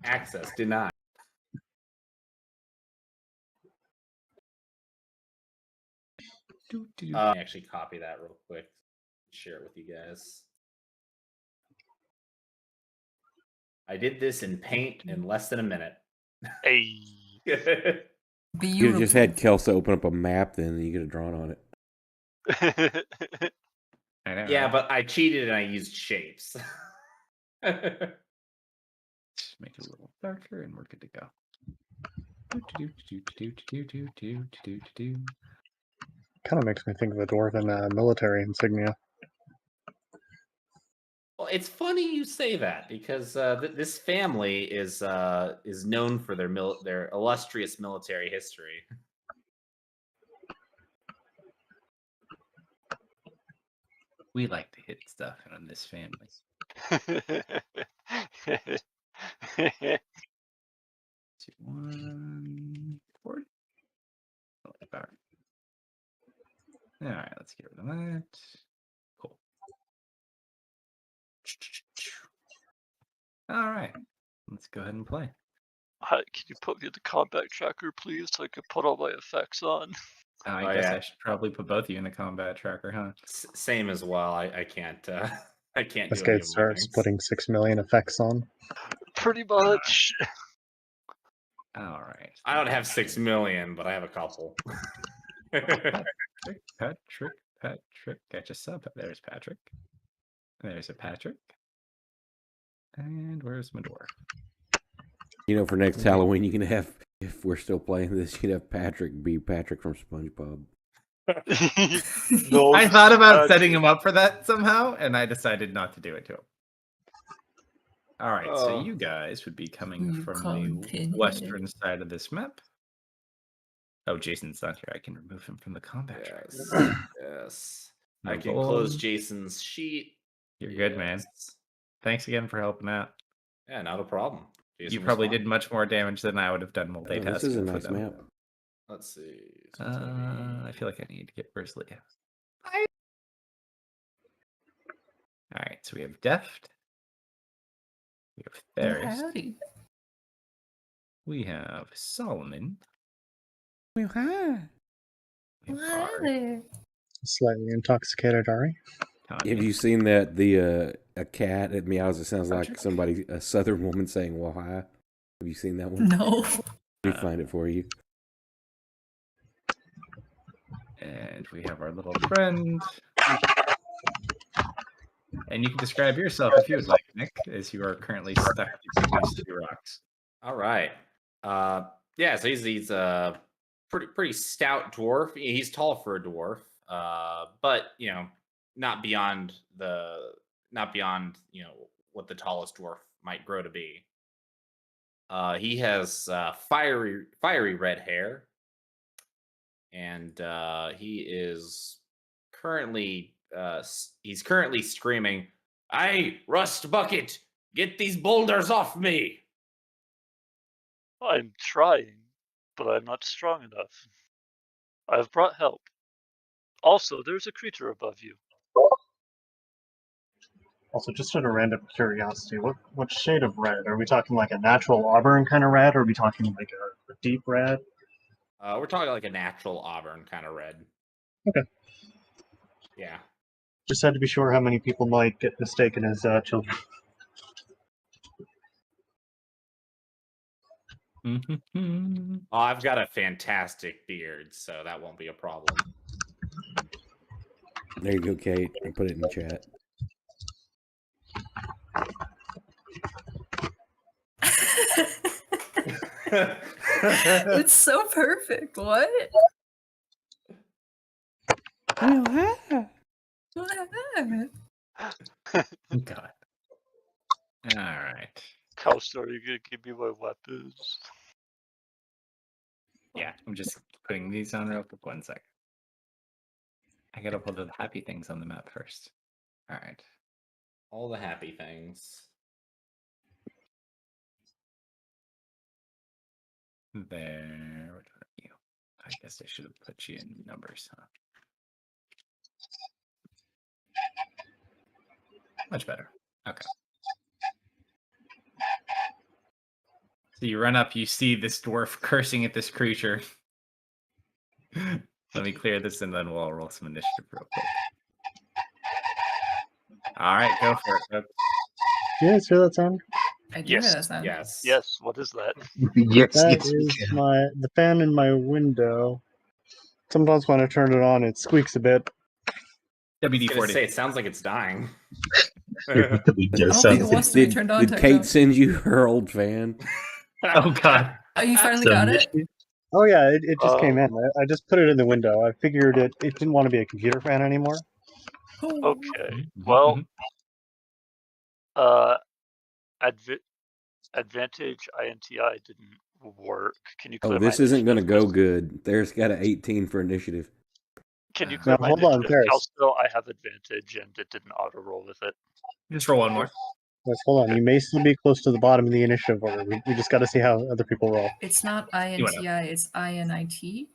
access denied. Let me actually copy that real quick. Share it with you guys. I did this in Paint in less than a minute. Hey. You could have just had Kelso open up a map, then you could have drawn on it. I know, Yeah, right? but I cheated and I used shapes. Just make it a little darker and we're good to go. Kind of makes me think of a dwarven military insignia. Well, it's funny you say that because this family is known for their illustrious military history. We like to hit stuff on this family. 140. All right, let's get rid of that. Cool. All right, let's go ahead and play. Can you put me in the combat tracker, please, so I can put all my effects on? I guess I should probably put both of you in the combat tracker, huh? Same as well. I can't. I can't. This do guy any of my starts things. putting 6 million effects on. Pretty much. All right. I don't have 6 million, but I have a couple. Patrick. Got your sub. There's Patrick. There's a Patrick. And where's my dwarf? You know, for next Halloween, you can have, if we're still playing this, you can have Patrick be Patrick from SpongeBob. No I thought about setting strategy. him up for that somehow, and I decided not to do it to him. All right, so Oh. you guys would be coming You from call him the Pinhead. western side of this map. Oh, Jason's not here. I can remove him from the combat track. Yes. Yes. I Move can close on. Jason's sheet. You're good, man. Yes. Thanks again for helping out. Yeah, not a problem. Jason You was probably fine. did much more damage than I would have done Oh, multitasking. this is a for nice them. map. Let's see. I feel like I need to get Grizzly. All right, so we have Deft. We have Oh, Ferris. howdy. We have Solomon. Well, hi. We have Hi Art, there. Slightly intoxicated, Ari. Tanya. Have you seen that a cat it meows? It sounds like somebody, a southern woman saying "well hi." Have you seen that one? No. Let me find it for you. And we have our little friend. And you can describe yourself if you would like, Nick, as you are currently stuck between these two rocks. All right. Yeah, so he's a pretty stout dwarf. He's tall for a dwarf. But not beyond what the tallest dwarf might grow to be. He has fiery red hair. And he is currently screaming, "Hey, Rust Bucket, get these boulders off me!" I'm trying, but I'm not strong enough. I've brought help. Also, there's a creature above you. Also, just out of random curiosity, what shade of red? Are we talking like a natural auburn kind of red, or are we talking like a deep red? We're talking like a natural auburn kind of red. Okay. Yeah. Just had to be sure how many people might get mistaken as children. Mm-hmm. Oh, I've got a fantastic beard, so that won't be a problem. There you go, Kate. I put it in the chat. It's so perfect. What? Well, hi. God. All right. Kalsto, are you gonna give me my weapons? Yeah, I'm just putting these on real quick. 1 sec. I gotta put the happy things on the map first. All right. All the happy things. There. What are you? I guess I should have put you in numbers, huh? Much better. Okay. So you run up, you see this dwarf cursing at this creature. Let me clear this and then we'll roll some initiative real quick. All right, go for it, folks. Do you guys hear that sound? I do Yes. hear that sound. Yes. Yes, what is that? Yes, That yes, we is can. the fan in my window. Sometimes when I turn it on, it squeaks a bit. I was gonna WD-40. say, it sounds like it's dying. It really I does don't think sound it wants to be Did, turned on. did turned Kate off. send you her old fan? Oh, God. Oh, you finally some got it? mischief. Oh yeah, it just came Oh. in. I just put it in the window. I figured it didn't want to be a computer fan anymore. Okay. Mhm, Well, mhm. advantage INTI didn't work. Can you clear Oh, my this isn't going to initiative, go please? good. There's got an 18 for initiative. Can you clear Now my hold on, initiative? Ferris. Kalsto, I have advantage and it didn't auto roll with it. Just roll one more. Wait, hold on. You may still be close to the bottom of the initiative order. We just got to see how other people roll. It's not You went up. INTI, it's INIT.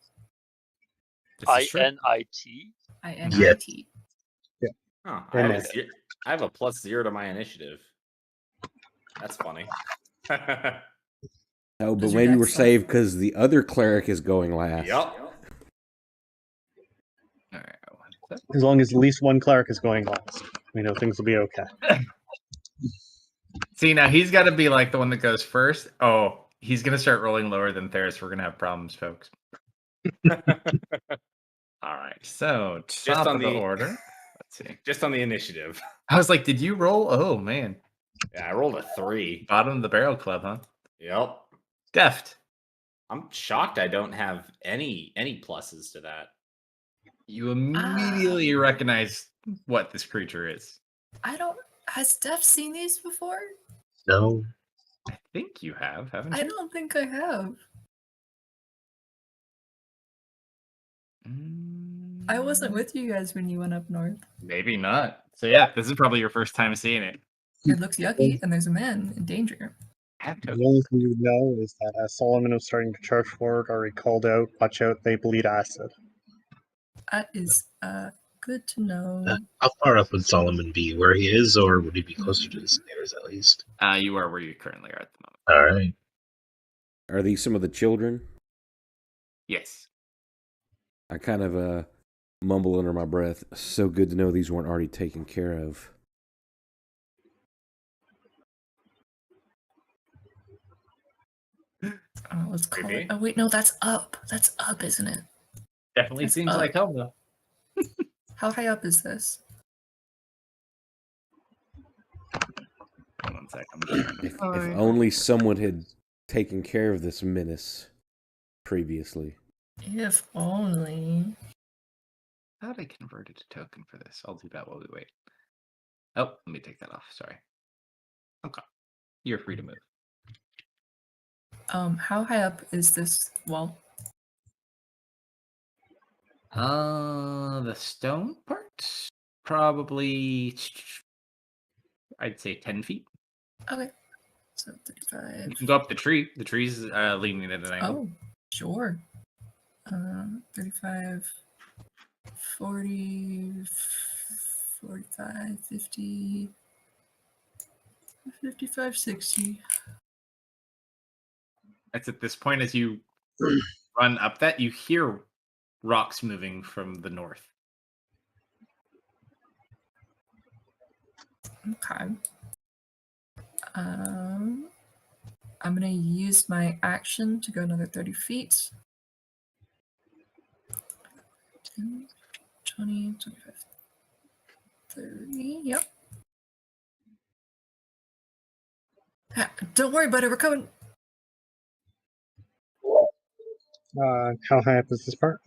This is true. INIT? INIT. Oh, Amen. I have a +0 to my initiative. That's funny. Oh, but Does your maybe dex we're suck? saved because the other cleric is going last. Yep. All right. 1 sec. As long as at least one cleric is going last, we know things will be okay. See, now he's got to be like the one that goes first. Oh, he's going to start rolling lower than Theris. We're going to have problems, folks. All right. So, top on of the the- order. Let's see. Just on the initiative. I was like, did you roll? Oh, man. Yeah, I rolled a 3. Bottom of the barrel club, huh? Yep. Deft. I'm shocked I don't have any pluses to that. You immediately recognize what this creature is. Has Steph seen these before? No. I think you have, haven't I you? don't think I have. I wasn't with you guys when you went up north. Maybe not. So yeah, this is probably your first time seeing it. It looks yucky, and there's a man in danger. The only thing you know is that as Solomon was starting to charge forward, Ari called out, "Watch out, they bleed acid." That is good to know. How far up would Solomon be? Where he is, or would he be closer to the stairs at least? You are where you currently are at the moment. All right. Are these some of the children? Yes. I kind of mumble under my breath. So good to know these weren't already taken care of. Let's call Maybe. it. Oh wait, no, that's up. That's up, isn't it? Definitely That's seems up. like home though. How high up is this? Hold on a sec. I'm just trying to If only someone had taken care of this menace previously. If only. How did I convert it to token for this? I'll do that while we wait. Oh, let me take that off. Sorry. Okay. You're free to move. How high up is this wall? The stone part? Probably, I'd say 10 feet. Okay. So 35. You can go up the tree. The tree's leaning at an angle. Oh, sure. 35, 40, 45, 50, 55, 60. It's at this point as you run up that, you hear rocks moving from the north. Okay. I'm gonna use my action to go another 30 feet. 10, 20, 25, 30. Yep. Don't worry about it. We're coming. How high up is this part?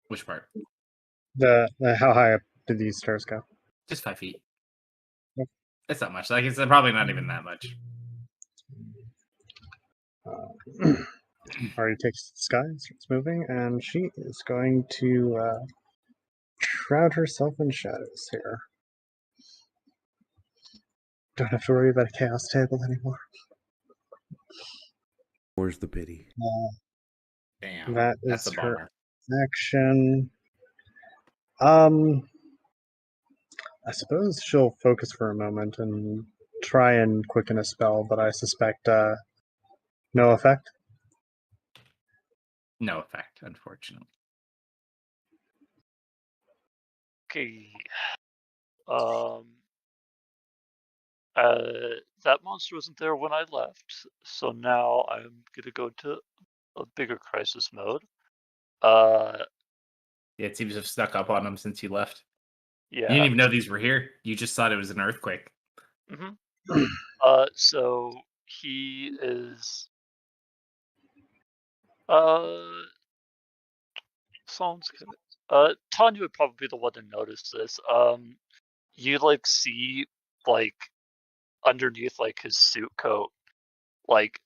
Which part? The how high up did these stairs go? Just 5 feet. Yep. It's not much. Like it's probably not even that much. Ari takes the sky, starts moving, and she is going to shroud herself in shadows here. Don't have to worry about a chaos table anymore. Where's the pity? Damn. That That's is a her bummer. action. I suppose she'll focus for a moment and try and quicken a spell, but I suspect no effect. No effect, unfortunately. Okay. That monster wasn't there when I left, so now I'm gonna go into a bigger crisis mode. Yeah, it seems to have snuck up on him since you left. Yeah. You didn't even know these were here. You just thought it was an earthquake. Mm-hmm. So he is. Sounds good. Tanya would probably be the one to notice this. You like see like underneath like his suit coat, like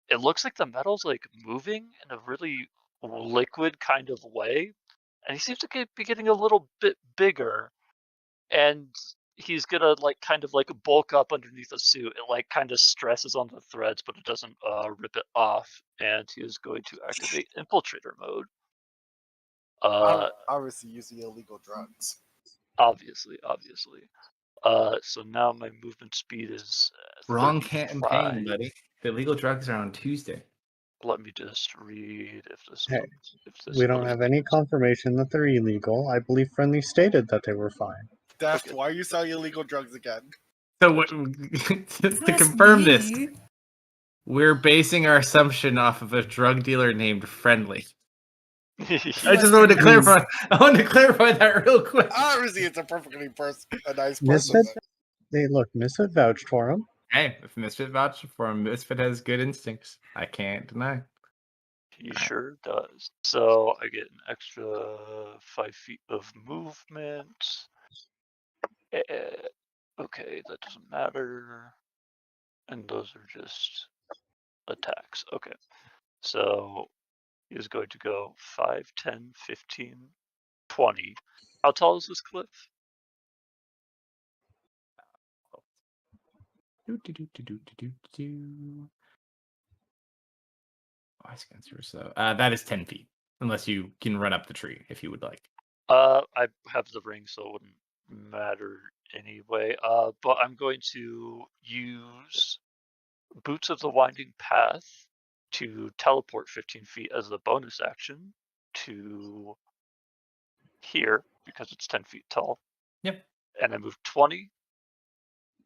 it looks like the metal's like moving in a really liquid kind of way, and he seems to be getting a little bit bigger, and he's gonna like kind of like bulk up underneath the suit. It like kind of stresses on the threads, but it doesn't rip it off, and he is going to activate infiltrator mode. Obviously using illegal drugs. Obviously. So now my movement speed is Wrong 35. campaign, buddy. The illegal drugs are on Tuesday. Let me just read if this. Hey, if this We don't have any confirmation that they're illegal. I believe Friendly stated that they were fine. Deft, Okay. why are you selling illegal drugs again? So just to That's confirm this, me. we're basing our assumption off of a drug dealer named Friendly. I just Must wanted to be clarify. I wanted to clarify that real quick. Obviously, it's a perfectly a nice person. Misfit, Misfit vouched for him. Hey, if Misfit vouched for him, Misfit has good instincts. I can't deny. He sure does. So I get an extra 5 feet of movement. Okay, that doesn't matter. And those are just attacks. Okay. So he is going to go 5, 10, 15, 20. How tall is this cliff? That is 10 feet, unless you can run up the tree if you would like. I have the ring, so it wouldn't matter anyway. But I'm going to use Boots of the Winding Path to teleport 15 feet as a bonus action to here because it's 10 feet tall. Yep. And I move 20,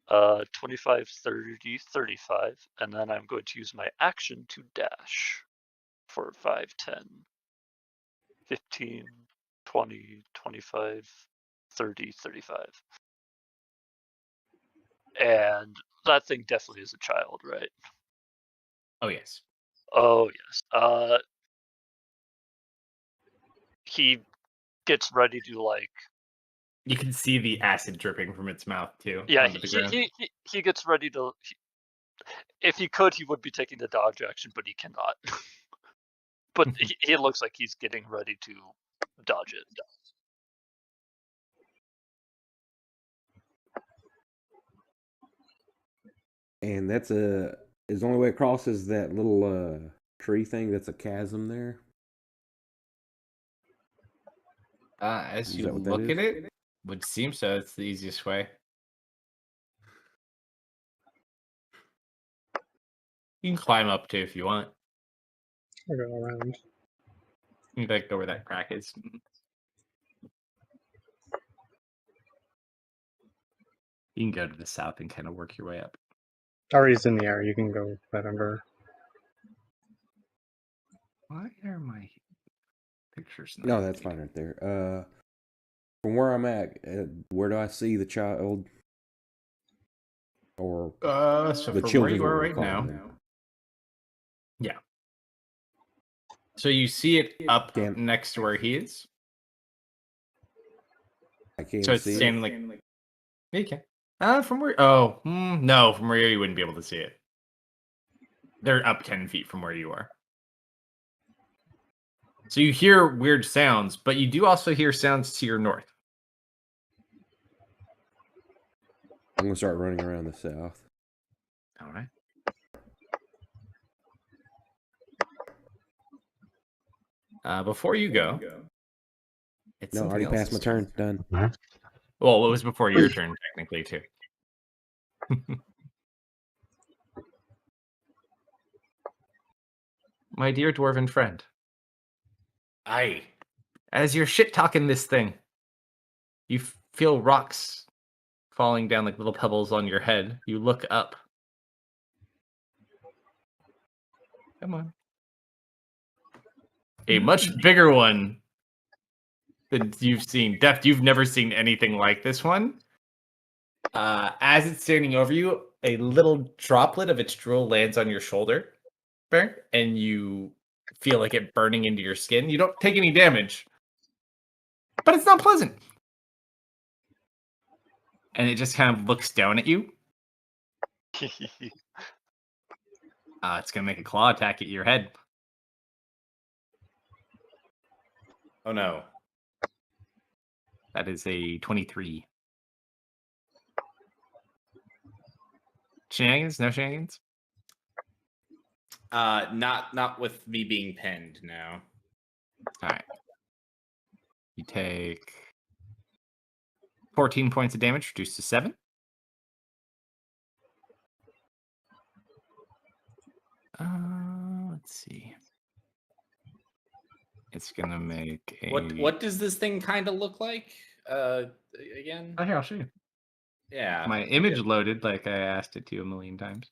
25, 30, 35, and then I'm going to use my action to dash for 5, 10, 15, 20, 25, 30, 35. And that thing definitely is a child, right? Oh, yes. Oh, yes. He gets ready to, like... You can see the acid dripping from its mouth, too. Yeah, onto the ground. he gets ready to... If he could, he would be taking the dodge action, but he cannot. But he looks like he's getting ready to dodge it. And that's is the only way across is that little tree thing that's a chasm there. As Is you that what that look is? at it, would seem so. It's the easiest way. You can climb up too if you want. I'll go around. You can like go where that crack is. You can go to the south and kind of work your way up. Ari's in the air. You can go right under. Why are my pictures not? No, that's fine right there. From where I'm at, where do I see the child? Or So the from where children you are right now. Yeah. So you see it up next to where he is. I can't so it's see standing it. like. Yeah, you can. From where? Oh, no, from where you wouldn't be able to see it. They're up 10 feet from where you are. So you hear weird sounds, but you do also hear sounds to your north. I'm gonna start running around the south. All right. Before you go, it's No, already passed my turn. Done. Well, it was before your turn, technically, too. My dear dwarven friend. Aye. As you're shit-talking this thing, you feel rocks falling down like little pebbles on your head. You look up. Come on. A much bigger one than you've seen. Deft, you've never seen anything like this one. As it's standing over you, a little droplet of its drool lands on your shoulder, and you feel like it burning into your skin. You don't take any damage, but it's not pleasant. And it just kind of looks down at you. It's going to make a claw attack at your head. Oh, no. That is a 23. Shenanigans? No shenanigans? Not with me being pinned, no. All right. You take 14 points of damage, reduced to 7. Let's see. It's gonna make a... What does this thing kind of look like? Again? Oh, here, I'll show you. Yeah. My image loaded like I asked it to a million times.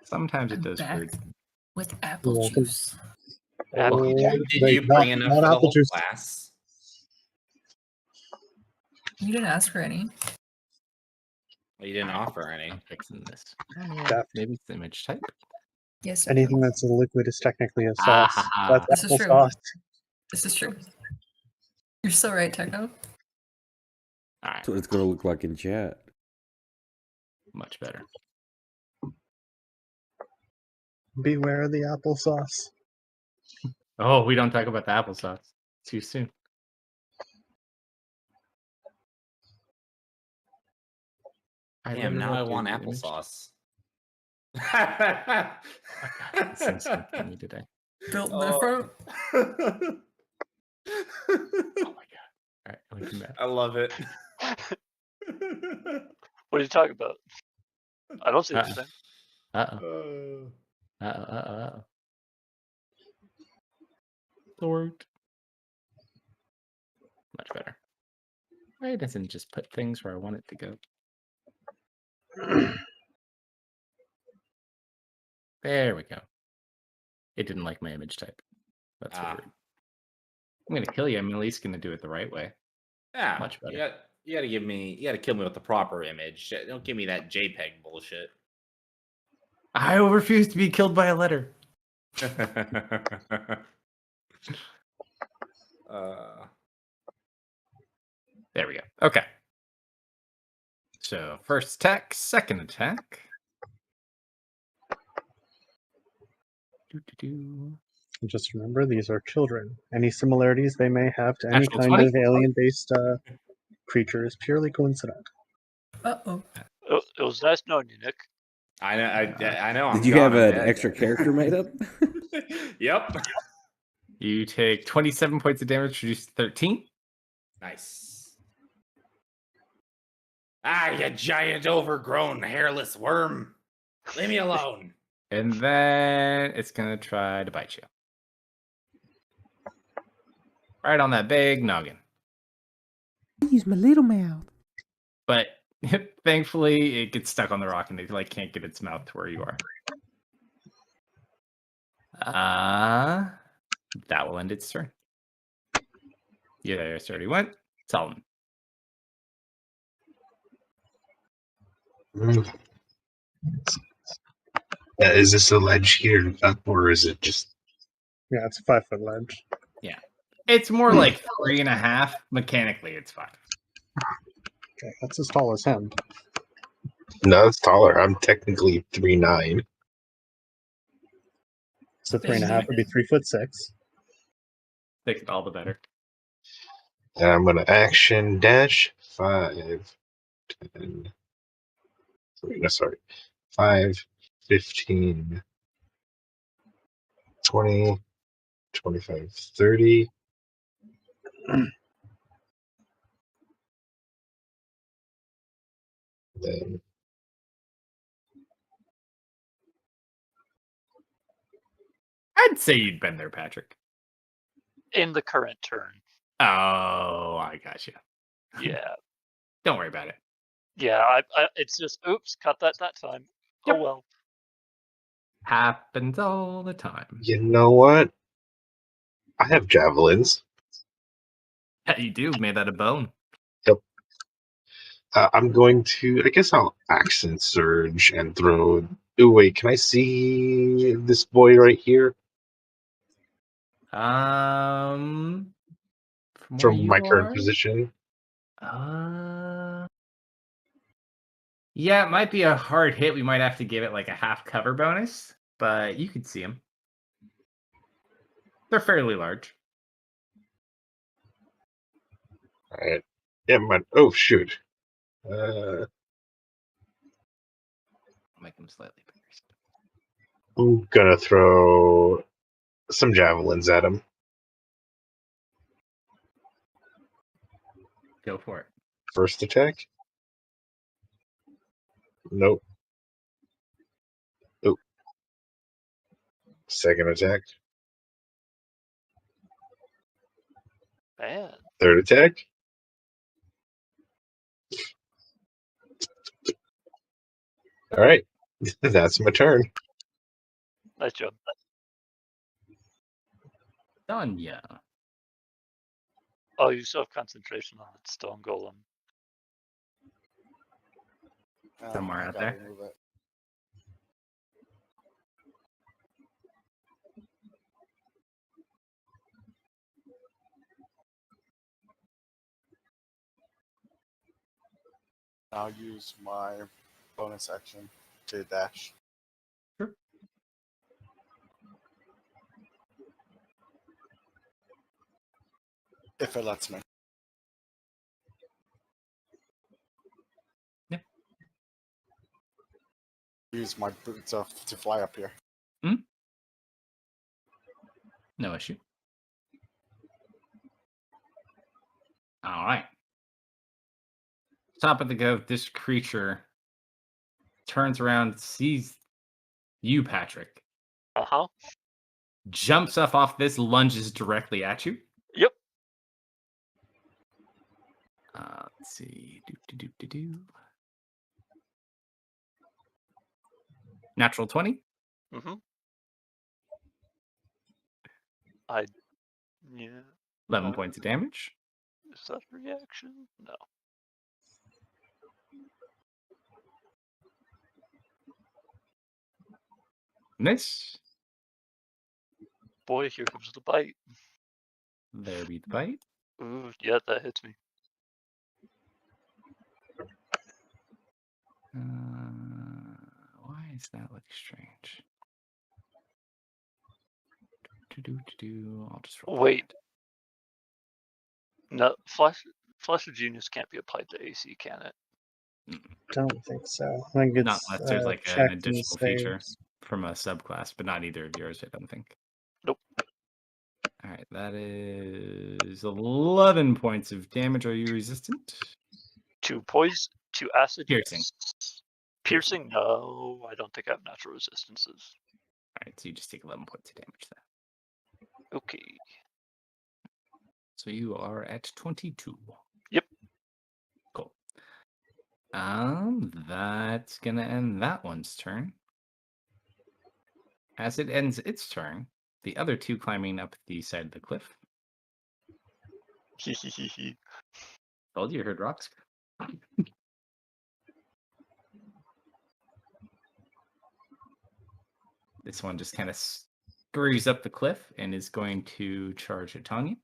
Sometimes it does weird. With apple juice. Did you bring enough for the whole class? You didn't ask for any. Well, you didn't offer any. I'm fixing this. Maybe it's the image type. Yes, you Anything do. that's a liquid is technically a sauce. Ah, That's This is true. applesauce. This is true. You're so right, Techno. all right, That's what it's going to look like in chat. much better. Beware the applesauce. Oh, we don't talk about the applesauce too soon. Damn, now I literally want updated the image. applesauce. This thing's so funny today. Built Oh. different. Oh my god! All right, let me come back. I love it. What are you talking about? I don't see Uh-oh. anything. Uh-oh. Uh-oh. Sort. Much better. Why doesn't it just put things where I want it to go? There we go. It didn't like my image type. That's weird. I'm gonna kill you. I'm at least gonna do it the right way. Yeah, Much better. You gotta kill me with the proper image. Don't give me that JPEG bullshit. I will refuse to be killed by a letter. There we go. Okay. So first attack, second attack. Just remember, these are children. Any similarities they may have to any Natural kind 20? of alien-based creature is purely coincidental. Uh-oh. It was nice knowing you, Nick. I know. I know. Did you have an extra character made up? Yep. You take 27 points of damage, reduce to 13. Nice. Ah, you giant, overgrown, hairless worm. Leave me alone. And then it's going to try to bite you. Right on that big noggin. Use my little mouth. But thankfully, it gets stuck on the rock and it can't get its mouth to where you are. That will end its turn. Yeah, it's already went. Solomon. Is this a ledge here up, or is it just? Yeah, it's a 5-foot ledge. Yeah. It's more like 3.5. Mechanically, it's 5. Okay, that's as tall as him. No, it's taller. I'm technically 3'9". So 3.5 would be 3'6". Makes it all the better. And I'm gonna action dash 5, 10. No, sorry, 5, 15, 20, 25, 30. Then I'd say you'd been there, Patrick. In the current turn. Oh, I gotcha. Yeah. Don't worry about it. Yeah, it's just, oops, cut that time. Yep. Oh well. Happens all the time. you know what? I have javelins. Yeah, you do. Made out of bone. Yep. I'm going to. I guess I'll accent surge and throw. Oh wait, can I see this boy right here From where from you my current are? position? Yeah, it might be a hard hit. We might have to give it like a half cover bonus, but you could see them. They're fairly large. All right. Yeah, oh shoot. I'll make them slightly bigger. I'm gonna throw some javelins at him. Go for it. First attack. Nope. Oh. Second attack. Man. Third attack. All right. That's my turn. Nice job. Done, yeah. Oh, you still have concentration on that stone golem. Somewhere out there. I'll use my bonus action to dash. Sure. If it lets me. Yeah. Use my boots to fly up here. No issue. All right. Top of the go, this creature turns around, sees you, Patrick, Uh-huh. jumps up off this, lunges directly at you. Yep. Let's see. Do. Natural 20. Mm-hmm. Yeah. 11 points of damage. Is that a reaction? No. Miss. Boy, here comes the bite. There be the bite. Ooh, yeah, that hits me. Why is that looking strange? I'll just roll. Wait. No, Flash of Genius can't be applied to AC, can it? Don't think so. I think it's Not unless there's like an checked and additional feature saved. from a subclass, but not either of yours, I don't think. Nope. All right, that is 11 points of damage. Are you resistant? To poison, to acid. Piercing. Yes. Piercing? No, I don't think I have natural resistances. All right, so you just take 11 points of damage then. Okay. So you are at 22. Yep. Cool. That's gonna end that one's turn. As it ends its turn, the other two climbing up the side of the cliff. Told you heard rocks. This one just kind of scurries up the cliff and is going to charge at Tanya.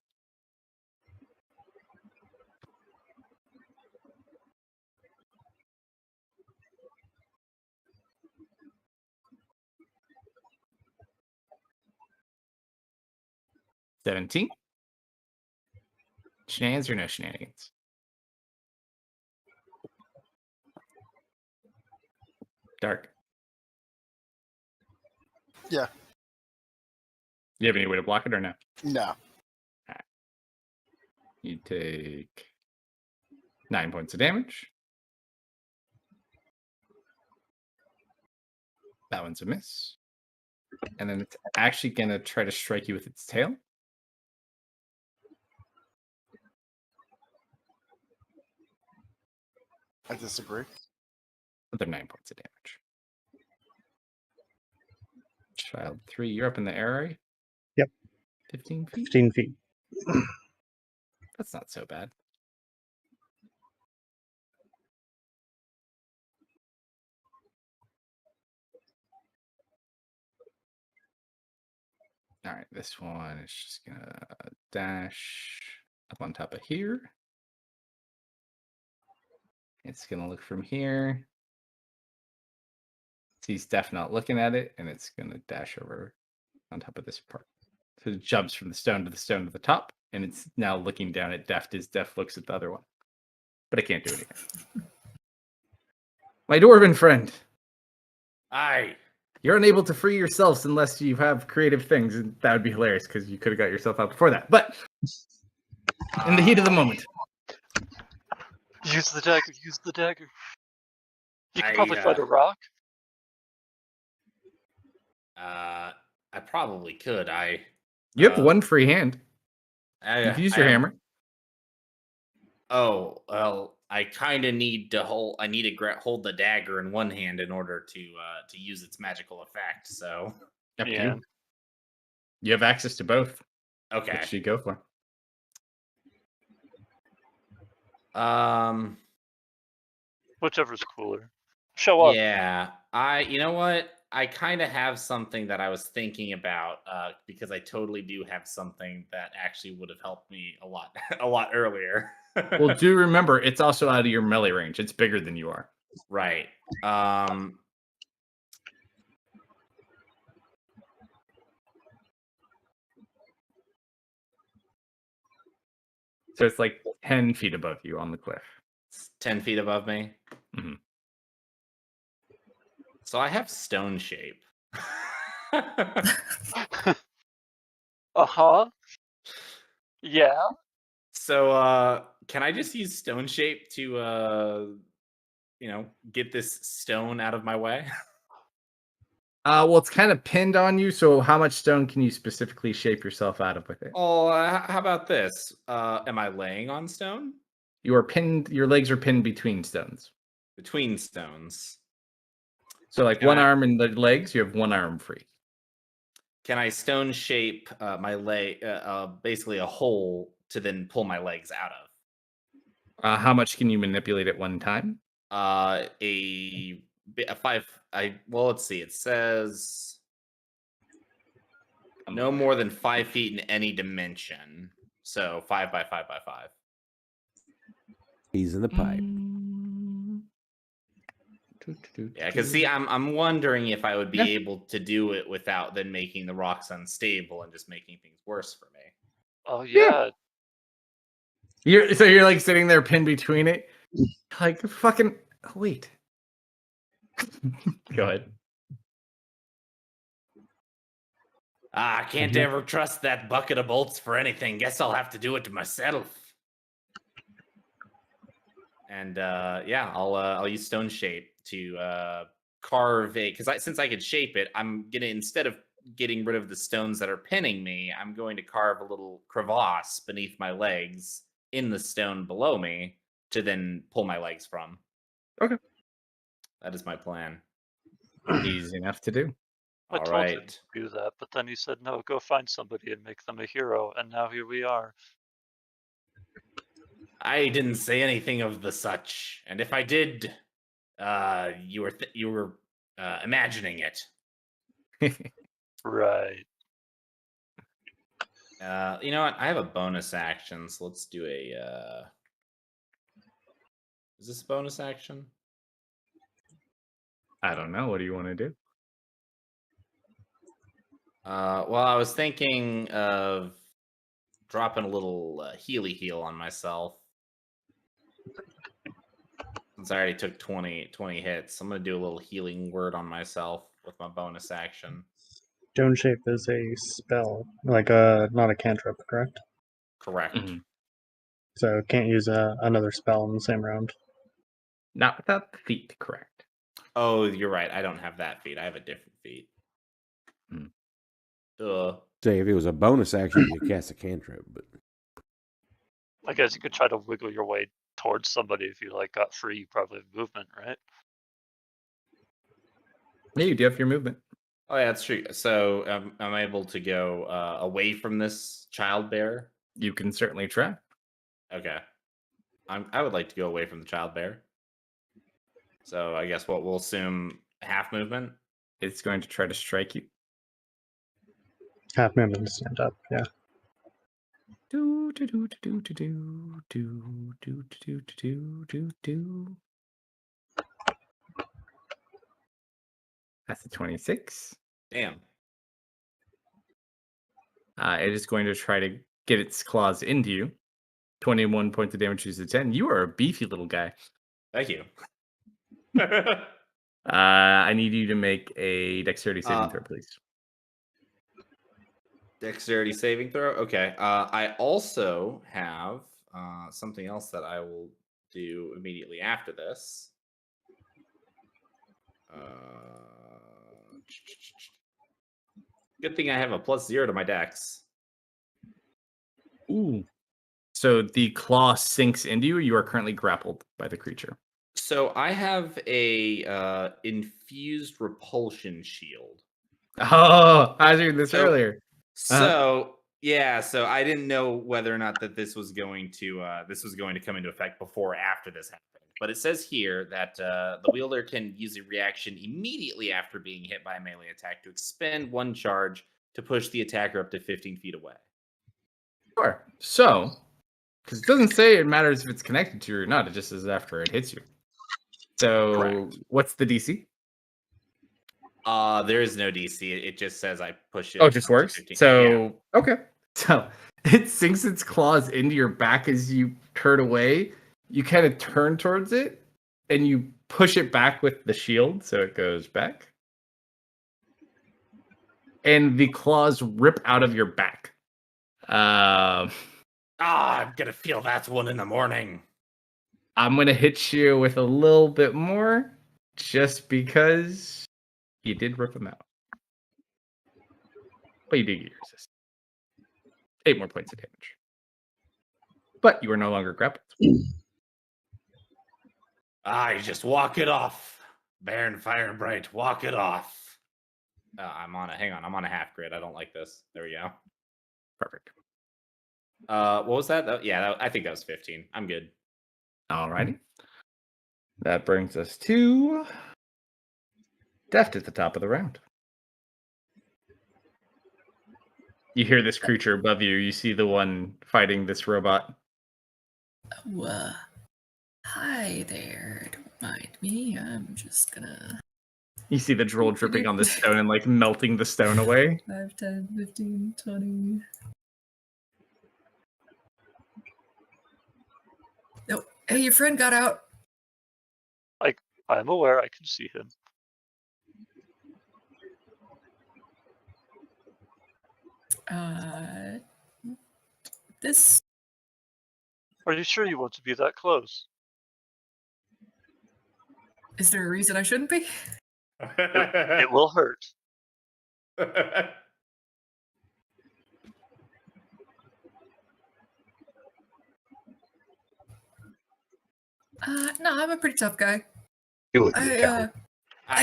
$17. Shenanigans or no shenanigans? Dark. Yeah. You have any way to block it or no? No. You take 9 points of damage. That one's a miss. And then it's actually going to try to strike you with its tail. I disagree. Another 9 points of damage. Child 3, you're up in the air, right? Yep. 15 feet? 15 feet. That's not so bad. All right, this one is just gonna dash up on top of here. It's gonna look from here. He's definitely not looking at it, and it's gonna dash over on top of this part. So it jumps from the stone to the stone to the top, and it's now looking down at Deft as Deft looks at the other one. But it can't do anything. My dwarven friend. Aye. You're unable to free yourselves unless you have creative things, and that would be hilarious because you could have got yourself out before that. But in the heat of the moment, Use the dagger. Use the dagger. You can I, probably find a rock. I probably could. you have one free hand. I, You can use your hammer. Oh well, I kind of need to hold. I need to hold the dagger in one hand in order to use its magical effect. So Up to Yeah. you. You have access to both. okay. What should you go for? Whichever's cooler. Show up. Yeah. You know what? I kind of have something that I was thinking about because I totally do have something that actually would have helped me a lot a lot earlier. Well, do remember it's also out of your melee range. It's bigger than you are. Right. So it's like 10 feet above you on the cliff. It's 10 feet above me. Mhm. So I have stone shape. Uh-huh. Yeah. So can I just use stone shape to get this stone out of my way? Well, it's kind of pinned on you. So how much stone can you specifically shape yourself out of with it? Oh, how about this? Am I laying on stone? You are pinned. Your legs are pinned between stones. Between stones. So like Can one I- arm in the legs, you have one arm free. Can I stone shape my leg, basically a hole to then pull my legs out of? How much can you manipulate at one time? A 5. Well, let's see. It says no more than 5 feet in any dimension. So 5 by 5 by 5. He's in the pipe. Yeah, because see, I'm wondering if I would be able to do it without then making the rocks unstable and just making things worse for me. Oh yeah. You're like sitting there pinned between it, like fucking. Oh, wait. Go ahead. I can't ever trust that bucket of bolts for anything. Guess I'll have to do it myself. And I'll use stone shape to carve a, because since I could shape it, I'm gonna, instead of getting rid of the stones that are pinning me, I'm going to carve a little crevasse beneath my legs in the stone below me to then pull my legs from. Okay. That is my plan. Easy enough to do. I All told him right. to do that, but then he said, no, go find somebody and make them a hero. And now here we are. I didn't say anything of the such, and if I did, you were imagining it. Right. You know what? I have a bonus action, so let's do a. Is this a bonus action? I don't know. What do you want to do? Well, I was thinking of dropping a little healy heal on myself. Since I already took 20 hits, I'm going to do a little healing word on myself with my bonus action. Stone shape is a spell, like a not a cantrip, correct? Correct. Mhm. So can't use another spell in the same round. Not without the feet, correct? Oh, you're right. I don't have that feat. I have a different feat. Hmm. Duh. Say, if it was a bonus action, you could cast a cantrip, but I guess you could try to wiggle your way towards somebody if you like got free. You probably have movement, right? Yeah, you do have your movement. Oh, yeah, that's true. So I'm able to go away from this child bear. You can certainly try. Okay. I would like to go away from the child bear. So I guess what we'll assume half movement. It's going to try to strike you. Half movement to stand up, yeah. Do do do do do do do do do do do do. That's a 26. Damn. It is going to try to get its claws into you. 21 points of damage to 10. You are a beefy little guy. Thank you. I need you to make a dexterity saving throw, please. Dexterity saving throw. Okay. I also have something else that I will do immediately after this. Good thing I have a +0 to my dex. Ooh. So the claw sinks into you. You are currently grappled by the creature. So I have a infused repulsion shield. Oh, I was doing this So- earlier. So yeah, so I didn't know whether or not that this was going to come into effect before or after this happened. But it says here that the wielder can use a reaction immediately after being hit by a melee attack to expend 1 charge to push the attacker up to 15 feet away. Sure. So, because it doesn't say it matters if it's connected to you or not, it just says after it hits you. So, Correct. what's the DC? There is no DC. It just says I push it. Oh, it just up to works. 15. So, okay. So, it sinks its claws into your back as you turn away. You kind of turn towards it, and you push it back with the shield, so it goes back. And the claws rip out of your back. I'm gonna feel that one in the morning. I'm going to hit you with a little bit more, just because you did rip them out. But you did get your resist. 8 more points of damage. But you are no longer grappled. You just walk it off. Baron Firebright, walk it off. I'm on a half grid. I don't like this. There we go. Perfect. What was that? I think that was 15. I'm good. Alrighty. That brings us to Deft at the top of the round. You hear this creature above you. You see the one fighting this robot. Oh, hi there. Don't mind me. I'm just gonna... You see the drool dripping on the stone and like melting the stone away. 5, 10, 15, 20... Oh, hey, your friend got out. I'm aware. I can see him. This... Are you sure you want to be that close? Is there a reason I shouldn't be? It will hurt. No, I'm a pretty tough guy. Do it.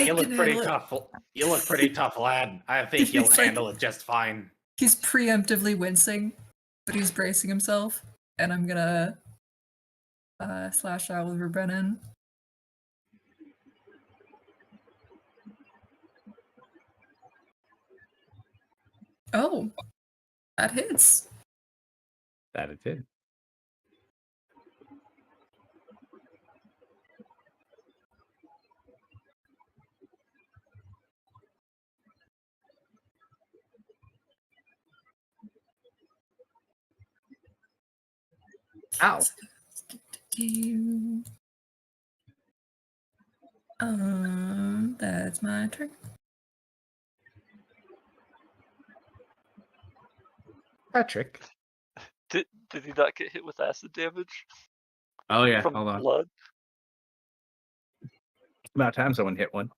You look can pretty handle it. tough. You look pretty tough, lad. I think you'll It's like- handle it just fine. He's preemptively wincing, but he's bracing himself, and I'm gonna slash out with Verbenin. Oh, that hits. That it did. Ow. That's my turn. Patrick. Did he not get hit with acid damage Oh yeah, from hold on. blood? About time someone hit one.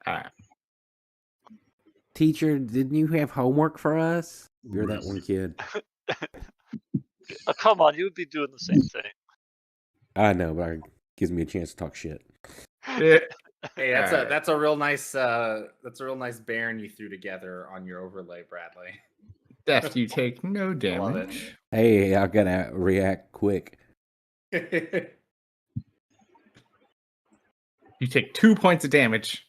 Alright. Teacher, didn't you have homework for us? You're that one kid. Oh, come on, you would be doing the same thing. I know, but it gives me a chance to talk shit. Hey, that's Alright. that's a real nice Baron you threw together on your overlay, Bradley. Deft, you take no I love damage. Hey, I gotta react quick. it. You take 2 points of damage.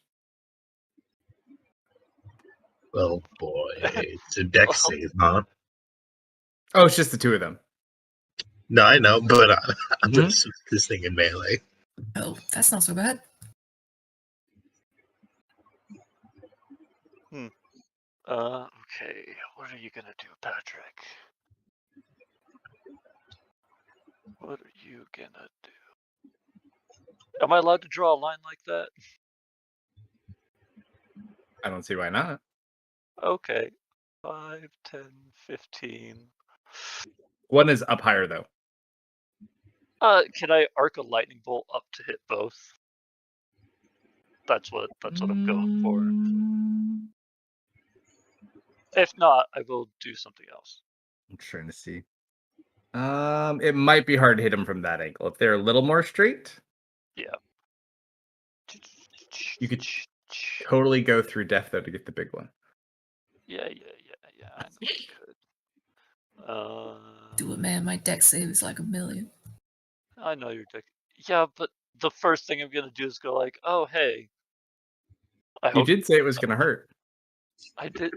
Oh boy, it's a deck save, huh? Oh, it's just the 2 of them. No, I know, but I'm Mhm. just this thing in melee. Oh, that's not so bad. Okay. What are you gonna do, Patrick? What are you gonna do? Am I allowed to draw a line like that? I don't see why not. Okay. 5, 10, 15. One is up higher though. Can I arc a lightning bolt up to hit both? That's what I'm going for. If not, I will do something else. I'm trying to see. It might be hard to hit them from that angle. If they're a little more straight, Yeah. you could totally go through death though to get the big one. Yeah. I know I could. Do it, man. My deck save is like 1 million. I know your deck. Yeah, but the first thing I'm gonna do is go like, "Oh, hey." I You hope did say it was going to hurt. I did.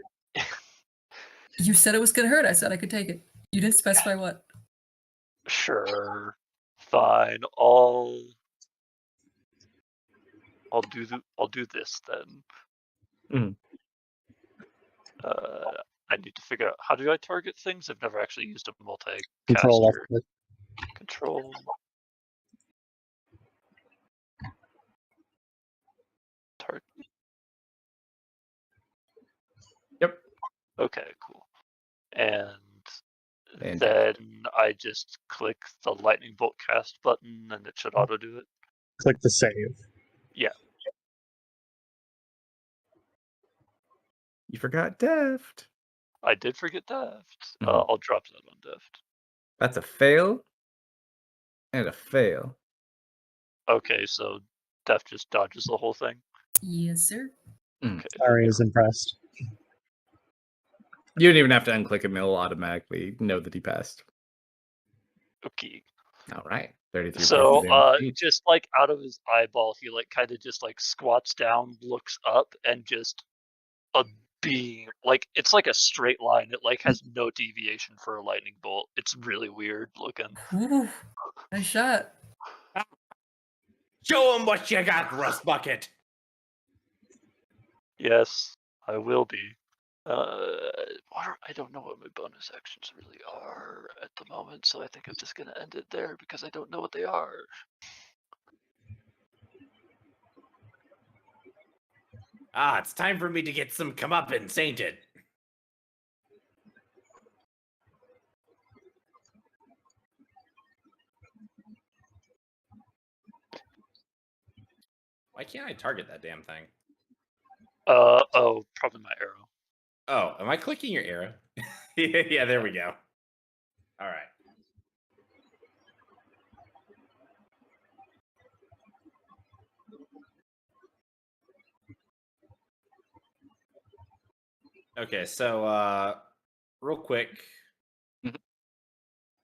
You said it was gonna hurt. I said I could take it. You didn't specify what. Sure, fine. I'll do this then. Mhm. I need to figure out how do I target things. I've never actually used a Control left multi-caster. click. Control. Target. Yep. Okay, cool. And Fantastic. then I just click the lightning bolt cast button, and it should auto do it. Click the save. Yeah. You forgot Deft. I did forget Deft. Mhm. I'll drop that on Deft. That's a fail and a fail. Okay, so Deft just dodges the whole thing. Yes, sir. Okay. Ari is impressed. You don't even have to unclick him; it'll automatically know that he passed. Okay. All right, 33. So, damage. just like out of his eyeball, he like kind of just like squats down, looks up, and just a beam. Like it's like a straight line. It like has no deviation for a lightning bolt. It's really weird looking. Ooh, nice shot. Show him what you got, Rust Bucket. Yes, I will be. I don't know what my bonus actions really are at the moment, so I think I'm just gonna end it there because I don't know what they are. It's time for me to get some comeuppance, ain't it? Why can't I target that damn thing? Oh, probably my arrow. Oh, am I clicking your arrow? Yeah, there we go. All right. Okay, so real quick, Mhm.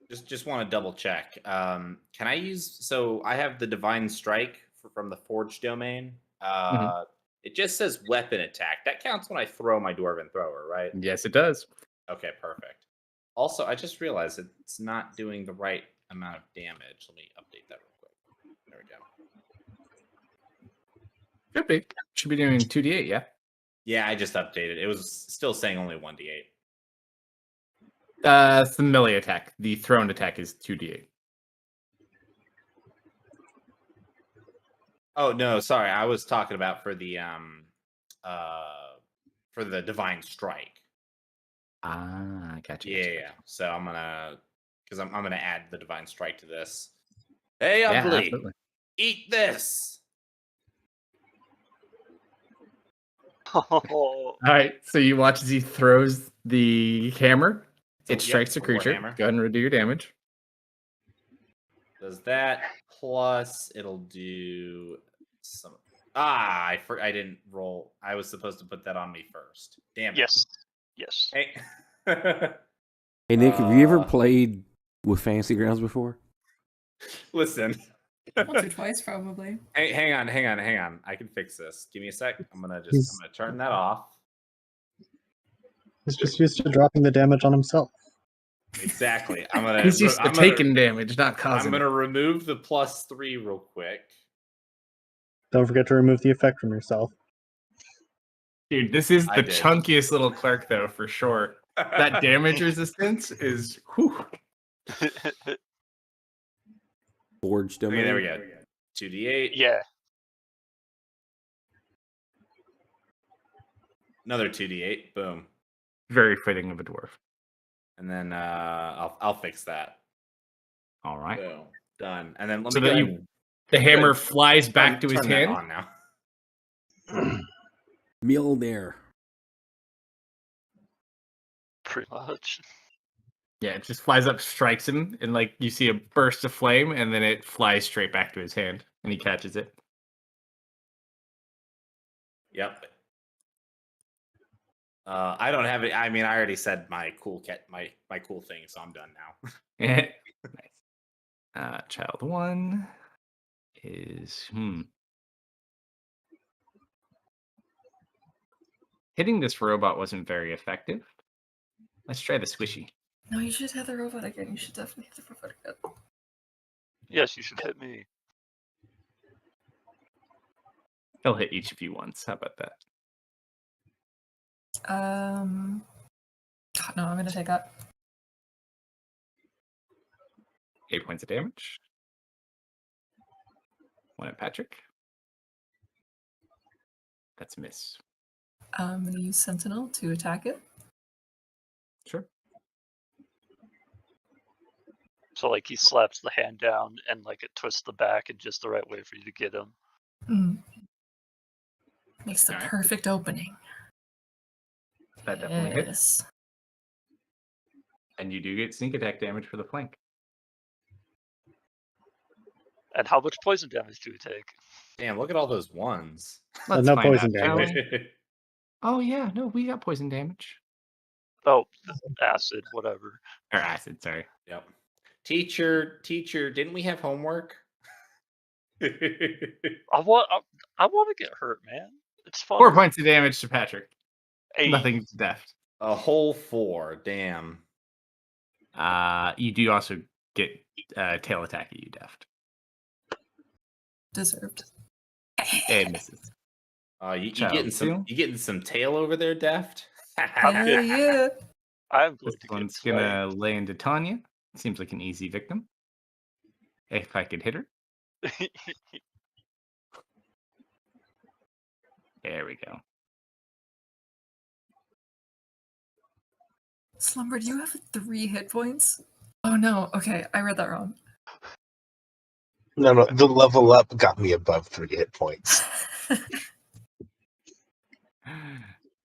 just want to double check. Can I use? So I have the Divine Strike from the Forge domain. It just says weapon attack. That counts when I throw my Dwarven Thrower, right? Yes, it does. Okay, perfect. Also, I just realized it's not doing the right amount of damage. Let me update that real quick. There we go. Should be doing 2d8. Yeah. Yeah, I just updated. It was still saying only 1d8. It's the melee attack. The thrown attack is 2d8. Oh no, sorry. I was talking about for the Divine Strike. Ah, gotcha. Yeah. So I'm gonna I'm gonna add the Divine Strike to this. Hey, Yeah, Ugly, absolutely. eat this. All right, so you watch as he throws the hammer. It strikes the the creature. warhammer. Go ahead and redo your damage. Does that plus it'll do some. I didn't roll. I was supposed to put that on me first. Damn it. Yes. Hey. Hey Nick, have you ever played with Fantasy Grounds before? Listen. Once or twice, probably. Hey, hang on. I can fix this. Give me a sec. I'm gonna turn that off. He's just used to dropping the damage on himself. Exactly. I'm gonna. He's used to taking damage, not causing. I'm gonna remove the +3 real quick. Don't forget to remove the effect from yourself. Dude, this is I the did. chunkiest little clerk, though, for sure. That damage resistance is. Whew. Forge domain. Okay, there we go. 2d8. Yeah. Another 2d8. Boom. Very fitting of a dwarf. And then I'll fix that. All right. Boom. Done. And then let So me go that ahead the hammer and flies back to his turn that hand. on now. Mjolnir. Pretty much. Yeah, it just flies up, strikes him, and like you see a burst of flame, and then it flies straight back to his hand, and he catches it. Yep. I don't have it. I mean, I already said my cool my cool thing, so I'm done now. Nice. Child 1. is hitting this robot wasn't very effective. Let's try the squishy. No, you should hit the robot again. You should definitely hit the robot again. Yes, you should hit me. He'll hit each of you once. How about that? No, I'm gonna take that. 8 points of damage. 1 at Patrick. That's a miss. I'm gonna use Sentinel to attack it. Sure. So like he slaps the hand down and like it twists the back in just the right way for you to get him. Makes the Alright. perfect opening. That definitely hits. Yes. And you do get sneak attack damage for the flank. And how much poison damage do we take? Damn, look at all those ones. Let's no find poison out, shall damage. we? Oh yeah, no, we got poison damage. Oh, acid, whatever. Or acid, sorry. Yep. Teacher, didn't we have homework? I want to get hurt, man. It's fun. 4 points of damage to Patrick. Hey, Nothing's deft. A whole 4. Damn. You do also get tail attack at you, deft. Deserved. It misses. You Child getting some tail over there, Deft? Hell yeah. I'm going This to one's get gonna lay into Tanya. Seems like an easy victim. If I could hit her. flanked. There we go. Slumber, do you have 3 hit points? Oh no, okay, I read that wrong. No, the level up got me above 3 hit points.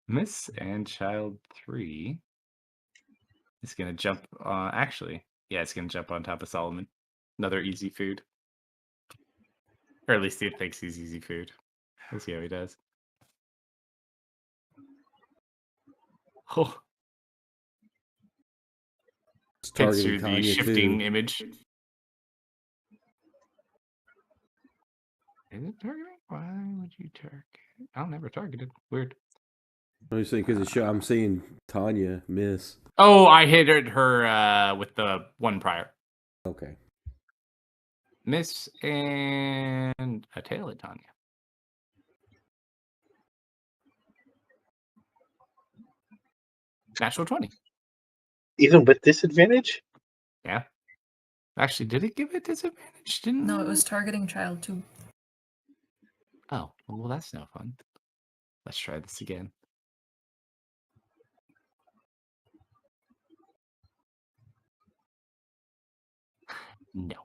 Miss and Child 3 is gonna jump. Actually, yeah, it's gonna jump on top of Solomon. Another easy food, or at least it thinks he's easy food. We'll see how he does. Oh, It's hits targeting you the Tanya shifting too. image. Is it targeting? Why would you target? I'll never target it. Weird. I was saying because I'm seeing Tanya miss. Oh, I hit her with the one prior. Okay. Miss and a tail at Tanya. Natural 20. Even with disadvantage? Yeah. Actually, did it give it disadvantage? Didn't No, it was targeting child 2. Oh, well, that's no fun. Let's try this again. No.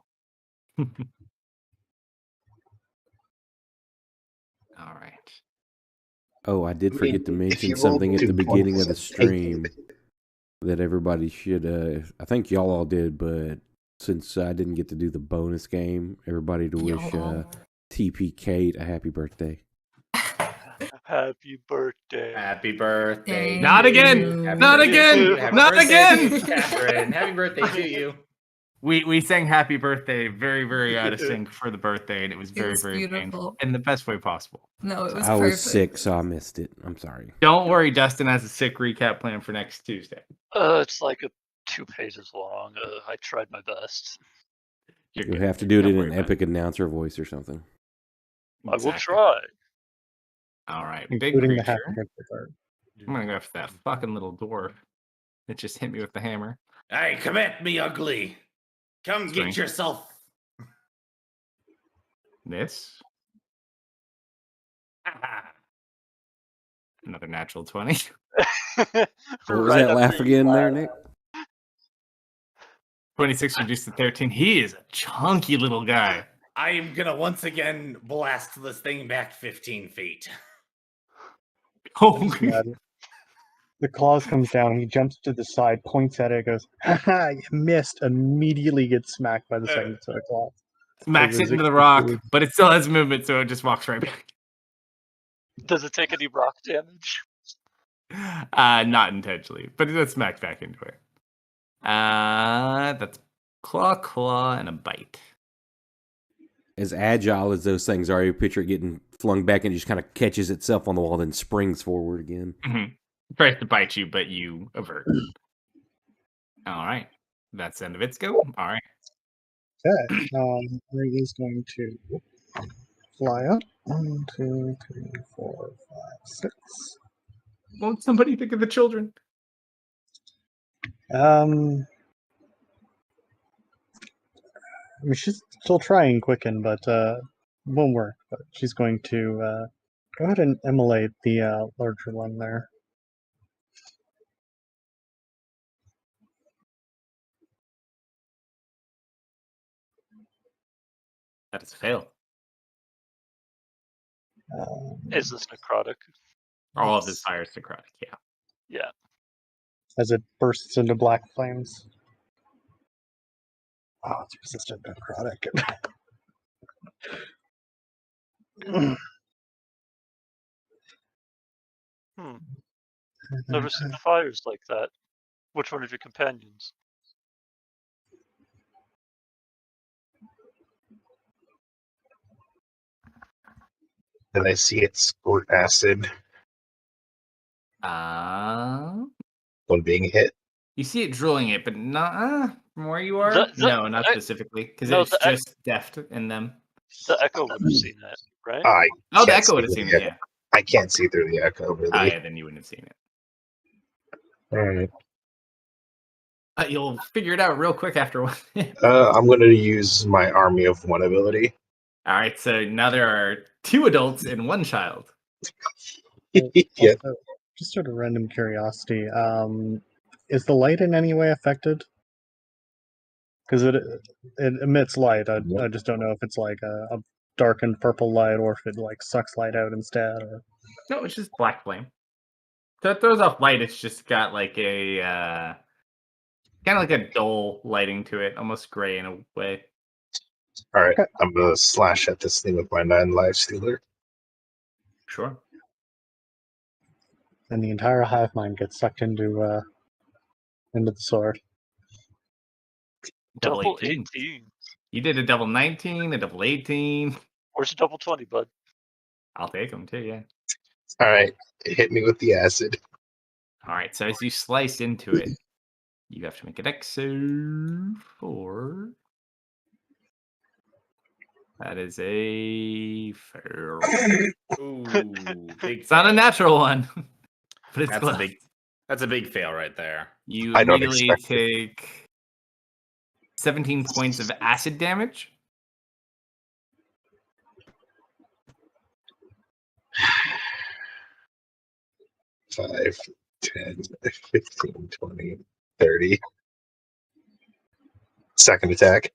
All right. Oh, I did I mean, forget to if mention you rolled something at the 2 beginning of the points, take stream that everybody should. I think y'all all did, but since I didn't get to do the bonus game, everybody to wish Y'all. TP Kate a happy birthday. Happy birthday. Happy birthday. Thank Not again! you. Happy Not birthday again! to you. Happy Not birthday again! to you, Catherine. Happy birthday to you. We sang happy birthday very, very out of sync for the birthday, and it was very, was very beautiful. painful in the best way possible. No, it was I was perfect. sick, so I missed it. I'm sorry. Don't worry, Dustin has a sick recap plan for next Tuesday. It's like 2 pages long. I tried my best. You're You'll good. have to do it Don't in worry an about epic announcer voice or something. I will Exactly. try. All right, big Including the creature. happy birthday part. I'm gonna go for that fucking little dwarf that just hit me with the hammer. Hey, come at me, ugly. Come Swing. get yourself. Miss. Another natural 20. What was Right that after laugh you again there, laugh. Nick? 26 reduced to 13. He is a chunky little guy. I am gonna once again blast this thing back 15 feet. Oh, Yeah, the claws comes down. He jumps to the side, points at it, goes, "Haha, you missed!" Immediately gets smacked by the second set of claws. smacks it into the rock, but it still has movement, so it just walks right back. Does it take any rock damage? Not intentionally, but it smacked back into it. That's claw, and a bite. as agile as those things are, you picture it getting flung back and just kind of catches itself on the wall, then springs forward again. Mm-hmm. Tries to bite you, but you avert. All right. That's the end of its go. All right. Okay. Ray is going to fly up. 1, 2, 3, 4, 5, 6. Won't somebody think of the children? I mean, she's still trying quicken, but won't work. But she's going to go ahead and immolate the larger one there. That is a fail. Is this necrotic? All of his fire is necrotic, yeah. Yeah. As it bursts into black flames. Oh, it's resistant necrotic. Never seen fires like that. Which one of your companions? And I see it squirt acid when being hit. You see it drilling it, but not from where you are. No, not specifically, because it's just deft in them. The Echo would have seen it, right? The Echo would have seen it. Yeah. I can't see through the Echo, really. Oh yeah, then you wouldn't have seen it. All right. You'll figure it out real quick after one. I'm going to use my Army of One ability. All right, so now there are 2 adults and 1 child. Yeah. Also, just out of random curiosity, is the light in any way affected? Because it emits light. I just don't know if it's like a darkened purple light or if it like sucks light out instead. Or... No, it's just black flame. So it throws off light. It's just got like a kind of like a dull lighting to it, almost gray in a way. All right, I'm going to slash at this thing with my 9 life stealer. Sure. And the entire hive mind gets sucked into the sword. Double 18. You did a double 19, a double 18. Where's a double 20, bud? I'll take them too, yeah. All right, hit me with the acid. All right, so as you slice into it, you have to make a dex save for... That is a fail. Ooh, big. It's not a natural one, but it's That's close. That's a big fail right there. You I don't immediately expect take 17 points of acid damage. Five, 10, 15, 20, 30. Second attack.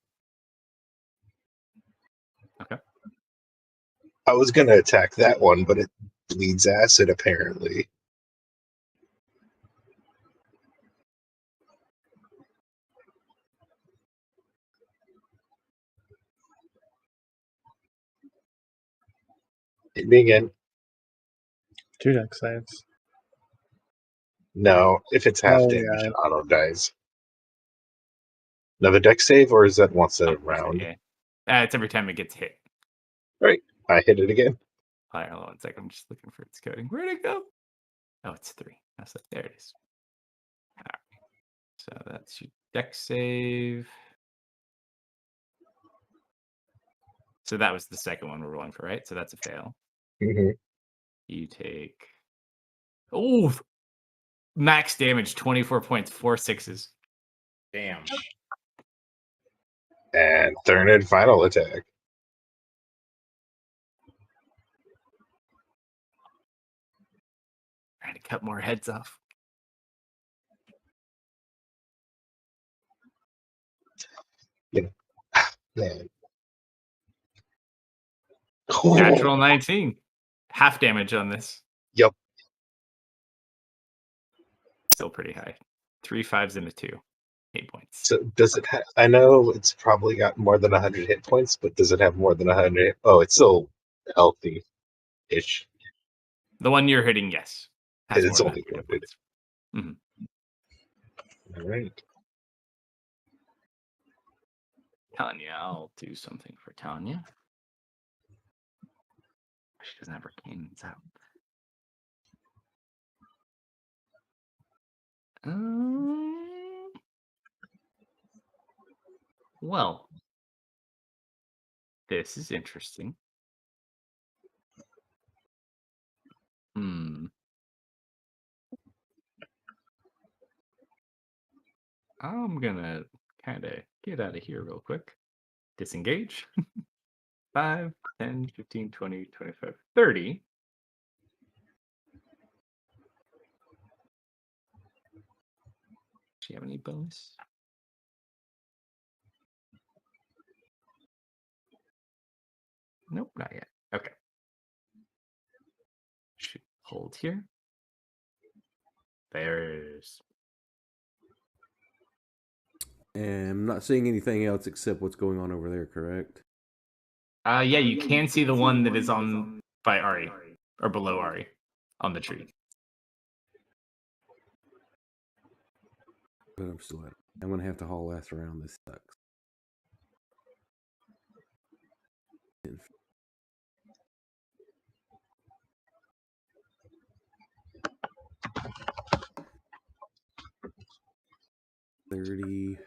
Okay. I was going to attack that one, but it bleeds acid, apparently. Hit me again. 2 dex saves. No, if it's half damage, it auto dies. Another dex save, or is that once a round? Yeah. It's every time it gets hit. Right. I hit it again. Hold on 1 second. I'm just looking for its coding. Where'd it go? Oh, it's 3. I was like, there it is. All right. So that's your dex save. So that was the second one we're rolling for, right? So that's a fail. Mm-hmm. You take... Oh! Max damage, 24 points, 4 6s. Damn. And third and final attack. Trying to cut more heads off. Man. Natural 19. Half damage on this. Yep. Still pretty high. 3 5s and a 2. 8 points. So does it have... I know it's probably got more than 100 hit points, but does it have more than 100? Oh, it's still healthy-ish. The one you're hitting, yes. It's only wounded. Mm-hmm. All right. Tanya, I'll do something for Tanya. She doesn't have her cannons out. Well, this is interesting. I'm gonna kind of get out of here real quick. Disengage. 5, 10, 15, 20, 25, 30. Do you have any bonus? Nope, not yet. Okay. Should hold here. There's. And I'm not seeing anything else except what's going on over there, correct? Yeah, you can see the one that is on by Ari or below Ari on the tree. But I'm still at it. I'm gonna have to haul ass around. This sucks. $30.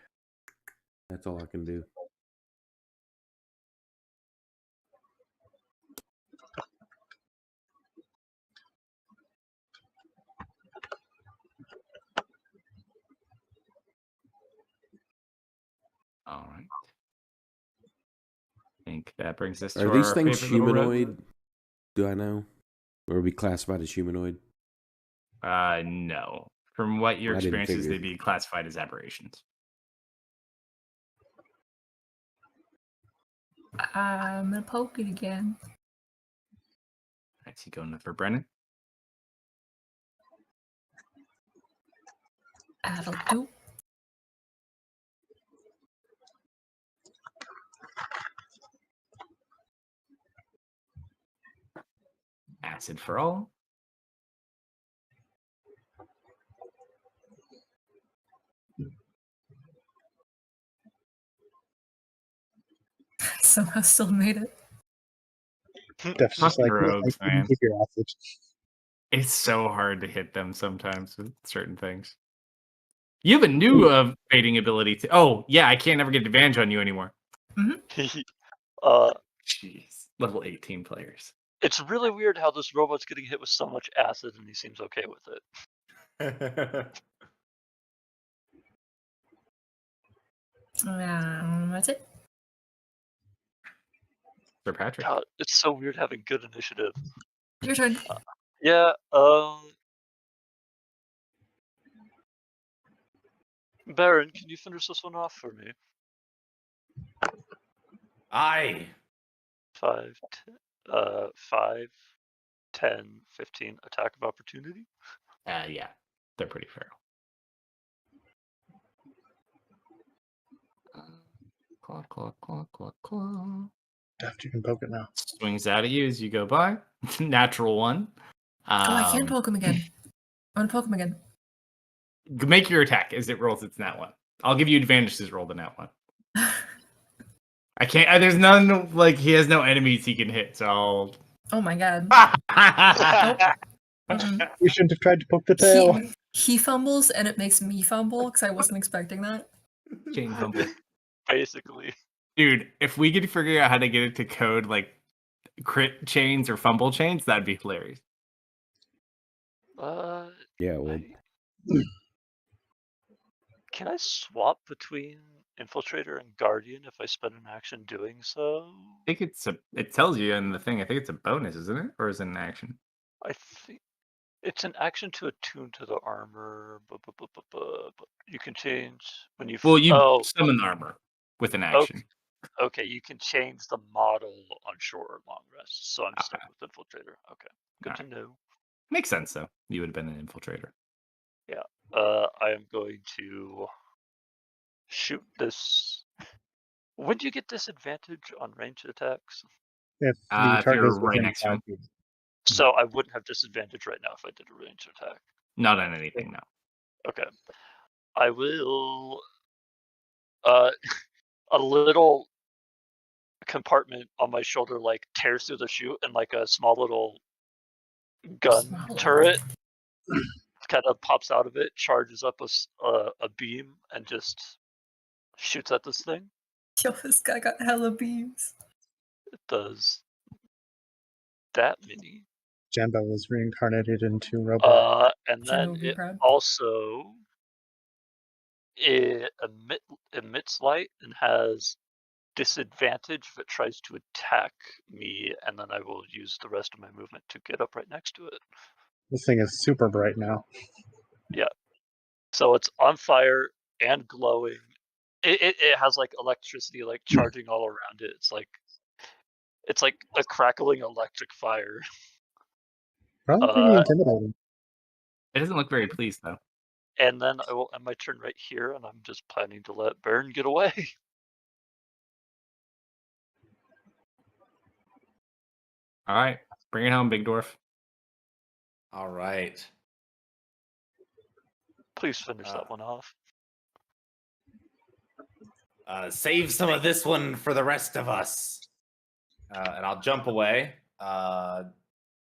That's all I can do. All right. I think that brings us to Are these our things favorite little road. humanoid? Do I know? Or be classified as humanoid? No. From what your I didn't experience is, figure. they'd be classified as aberrations. I'm gonna poke it again. Right, so you going for Brennan? That'll do. Acid for all. I somehow still made it. That's just Fucking like rogues, I couldn't man. figure out it. It's so hard to hit them sometimes with certain things. You have a new fading ability to. Oh, yeah, I can't ever get advantage on you anymore. Jeez. Level 18 players. It's really weird how this robot's getting hit with so much acid and he seems okay with it. That's it. Sir Patrick. God, it's so weird having good initiative. Your turn. Yeah, Baron, can you finish this one off for me? Aye. 5, 10, 15, attack of opportunity. Yeah, they're pretty feral. Claw. Daft, you can poke it now. Swings out at you as you go by. Natural 1. I can poke him again. I'm gonna poke him again. Make your attack as it rolls its nat 1. I'll give you advantage to roll the nat 1. I can't. There's none. Like he has no enemies he can hit. So I'll. Oh my god. You shouldn't have tried to poke the tail. He fumbles and it makes me fumble because I wasn't expecting that. Chain fumble. Basically. Dude, if we could figure out how to get it to code like crit chains or fumble chains, that'd be hilarious. Yeah, well, can I swap between Infiltrator and Guardian if I spend an action doing so? I think it tells you in the thing. I think it's a bonus, isn't it? Or is it an action? I think it's an action to attune to the armor. But you can change when you. Well, you summon the armor with an action. Okay, you can change the model on short or long rest. So I'm stuck with Infiltrator. Okay, good to know. Makes sense, though. You would have been an Infiltrator. Yeah. I am going to shoot this. When do you get disadvantage on ranged attacks? If the if target you're is right within next to 5 him. feet. So I wouldn't have disadvantage right now if I did a ranged attack. Not on anything, no. Okay. I will a little compartment on my shoulder like tears through the chute, and like a small little gun turret kind of pops out of it, charges up a beam, and just shoots at this thing. Yo, this guy got hella beams. It does that many. Jamba was reincarnated into robot. And Jimmy then would be it proud. also emits light and has disadvantage if it tries to attack me, and then I will use the rest of my movement to get up right next to it. This thing is super bright now. So it's on fire and glowing. It has like electricity like charging all around it. It's like a crackling electric fire. Probably pretty intimidating. It doesn't look very pleased though. And then I will end my turn right here, and I'm just planning to let Baron get away. All right, bring it home, big dwarf. All right. Please finish that one off. Save some of this one for the rest of us. And I'll jump away.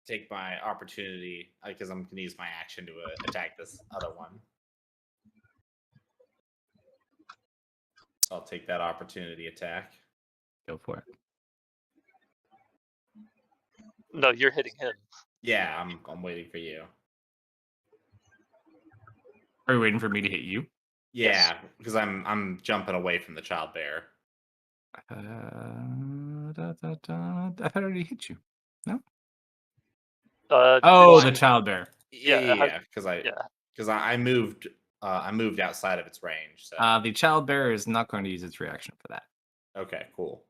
Take my opportunity because I'm going to use my action to attack this other one. So I'll take that opportunity attack. Go for it. No, you're hitting him. Yeah, I'm waiting for you. Are you waiting for me to hit you? Yeah, because I'm jumping away from the child bear. I thought I already hit you. No. Oh, the child bear. Yeah, because I moved outside of its range. So. The child bear is not going to use its reaction for that. Okay, cool.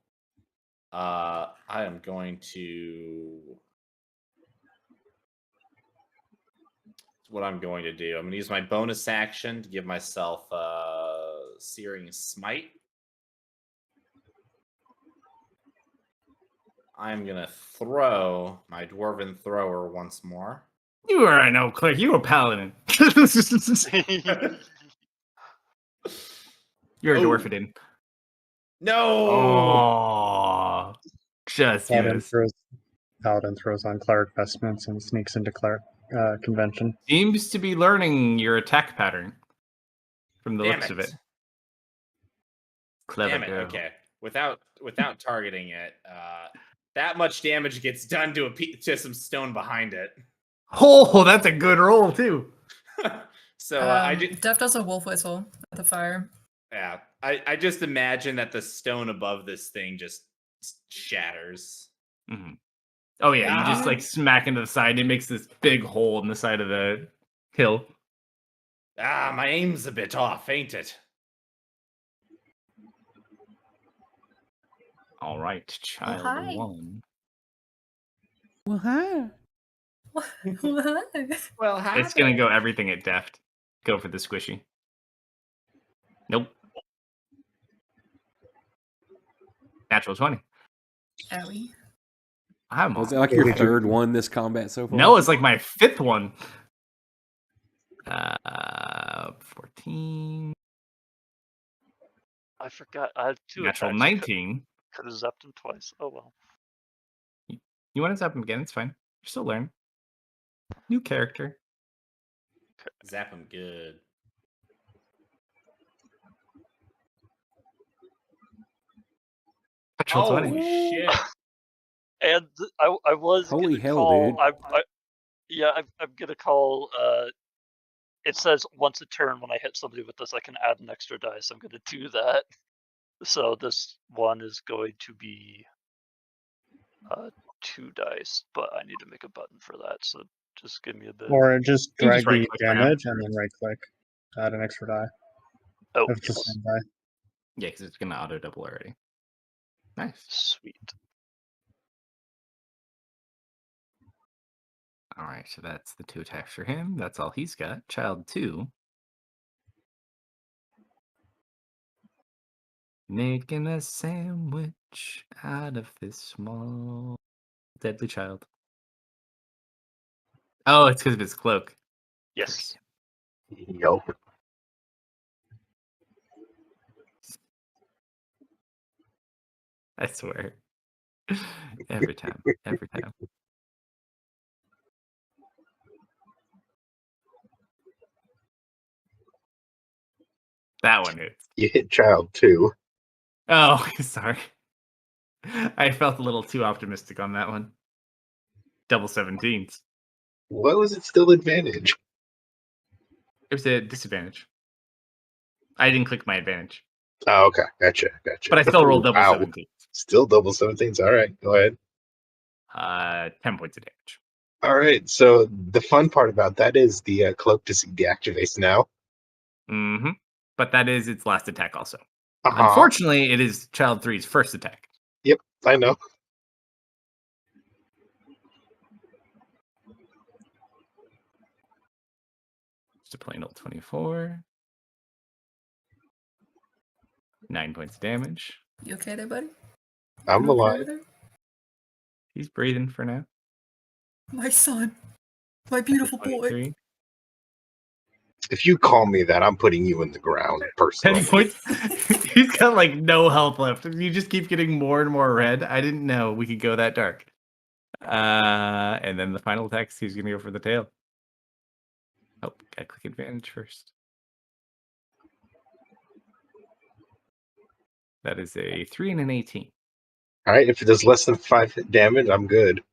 I am going to. What I'm going to do. I'm going to use my bonus action to give myself Searing Smite. I'm going to throw my Dwarven Thrower once more. You are no click. You a paladin. You're a dwarfidin. No. Oh, just Paladin throws on cleric vestments and sneaks into cleric convention. Seems to be learning your attack pattern from the looks of it. Clever Damn it. girl. Okay. Without targeting it, that much damage gets done to some stone behind it. Oh, that's a good roll too. So Def does a wolf whistle at the fire. Yeah, I just imagine that the stone above this thing just shatters. Mm-hmm. Oh yeah, you just like smack into the side. It makes this big hole in the side of the hill. My aim's a bit off, ain't it? All right, child hi. one. Well, hi. Well, hi. It's gonna go everything at deft. Go for the squishy. Nope. Natural 20. Owie. Was it like your third one this combat so far? No, it's like my fifth one. 14. I forgot. I had two Natural attacks. 19. Could have zapped him twice. Oh well. You want to zap him again? It's fine. You're still learning. New character. Zap him good. Natural 20. Shit. And I was Holy gonna hell, call, dude. I'm gonna call. It says once a turn when I hit somebody with this, I can add an extra dice. I'm gonna do that. So this one is going to be 2 dice, but I need to make a button for that. So just give me a bit. Or just You drag just the right-click for now. damage and then right click. Add an extra die. Oh, If it's the same die. Yeah, because it's gonna auto double already. Nice. Sweet. All right, so that's the 2 attacks for him. That's all he's got. Child 2. Making a sandwich out of this small deadly child. Oh, it's because of his cloak. Yes. Yo. I swear. Every time. Every time. That one hits. You hit child too. Oh, sorry. I felt a little too optimistic on that one. Double 17s. Why was it still advantage? It was a disadvantage. I didn't click my advantage. Oh, okay. Gotcha. But I still rolled double Wow. 17s. Still double 17s. All right. Go ahead. 10 points of damage. All right. So the fun part about that is the cloak to see deactivates now. Mm-hmm. But that is its last attack also. Uh-huh. Unfortunately, it is Child 3's first attack. Yep. I know. Just a plain old 24. 9 points of damage. You okay there, buddy? I'm You okay alive. over there? He's breathing for now. My son. My beautiful boy. 23. If you call me that, I'm putting you in the ground 10 personally. points. He's got like no health left. You just keep getting more and more red. I didn't know we could go that dark. And then the final attack, he's going to go for the tail. Oh, gotta click advantage first. That is a 3 and an 18. All right. If it does less than 5 hit damage, I'm good.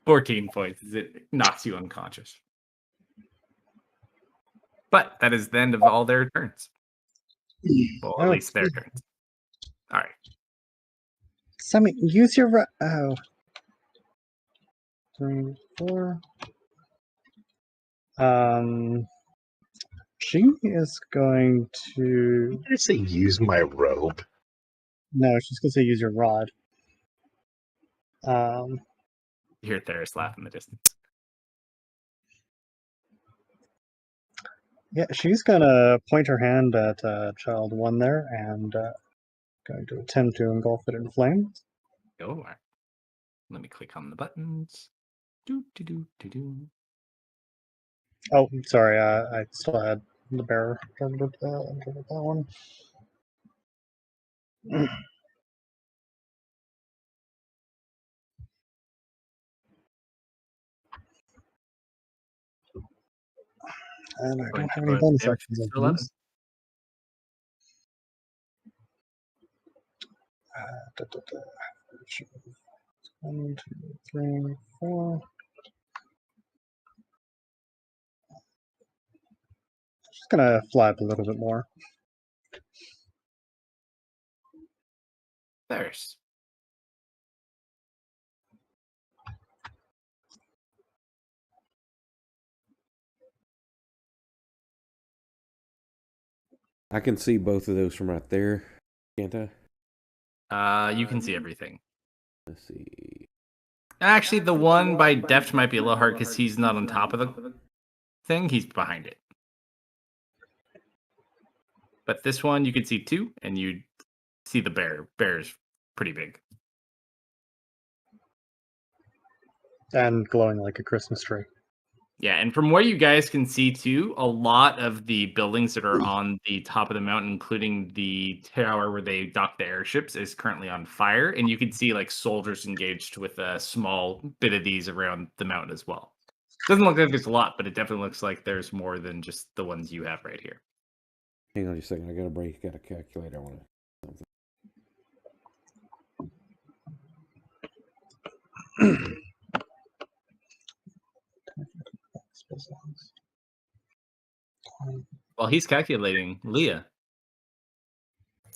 14 points as it knocks you unconscious. But that is the end of all their turns. Well, at least their turns. All right. Sammy, use your. Oh. 3, 4. She is going to. Did I say use my robe? No, she's going to say use your rod. You hear Theris laugh in the distance. Yeah, she's going to point her hand at child 1 there and going to attempt to engulf it in flames. Go. All right. Let me click on the buttons. Do, do, do, do, do. Oh, sorry, I still had the bearer targeted that one. And I Going don't have to any put bonus damage actions. to 11. Da, da, da. 1, 2, 3, 4. Just gonna flap a little bit more. Theris. I can see both of those from right there, can't I? You can see everything. Let's see. Actually, the one by deft might be a little hard because he's not on top of the thing. He's behind it. But this one, you can see 2, and you see the bear. Bear's pretty big. And glowing like a Christmas tree. Yeah, and from where you guys can see too, a lot of the buildings that are on the top of the mountain, including the tower where they dock the airships, is currently on fire. And you can see like soldiers engaged with a small bit of these around the mountain as well. Doesn't look like there's a lot, but it definitely looks like there's more than just the ones you have right here. Hang on just a second. I got a break. Got a calculator. I want something. While he's calculating, Leah,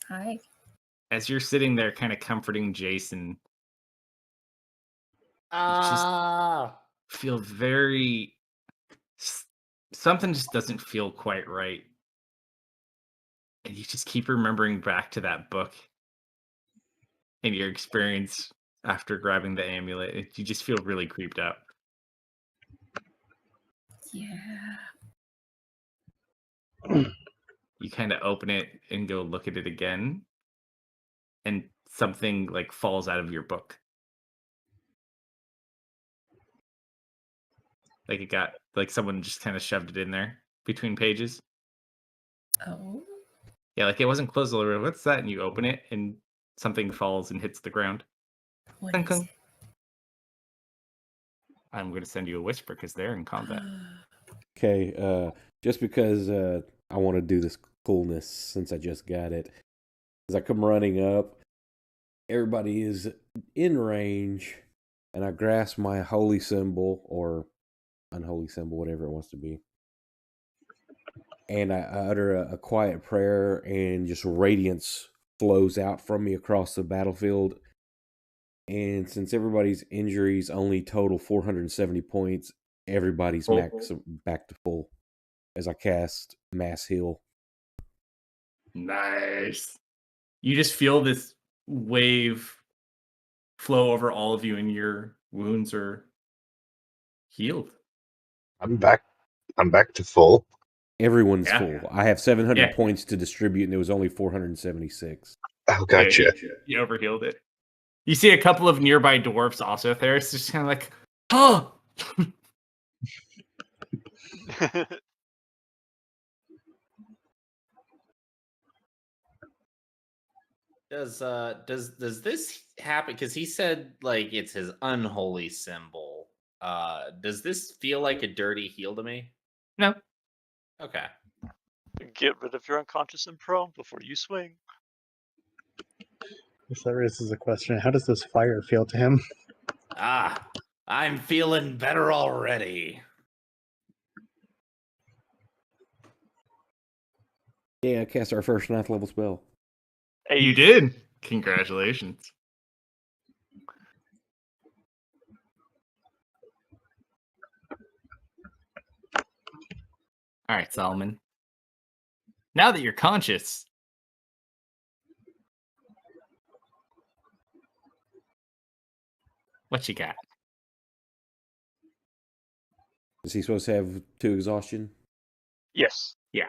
Hi. as you're sitting there kind of comforting Jason, just feel very... Something just doesn't feel quite right. And you just keep remembering back to that book and your experience after grabbing the amulet. You just feel really creeped out. Yeah. You kind of open it and go look at it again, and something like falls out of your book. Like it got, like someone just kind of shoved it in there between pages. Oh. Yeah, like it wasn't closed all the way. What's that? And you open it, and Something falls and hits the ground. What Clunk, is clunk. I'm going to send you a whisper because they're in combat. Okay, just because I want to do this coolness since I just got it. As I come running up, everybody is in range, and I grasp my holy symbol or unholy symbol, whatever it wants to be. And I utter a quiet prayer, and just radiance flows out from me across the battlefield. And since everybody's injuries only total 470 points, everybody's max back to full as I cast Mass Heal. Nice. You just feel this wave flow over all of you, and your wounds are healed. I'm back to full. Everyone's Yeah. full. I have 700 Yeah. points to distribute, and there was only 476. Oh, gotcha. Yeah, you overhealed it. You see a couple of nearby dwarfs also there. It's just kind of like, oh! Does this happen? Because he said like it's his unholy symbol. Does this feel like a dirty heal to me? No. Okay. Get rid of your unconscious and prone before you swing. If that raises a question, how does this fire feel to him? Ah, I'm feeling better already. Yeah, I cast our first 9th level spell. Hey, You did. Congratulations. All right, Solomon. Now that you're conscious, what you got? Is he supposed to have 2 exhaustion? Yes. Yeah.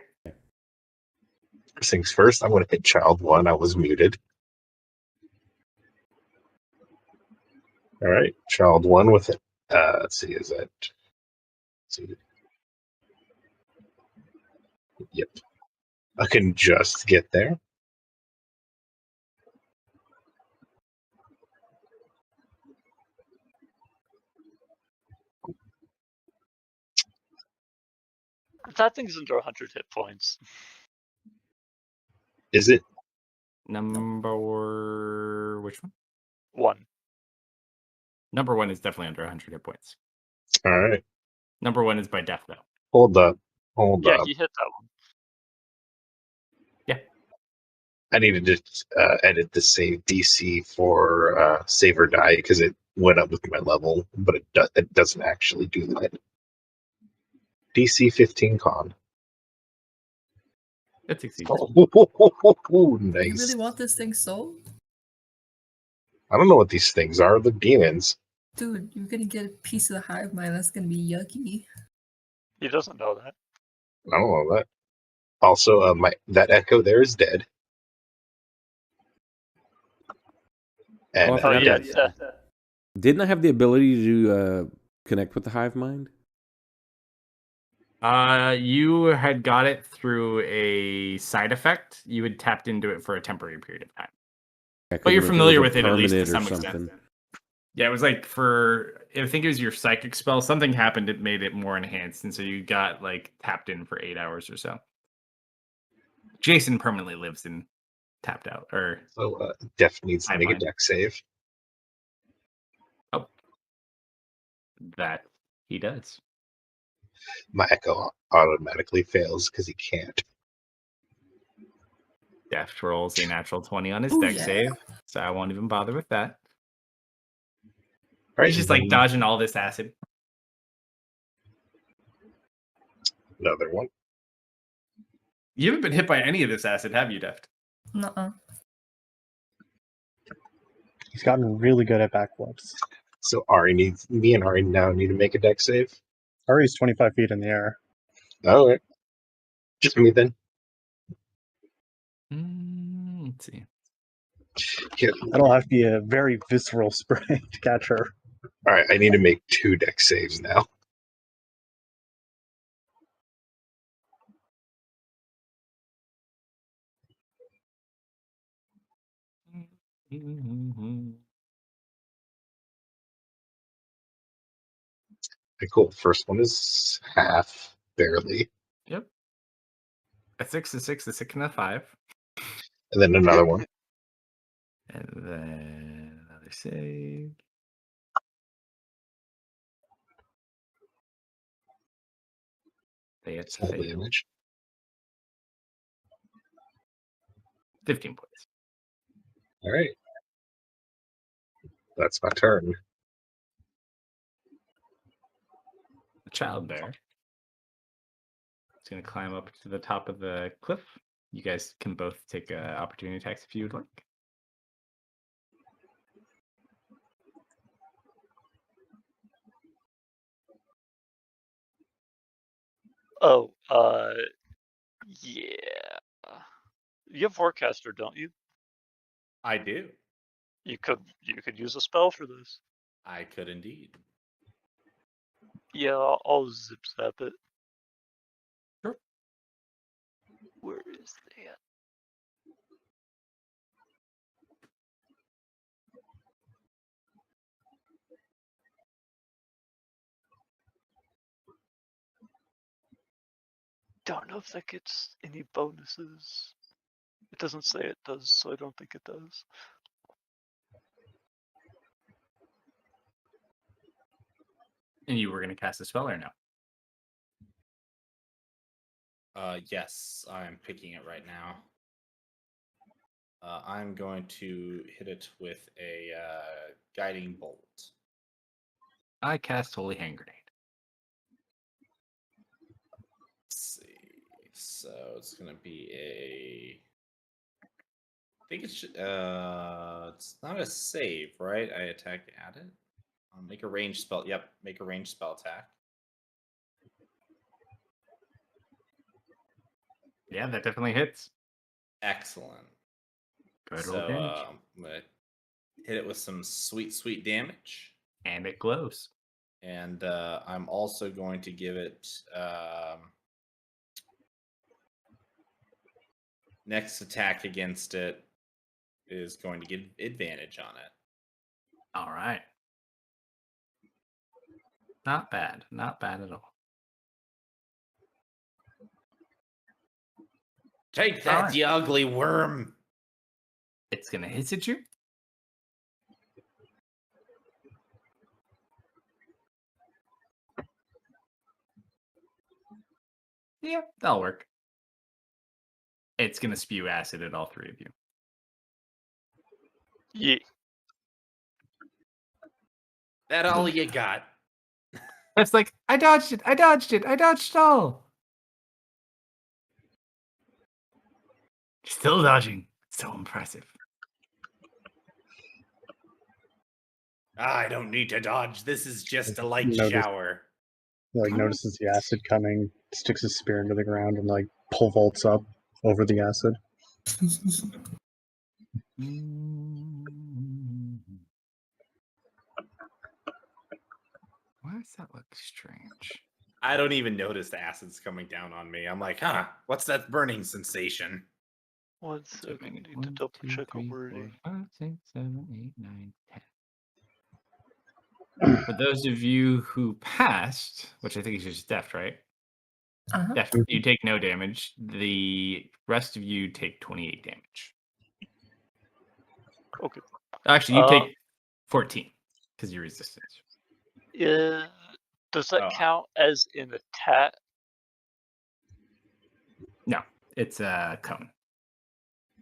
First things first, I'm going to hit child 1. I was muted. All right, child 1 with it. Let's see, is that? Let's see. Yep. I can just get there. That thing's under 100 hit points. Is it? Number which one? 1. Number 1 is definitely under 100 hit points. All right. Number 1 is by death, though. Hold up. Yeah, up. he hit that one. Yeah. I needed to edit the save DC for save or die because it went up with my level, but it doesn't actually do that. DC 15 con. It succeeds. Nice. You really want this thing sold? I don't know what these things are. They're demons. Dude, you're gonna get a piece of the hive mind that's gonna be yucky. He doesn't know that. I don't know that. Also, that echo there is dead. And Oh, I yeah. forgot. Didn't I have the ability to connect with the hive mind? You had got it through a side effect. You had tapped into it for a temporary period of time. But you're familiar with it at least to some extent. Yeah, it was like I think it was your psychic spell. Something happened that made it more enhanced, and so you got like tapped in for 8 hours or so. Jason permanently lives in tapped out. So Def needs to make a deck save. Oh. That he does. My echo automatically fails because he can't. Deft rolls a natural 20 on his deck save, so I won't even bother with that. Right, he's just like dodging all this acid. Another one. You haven't been hit by any of this acid, have you, Deft? Nuh-uh. He's gotten really good at backflips. So me and Ari now need to make a deck save. Ari's 25 feet in the air. All right. Just me then. Let's see. Yeah. That'll have to be a very visceral spray to catch her. All right, I need to make 2 deck saves now. Okay, cool. First one is half, barely. Yep. A 6, a 6, a 6, and a 5. And then another one. And then another save. They Full fail. damage. 15 points. All right. That's my turn. The child bear is going to climb up to the top of the cliff. You guys can both take opportunity attacks if you would like. Oh, yeah. You have Forecaster, don't you? I do. You could use a spell for this. I could indeed. Yeah, I'll zip zap it. Sure. Where is that? Don't know if that gets any bonuses. It doesn't say it does, so I don't think it does. And you were going to cast a spell or no? Yes, I'm picking it right now. I'm going to hit it with a guiding bolt. I cast Holy Hand Grenade. Let's see. So it's gonna be a. I think it's not a save, right? I attack at it. I'll make a ranged spell. Yep, make a ranged spell attack. Yeah, that definitely hits. Excellent. Good So roll damage. I'm gonna hit it with some sweet, sweet damage. And it glows. And I'm also going to give it next attack against it is going to get advantage on it. All right. Not bad. Not bad at all. Take that, Alright. you ugly worm. It's going to hit at you. Yeah, that'll work. It's going to spew acid at all three of you. Yeah. That all you got. That's like, I dodged it. I dodged it. I dodged it all. Still dodging. So impressive. I don't need to dodge. This is just a light Notice- shower. He, like, notices the acid coming, sticks his spear into the ground, and like pole vaults up over the acid. Why does that look strange? I don't even notice the acid's coming down on me. I'm like, huh, what's that burning sensation? 1 second, I need to double check a wording. 5, 6, 7, 8, 9, 10. For those of you who passed, which I think is just Deft, right? Uh-huh. Deft, you take no damage. The rest of you take 28 damage. Okay. Actually, you take 14 because you're resistance. Yeah. Does that Oh. count as an attack? No, it's a cone.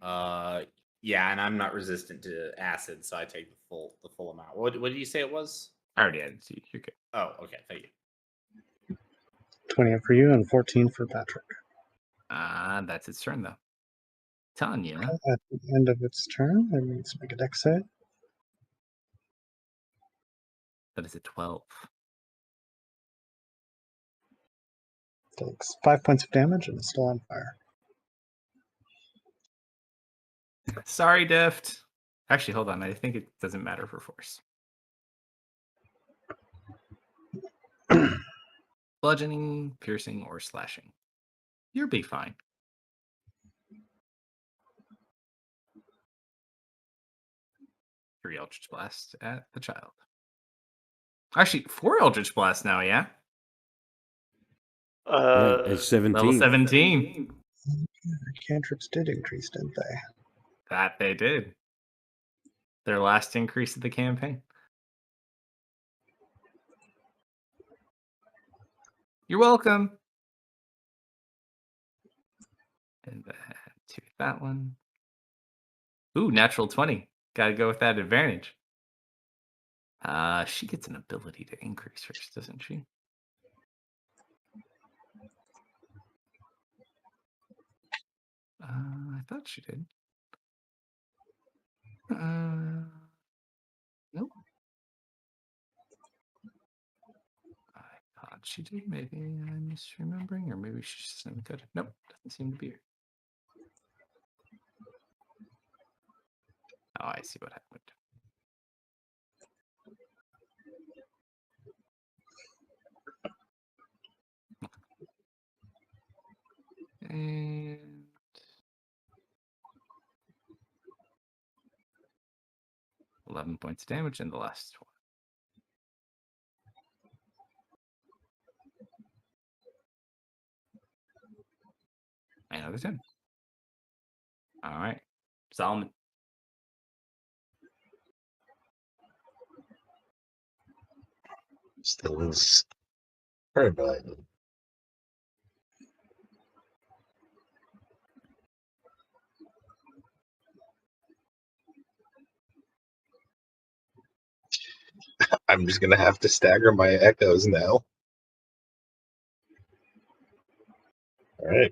Yeah, and I'm not resistant to acid, so I take the full amount. What did you say it was? I already added to you. You're good. Oh, okay, thank you. 20 for you and 14 for Patrick. That's its turn, though. Tanya. At the end of its turn, it needs to make a dex save. That is a 12. Takes 5 points of damage and is still on fire. Sorry, Deft. Actually, hold on. I think it doesn't matter for force. Bludgeoning, piercing, or slashing. You'll be fine. . 3 Eldritch Blast at the child. Actually, 4 Eldritch Blast now, yeah? Yeah, it's 17. Level 17. Cantrips did increase, didn't they? That they did. Their last increase of the campaign. You're welcome. And then to that one. Ooh, natural 20. Gotta go with that advantage. She gets an ability to increase hers, doesn't she? I thought she did. Nope. I thought she did. Maybe I'm misremembering, or maybe she's just never got it. Nope, doesn't seem to be her. Oh, I see what happened. And 11 points of damage in the last one. Another 10. All right. Solomon. Still is turbine. I'm just gonna have to stagger my echoes now. All right.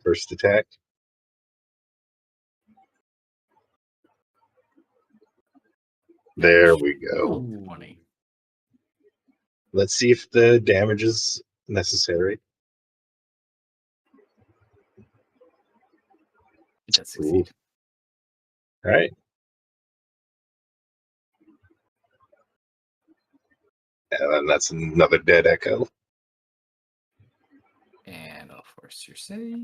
First attack. There we go. 20. Let's see if the damage is necessary. It does succeed. All right. And then that's another dead echo. And I'll force your save.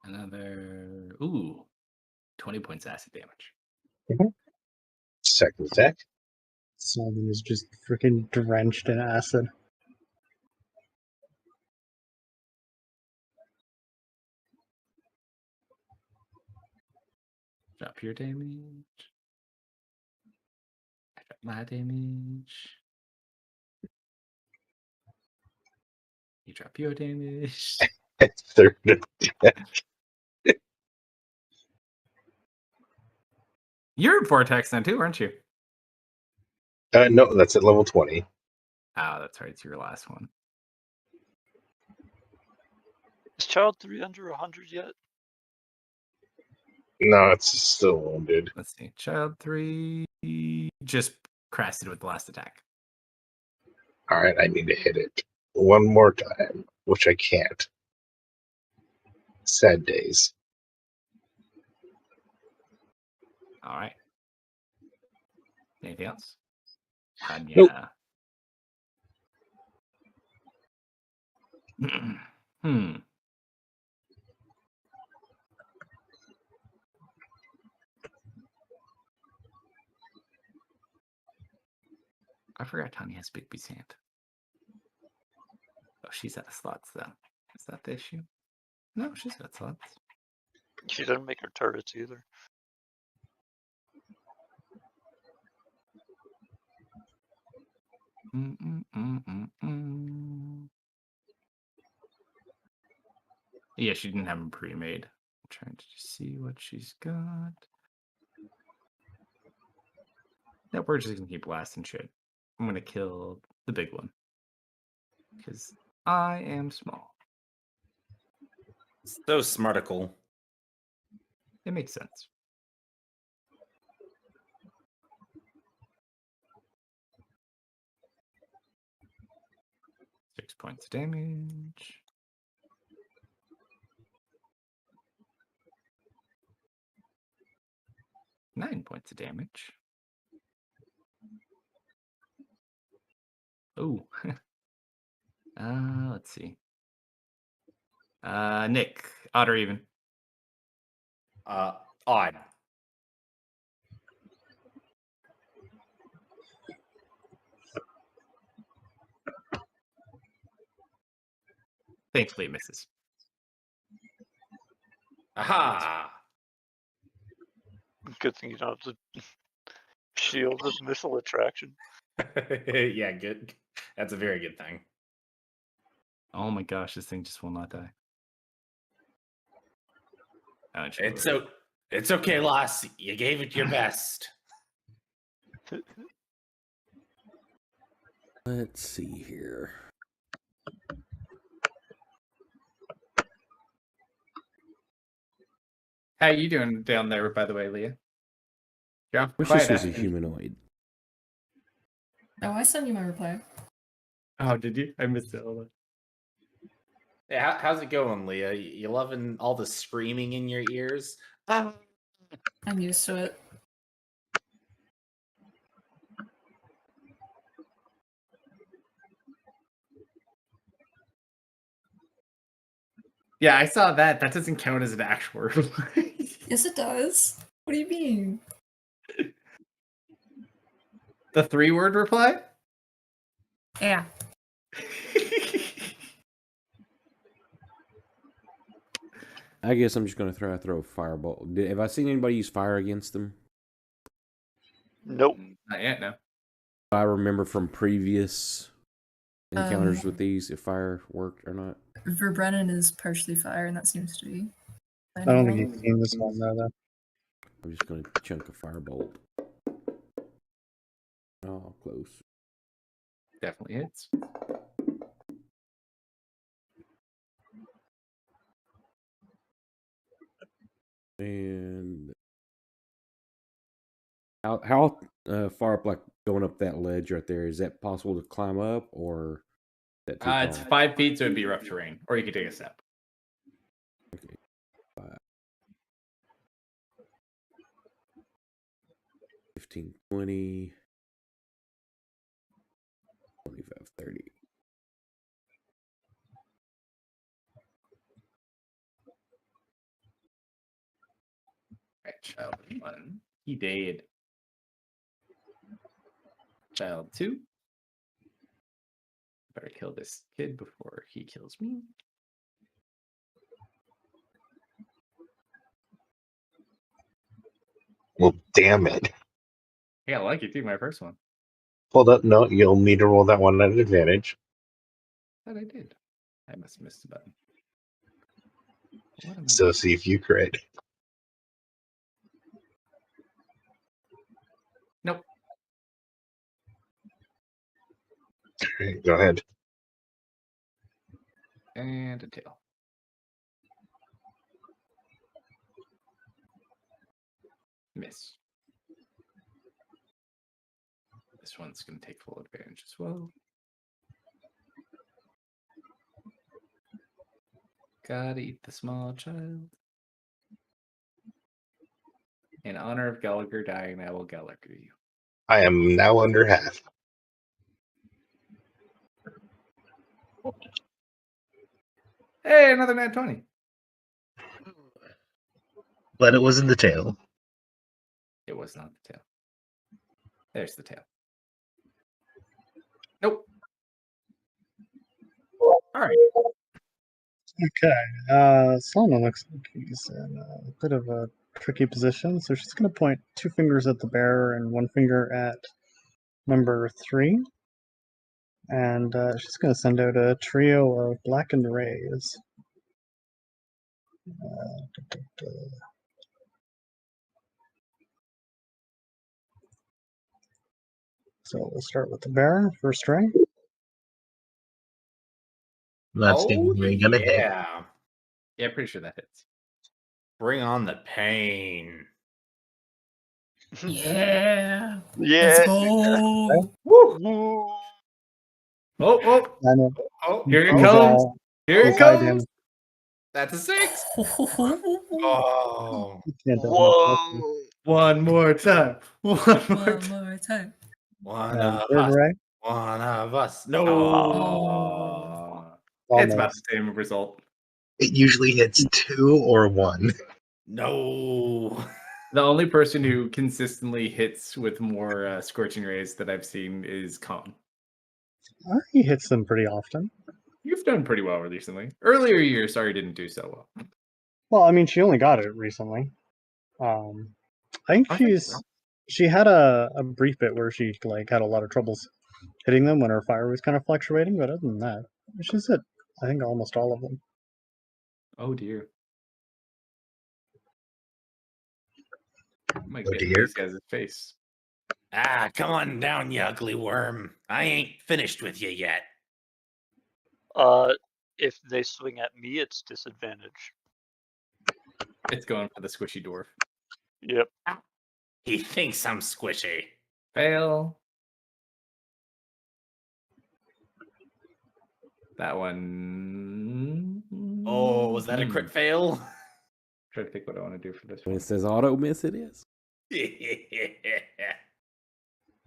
Another 20 points acid damage. Second attack. Solomon is just freaking drenched in acid. Drop your damage. I drop my damage. You drop your damage. Third attack. You're at Vortex now too, aren't you? No, that's at level 20. Oh, that's right. It's your last one. Is Child 3 under 100 yet? No, it's still wounded. Let's see. Child 3 just crested with the last attack. All right, I need to hit it one more time, which I can't. Sad days. All right. Anything else? Tanya. Nope. I forgot Tanya has Big B's hand. Oh, she's out of slots though. Is that the issue? No, she's got slots. She didn't make her turrets either. Yeah, she didn't have them pre-made. I'm trying to see what she's got. Yeah, we're just gonna keep blasting shit. I'm gonna kill the big one. Because I am small. So smarticle. It makes sense. Six points of damage. Nine points of damage. Oh, Let's see. Nick, odd or even? Odd. Thankfully, it misses. Aha! Good thing you don't have to shield of missile attraction. Yeah, good. That's a very good thing. Oh my gosh, this thing just will not die. It's okay, Loss. You gave it your best. Let's see here. How you doing down there, by the way, Leah? Yeah, Wish this was a humanoid. Oh, I sent you my reply. Oh, did you? I missed it. Hold on. Yeah, how's it going, Leah? You loving all the screaming in your ears? I'm used to it. Yeah, I saw that. That doesn't count as an actual reply. Yes, it does. What do you mean? The 3-word reply? Yeah. I guess I'm just going to throw a fireball. Have I seen anybody use fire against them? Nope. Not yet, no. I remember from previous encounters with these, if fire worked or not. Verbrennan is partially fire, and that seems to be. I don't think you've seen this one though. I'm just going to chunk a firebolt. Oh, close. Definitely hits. And how far up, like going up that ledge right there, is that possible to climb up, or is that too It's 5 feet, so it'd be rough terrain, or you could take a step. Okay. 15, 20, 25, 30. Right, child 1. He did. Child 2. Better kill this kid before he kills me. Well, damn it. I got lucky too, my first one. Hold up. No, you'll need to roll that one at advantage. That I did. I must have missed the button. What am I So doing? see if you crit. Nope. All right, go ahead. And a tail. Miss. This one's going to take full advantage as well. Gotta eat the small child. In honor of Gallagher dying, I will Gallagher you. I am now under half. Hey, another nat 20. But it was in the tail. It was not the tail. There's the tail. Nope. All right. Okay. Solomon looks like he's in a bit of a tricky position, so she's going to point 2 fingers at the bear and 1 finger at number 3. And she's going to send out a trio of blackened rays. So we'll start with the bear, first ray. That's definitely gonna hit. Yeah. Yeah, pretty sure that hits. Bring on the pain. Yeah. Yeah. Let's go. Woo. Oh, here it He's, comes. Here he's it comes. hiding. That's a 6. Oh. He can't do Whoa. One more time. One more One time. more time. One that. of Third us. ray. One of us. No. Oh. It's about Almost. the same result. It usually hits 2 or 1. No. The only person who consistently hits with more scorching rays that I've seen is Kong. He hits them pretty often. You've done pretty well recently. Earlier years, sorry, didn't do so well. Well, I mean, she only got it recently. I think I think so. she had a brief bit where she like had a lot of troubles hitting them when her fire was kind of fluctuating, but other than that, she's hit I think almost all of them. Oh dear. I might Oh get in dear. these guys' face. Ah, come on down, you ugly worm. I ain't finished with you yet. If they swing at me, it's disadvantage. It's going for the squishy dwarf. Yep. He thinks I'm squishy. Fail. That one. Oh, was that a crit fail? Try to think what I want to do for this When one. it says auto miss, it is.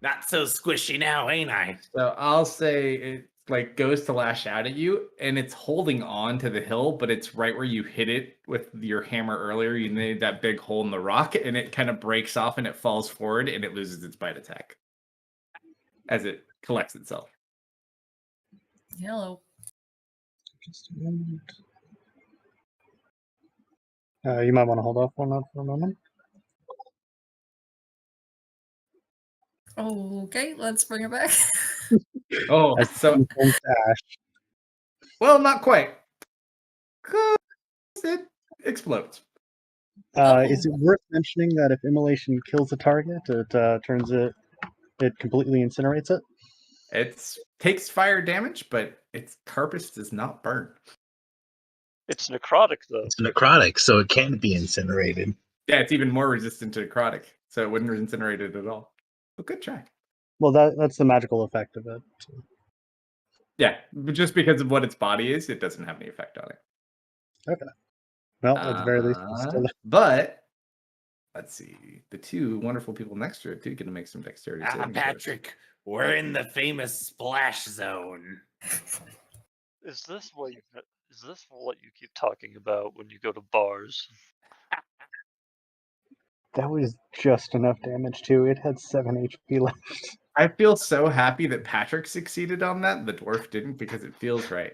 Not so squishy now, ain't I? So I'll say it like goes to lash out at you, and it's holding on to the hill, but it's right where you hit it with your hammer earlier. You made that big hole in the rock, and it kind of breaks off and it falls forward, and it loses its bite attack as it collects itself. Yellow. Just a moment. You might want to hold off on that for a moment. Okay, let's bring it back. Oh, As so it turns to ash. well, not quite. 'Cause it explodes. Is it worth mentioning that if immolation kills a target, it turns it completely incinerates it? It takes fire damage, but its carcass does not burn. It's necrotic though. It's necrotic, so it can be incinerated. Yeah, it's even more resistant to necrotic, so it wouldn't incinerate it at all. But good try. Well, that's the magical effect of it. Yeah, but just because of what its body is, it doesn't have any effect on it. Okay. Well, at the very least, it's still But let's see. The two wonderful people next to it too gonna make some dexterity saving throws. Patrick, we're in the famous splash zone. Is this what you keep talking about when you go to bars? that was just enough damage too. It had 7 HP left. I feel so happy that Patrick succeeded on that. The dwarf didn't because it feels right.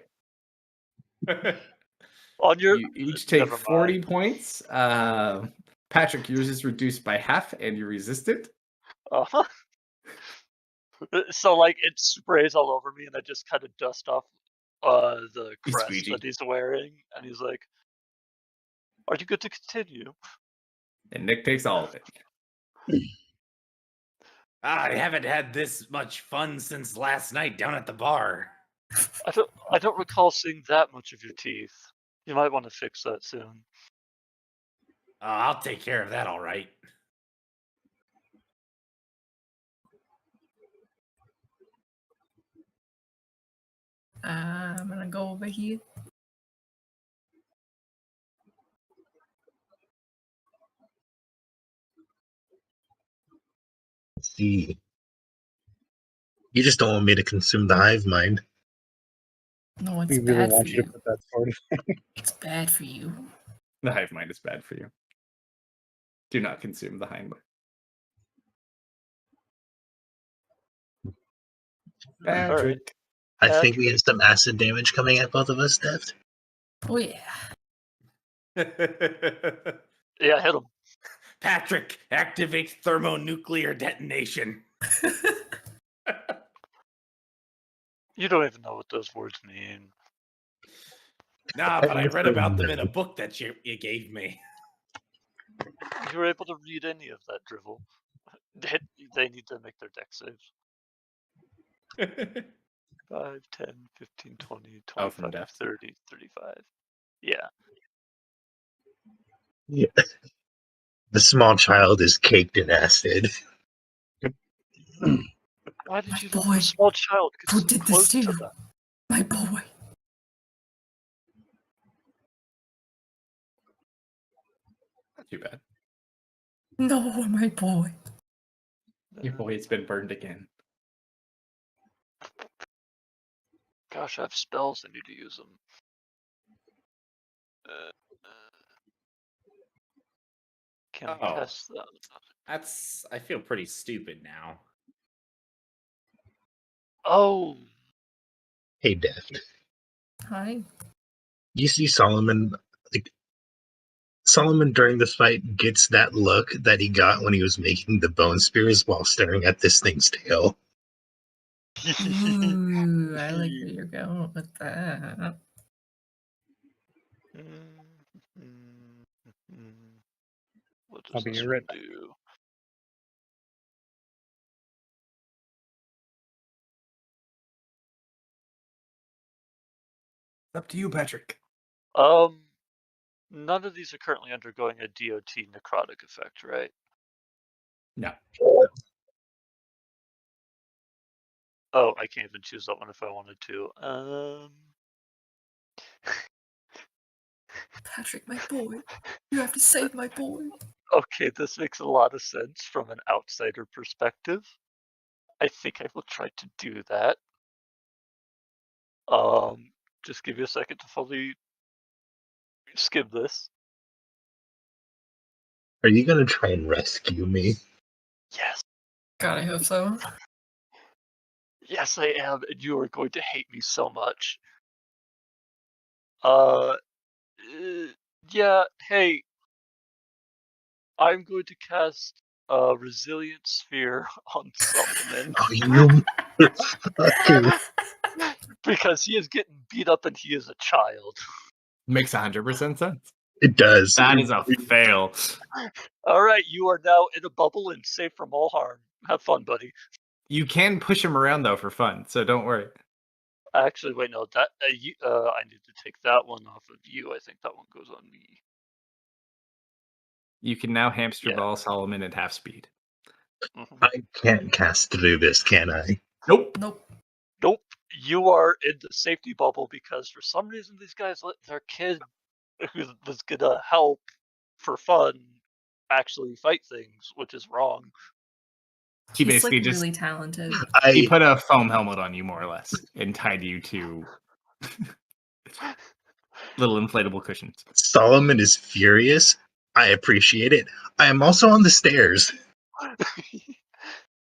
On your You each take never 40 mind. points. Patrick, yours is reduced by half, and you resist it. Uh-huh. So like it sprays all over me, and I just kind of dust off the He's crest squeegee. that he's wearing, and he's like, "Are you good to continue?" And Nick takes all of it. I haven't had this much fun since last night down at the bar. I don't recall seeing that much of your teeth. You might want to fix that soon. I'll take care of that, all right. I'm gonna go over here. See, you just don't want me to consume the hive mind. No, it's We really bad for want you to you. put that sword. It's bad for you. The hive mind is bad for you. Do not consume the hive mind. Patrick. I think we have some acid damage coming at both of us, Deft. Oh yeah. Yeah, hit him. Patrick, activate thermonuclear detonation. You don't even know what those words mean. Nah, but I read about them in a book that you gave me. You were able to read any of that drivel. They need to make their deck saves. 5, 10, 15, 20, Oh, from 25, death. 30, 35. Yeah. Yeah. The small child is caked in acid. Why did you let Boy, the small child get who so did this close to to you? them? My boy. Not too bad. No, my boy. Your boy's been burned again. Gosh, I have spells. I need to use them. Can I cast them? I feel pretty stupid now. Oh, Hey, Deft. Hi. You see Solomon, like, Solomon during this fight gets that look that he got when he was making the bone spears while staring at this thing's tail. Ooh, I like where you're going with that. What I'll does be this right one back. do? It's up to you, Patrick. None of these are currently undergoing a DOT necrotic effect, right? No. Oh, I can't even choose that one if I wanted to. Patrick, my boy. You have to save my boy. Okay, this makes a lot of sense from an outsider perspective. I think I will try to do that. Just give you a second to fully skim this. Are you gonna try and rescue me? Yes. God, I hope so. Yes, I am, and you are going to hate me so much. Yeah, hey, I'm going to cast a Resilient Sphere on Solomon. Oh, you fucking... Because he is getting beat up and he is a child. Makes 100% sense. It does. That is a fail. Alright, you are now in a bubble and safe from all harm. Have fun, buddy. You can push him around though for fun, so don't worry. Actually, wait, no, that I need to take that one off of you. I think that one goes on me. You can now hamster Yeah. ball Solomon at half speed. I can't cast through this, can I? Nope. Nope. You are in the safety bubble because for some reason these guys let their kid who was gonna help for fun actually fight things, which is wrong. He He's basically like just really talented. he put a foam helmet on you more or less and tied you to little inflatable cushions. Solomon is furious. I appreciate it. I am also on the stairs.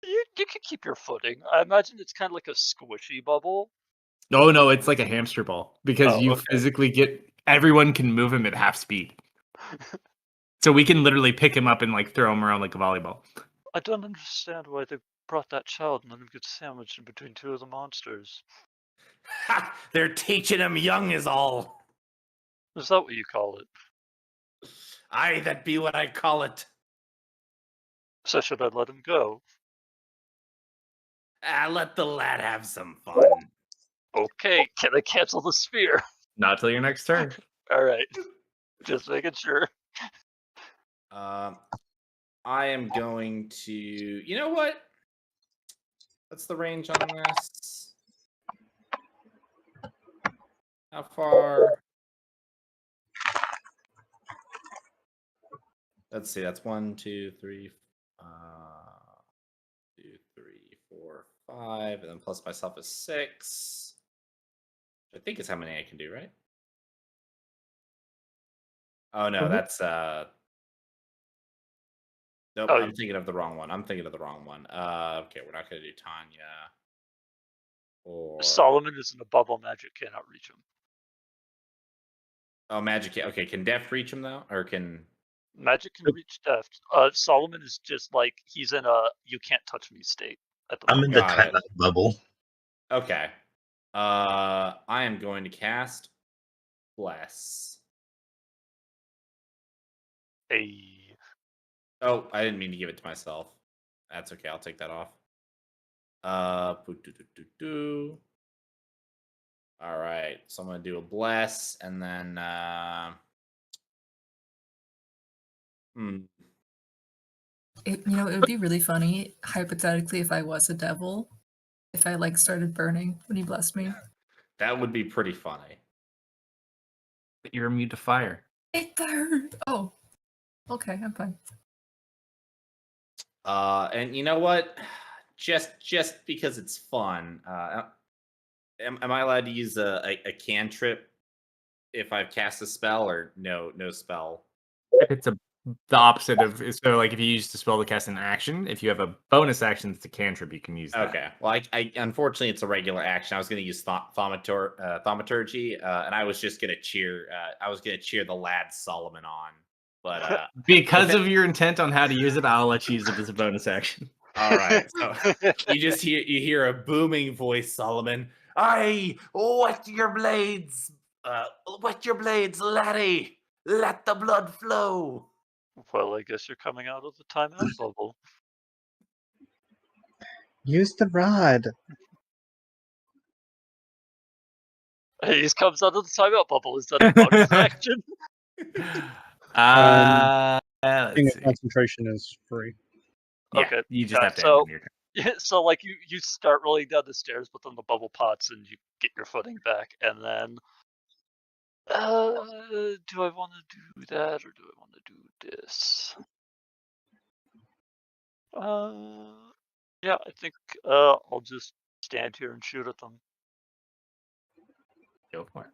You can keep your footing. I imagine it's kind of like a squishy bubble. No, it's like a hamster ball because you okay. physically everyone can move him at half speed. So we can literally pick him up and like throw him around like a volleyball. I don't understand why they brought that child and let him get sandwiched in between two of the monsters. Ha! They're teaching him young is all. Is that what you call it? Aye, that be what I call it. So should I let him go? Let the lad have some fun. Okay, can I cancel the sphere? Not till your next turn. Alright. Just making sure. I am going to... You know what? What's the range on this? How far? Let's see. That's 1, 2, 3, 2, 3, 4, 5, and then plus myself is 6. I think is how many I can do, right? Oh no, that's nope. I'm thinking of the wrong one. Okay, we're not gonna do Tanya. Or Solomon is in a bubble. Magic cannot reach him. oh, magic. Okay, can Deft reach him though, or can Magic can reach Deft. Solomon is just like he's in a you can't touch me state at the I'm moment. in the timeout bubble. Okay. I am going to cast Bless. Oh, I didn't mean to give it to myself. That's okay. I'll take that off. All right. So I'm gonna do a Bless, and then It would be really funny, hypothetically, if I was a devil, if I like started burning when he blessed me. That would be pretty funny. But you're immune to fire. It burned. Oh, okay, I'm fine. And you know what? Just because it's fun, am I allowed to use a cantrip if I've cast a spell, or no spell? If it's the opposite of so, like if you use the spell to cast an action, if you have a bonus action that's a cantrip, you can use that. Okay. Well, I unfortunately it's a regular action. I was going to use thaumaturgy, and I was just going to cheer. I was going to cheer the lad Solomon on, but Because of your intent on how to use it, I'll let you use it as a bonus action. all right. So you hear a booming voice, Solomon. Aye, wet your blades, laddie. Let the blood flow. Well, I guess you're coming out of the timeout bubble. Use the rod. He comes out of the timeout bubble. Is that a bonus action? Let's Being see. a concentration is free. Yeah, Okay, you just yeah, have to so- end in your turn. So, like, you start rolling down the stairs, but then the bubble pots, and you get your footing back, and then... do I want to do that, or do I want to do this? Yeah, I think I'll just stand here and shoot at them. Go for it.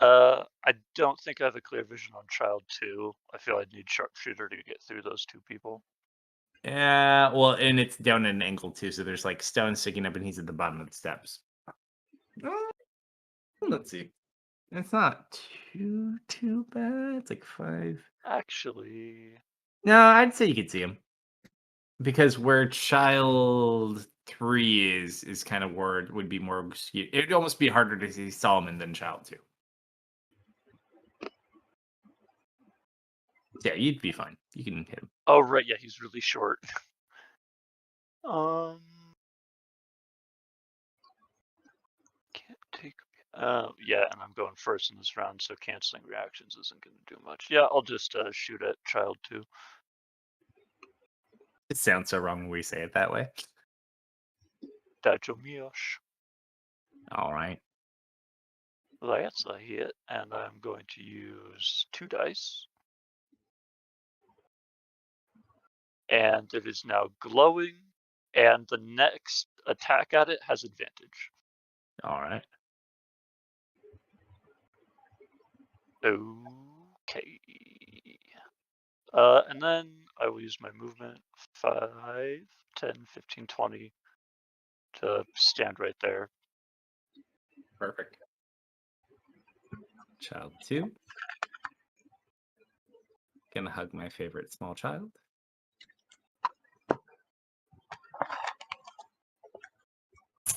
I don't think I have a clear vision on Child 2. I feel I'd need Sharpshooter to get through those two people. Yeah, well, and it's down at an angle too, so there's like stone sticking up, and he's at the bottom of the steps. Let's see. It's not too bad. It's like 5. Actually, No, I'd say you could see him because where Child 3 is kind of where it would be more obscure. It'd almost be harder to see Solomon than Child 2. Yeah, you'd be fine. You can hit him. oh right, yeah, he's really short. Can't take. Yeah, and I'm going first in this round, so canceling reactions isn't going to do much. Yeah, I'll just shoot at Child 2. It sounds so wrong when we say it that way. Dacho Miosh. All right. That's a hit, and I'm going to use 2 dice. And it is now glowing, and the next attack at it has advantage. All right. Okay. And then I will use my movement 5, 10, 15, 20 to stand right there. Perfect. Child 2. Gonna hug my favorite small child.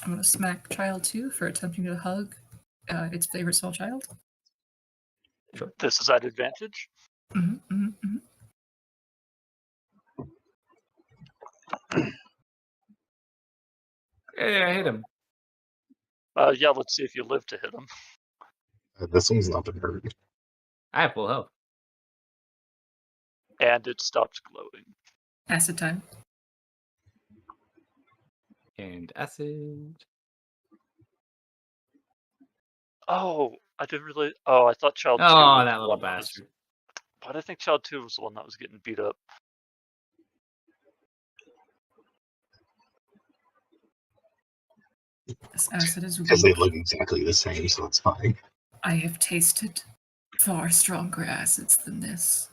I'm gonna smack Child 2 for attempting to hug its favorite small child. This is at advantage. Hey, I hit him. Yeah, let's see if you live to hit him. This one's not been hurt. I have full health. And it stops glowing. Acid time. And acid. Oh, I didn't really. Oh, I thought Child 2 Oh, was that the little one that was- bastard. But I think Child 2 was the one that was getting beat up. This acid is Because they weak. look exactly the same, so it's fine. I have tasted far stronger acids than this.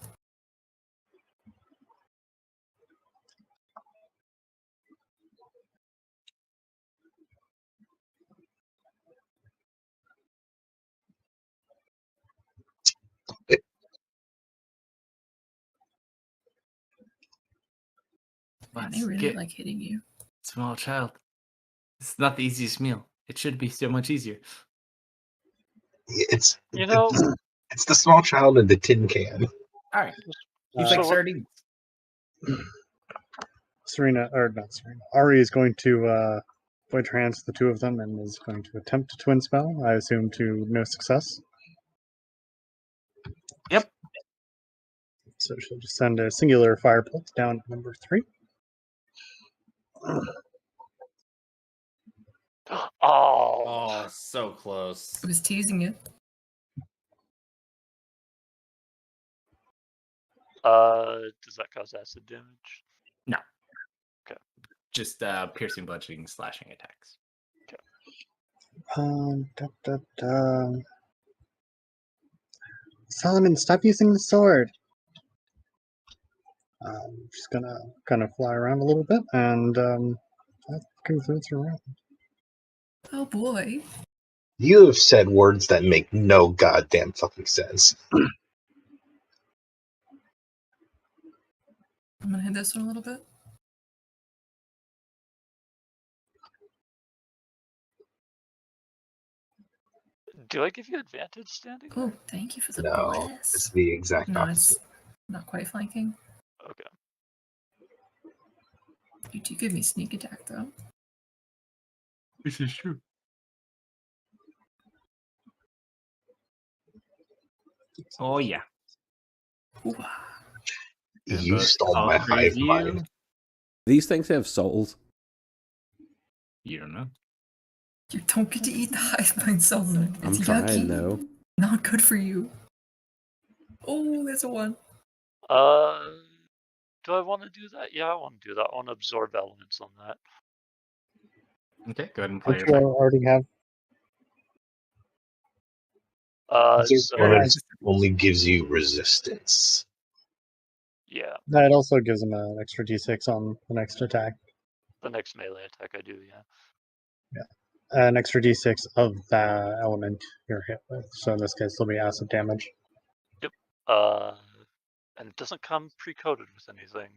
Man, they really like hitting you. Small child. It's not the easiest meal. It should be so much easier. It's You know, it's the small child in the tin can. All right. He's Uh, like sardines. Serena, or not Serena, Ari is going to point her hands to the two of them and is going to attempt a twin spell, I assume to no success. Yep. So she'll just send a singular fire bolt down at number 3. Oh, so close. I was teasing you. Does that cause acid damage? No. Okay. Just piercing, bludgeoning, slashing attacks. Solomon, stop using the sword. She's gonna kind of fly around a little bit, and that concludes her round. Oh boy. You have said words that make no goddamn fucking sense. I'm gonna hit this one a little bit. Do I give you advantage standing? Oh, thank you for the No, bless. it's the exact No, opposite. it's not quite flanking. Okay. You do give me sneak attack though. This is true. Oh yeah. Ooh. You stole my hive mind. These things have souls. You don't know. You don't get to eat the hive mind, Solomon. I'm It's trying yucky. though. Not good for you. Oh, there's a one. Do I want to do that? Yeah, I want to do that. I want to absorb elements on that. Okay, go ahead and play Don't your you attack. already have? Observe So elements only gives you resistance. yeah, No, it also gives him an extra d6 on the next attack. the next melee attack I do, yeah. An extra d6 of the element you're hit with. So in this case, it'll be acid damage. Yep. And it doesn't come pre-coded with anything.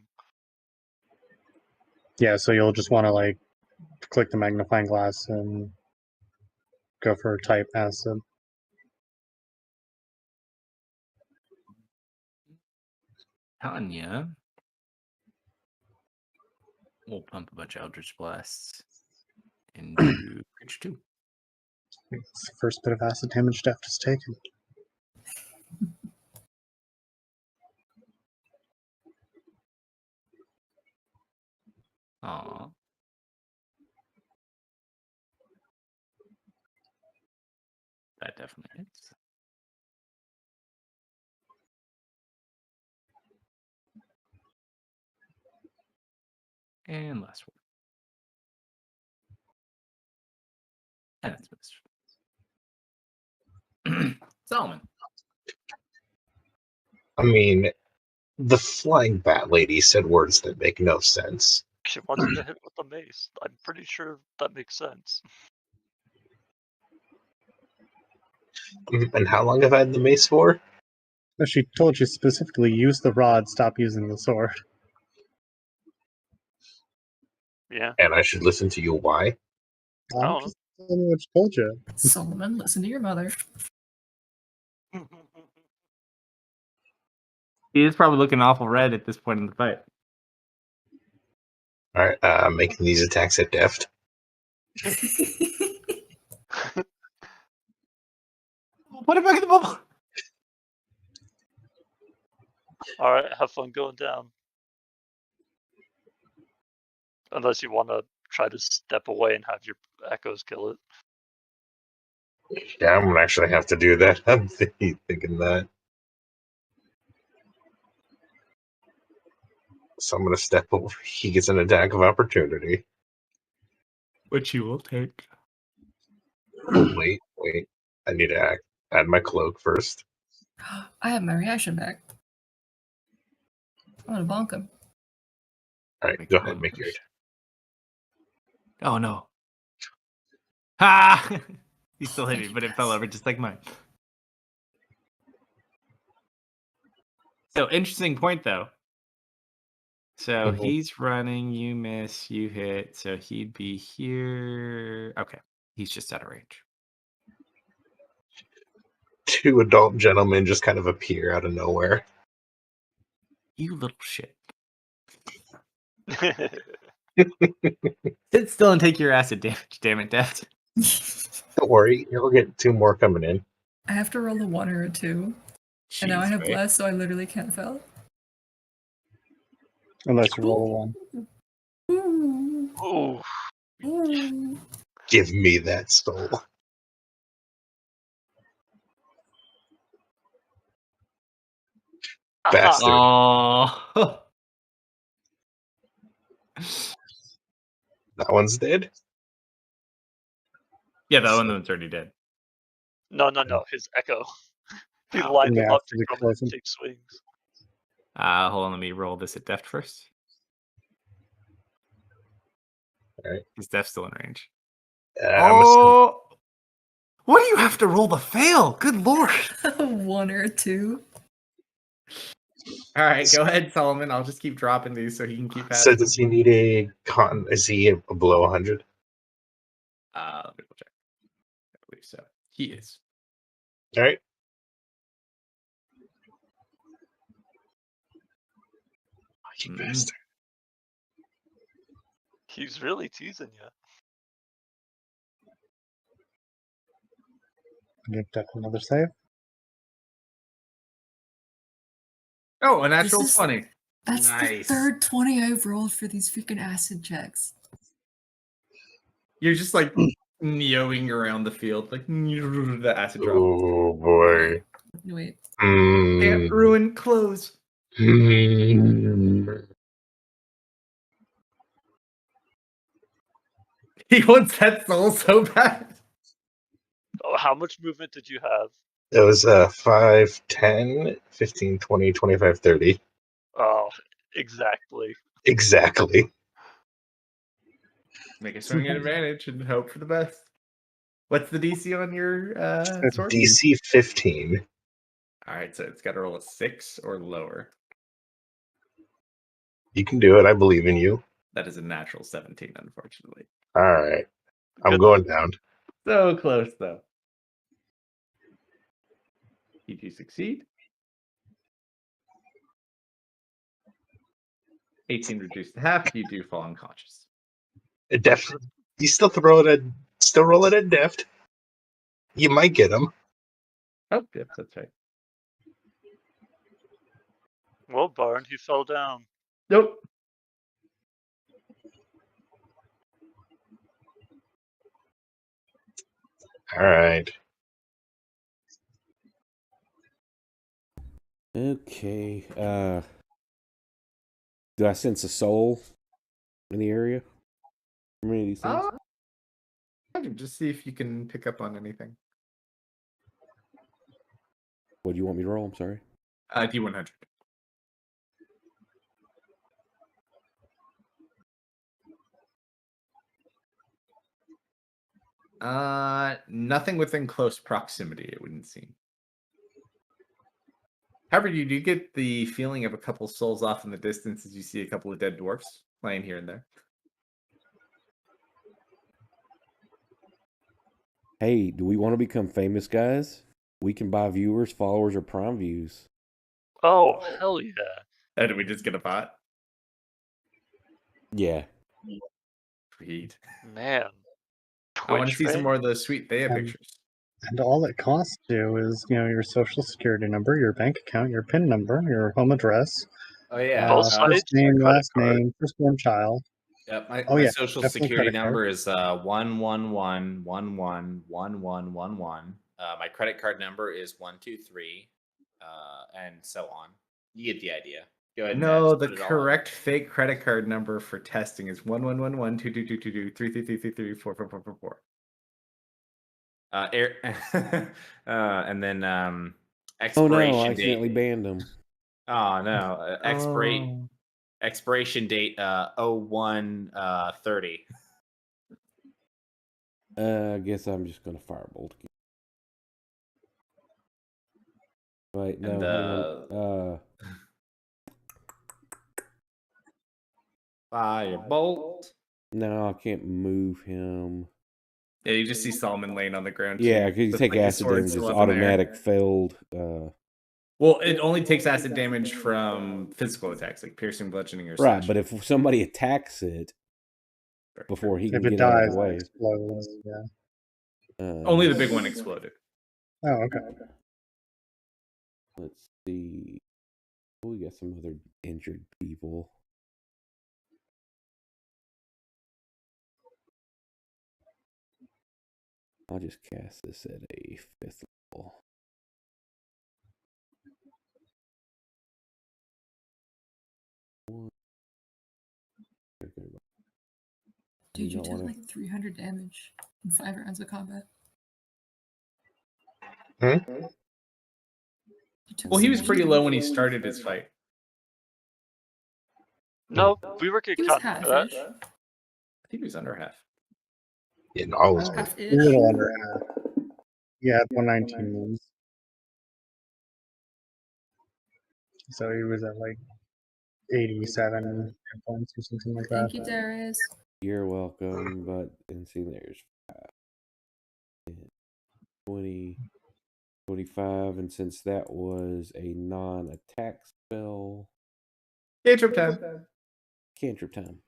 Yeah, so you'll just want to like click the magnifying glass and go for type acid. Tanya. We'll pump a bunch of Eldritch Blasts into Creature 2. It's the first bit of acid damage Deft has taken. Aw. That definitely hits. And last one. And that's missed. Solomon. I mean, the flying bat lady said words that make no sense. She wants you to hit with the mace. I'm pretty sure that makes sense. And how long have I had the mace for? No, she told you specifically use the rod, stop using the sword. Yeah. And I should listen to you why? I I'm don't just telling you what she told you. Solomon, listen to your mother. know. He is probably looking awful red at this point in the fight. Alright, making these attacks at Deft. Put it back in the bubble. Alright, have fun going down. Unless you want to try to step away and have your echoes kill it. Yeah, I'm gonna actually have to do that. I'm thinking that. So I'm gonna step over. He gets an attack of opportunity. Which you will take. Wait. I need to add my cloak first. I have my reaction back. I'm gonna bonk him. Alright, Make go a ahead, make your push. Oh no. Ha! He still hit Thank me, you, but it guys. fell over just like mine. So interesting point though. So Mhm. he's running, you miss, you hit, so he'd be here. Okay. He's just out of range. Two adult gentlemen just kind of appear out of nowhere. You little shit. Sit still and take your acid damage, damn it, Deft. Don't worry, you'll get two more coming in. I have to roll a 1 or a 2. And now I Jeez, have right? bless, so I literally can't fail. Unless you roll a 1. Ooh. Ooh. Ooh. Give me that soul. Bastard. Oh. That one's dead. Yeah, the one that's already dead. No. His echo. He Oh, lined yeah, him up after to we come close and him. take swings. Hold on, let me roll this at deft first. Alright. Is deft still in range? I'm assuming- What do you have to roll to fail? Good lord! 1 or 2. All right, go ahead, Solomon. I'll just keep dropping these so he can keep So passing. does he need a con? Is he below 100? Let me double check. I believe so. He is. All right. You Mhm. bastard. He's really teasing you. Give Death another save. Oh, a natural This is- 20. That's Nice. the third 20 I've rolled for these freaking acid checks. You're just like neoing around the field, like the acid drop. Oh boy. Wait. Can't ruin clothes. He wants that soul so bad. Oh, how much movement did you have? It was 5, 10, 15, 20, 25, 30. Oh, exactly. Exactly. Make a swing at advantage and hope for the best. What's the DC on your sword? DC 15. All right, so it's got to roll a 6 or lower. You can do it. I believe in you. That is a natural 17, unfortunately. All right. I'm Good going down. So close, though. You do succeed. 18 reduced to half. You do fall unconscious. Deft. You still roll it at deft. You might get him. Oh, yep, that's right. Well, Barn, he fell down. Nope. All right. Okay. Do I sense a soul in the area? How many of these things? Just see if you can pick up on anything. What do you want me to roll? I'm sorry. D100. Nothing within close proximity, it wouldn't seem. However, you do get the feeling of a couple souls off in the distance as you see a couple of dead dwarfs laying here and there. Hey, do we want to become famous, guys? We can buy viewers, followers, or prime views. Oh, hell yeah. Oh, did we just get a pot? Yeah. Sweet. Man. I want to Twitch see some fame? more of those sweet Thea Um, pictures. And all it costs you is, your social security number, your bank account, your PIN number, your home address, Oh yeah. Both first sides, name, credit last card. name, firstborn child. Yep. My Oh, yeah, social definitely security credit card. number is 111111111. My credit card number is 123, and so on. You get the idea. Go ahead. And No, just the put it all correct fake credit card number for testing is 111122222333344444. And then Oh expiration no, I date. accidentally banned them. Oh no, expiration date 01/30. I guess I'm just gonna firebolt again. Wait, no, And, hang on. Firebolt. No, I can't move him. Yeah, you just see Solomon laying on the ground. Yeah, too, because you with, take like, his acid sword damage, still it's up in the air. automatic failed. Well, it only takes acid damage from physical attacks, like piercing, bludgeoning, or Right, slashing. but if somebody attacks it before he If can it get out of dies, the it way, explodes. Yeah. Only the big one exploded. Oh, okay. Let's see. Oh, we got some other injured people. I'll just cast this at a 5th level. Dude, you did like 300 damage. in 5 rounds of combat. Hmm? You took Well, he so was much pretty damage. low when he started his fight. No, we were getting He was caught in half-ish. that. I think he was under half. Yeah, no, I was A Half-ish. little under half. Yeah, 119 moves. So he was at like 87 hit points or something like that. Thank you, Darius. You're welcome, but and see, there's 20, 25, and since that was a non-attack spell, Cantrip time. cantrip time.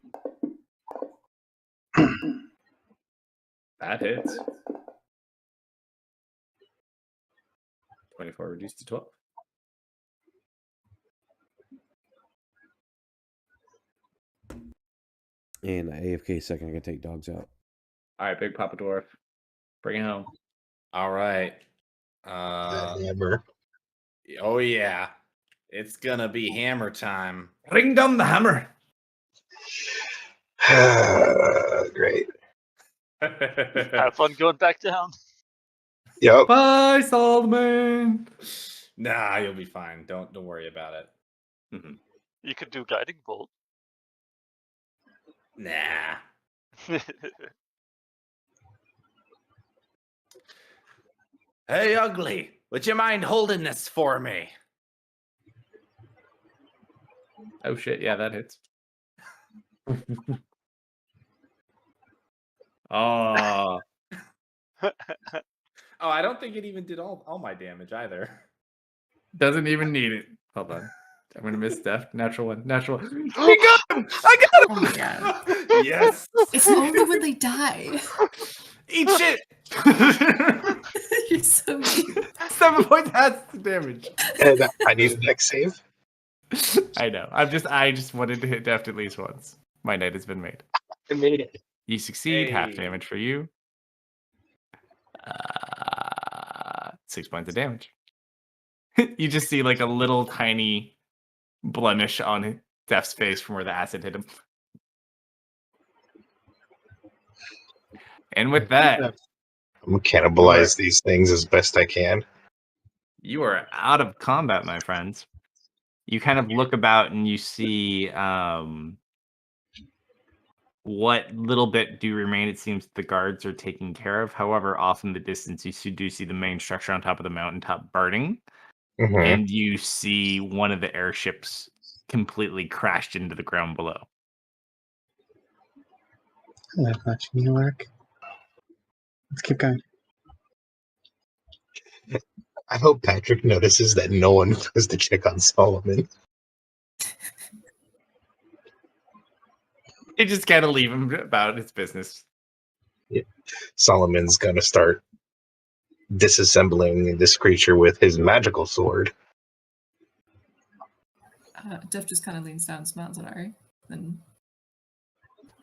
That hits. 24 reduced to 12. And AFK second, I can take dogs out. All right, Big Papa Dwarf. Bring it home. All right. that hammer. Oh yeah, it's gonna be hammer time. Bring down the hammer. Great. Have fun going back down. Yep. Bye, Solomon. Nah, you'll be fine. Don't worry about it. Mhm. You could do guiding bolt. Nah. Hey, ugly. Would you mind holding this for me? Oh shit! Yeah, that hits. Oh. Oh, I don't think it even did all my damage either. Doesn't even need it. Hold on. I'm gonna miss death. Natural one. Natural one. We got him! I got him! Oh my god. Yes. It's only when they die. Eat shit. You're so mean. 7 points has the damage. And I need a dex save. I know. I just wanted to hit death at least once. My night has been made. I made it. You succeed. Half Hey. damage for you. 6 points of damage. You just see like a little tiny blemish on Death's face from where the acid hit him. And with that, I'm gonna cannibalize these things as best I can. you are out of combat, my friends. You kind of look about and you see what little bit do remain. It seems the guards are taken care of. However, off in the distance, you do see the main structure on top of the mountaintop burning. Mm-hmm. And you see one of the airships completely crashed into the ground below. That much New York. Let's keep going. I hope Patrick notices that no one goes to check on Solomon. You just gotta leave him about his business. Solomon's gonna start disassembling this creature with his magical sword. Dev just kind of leans down and smiles at Ari. Then,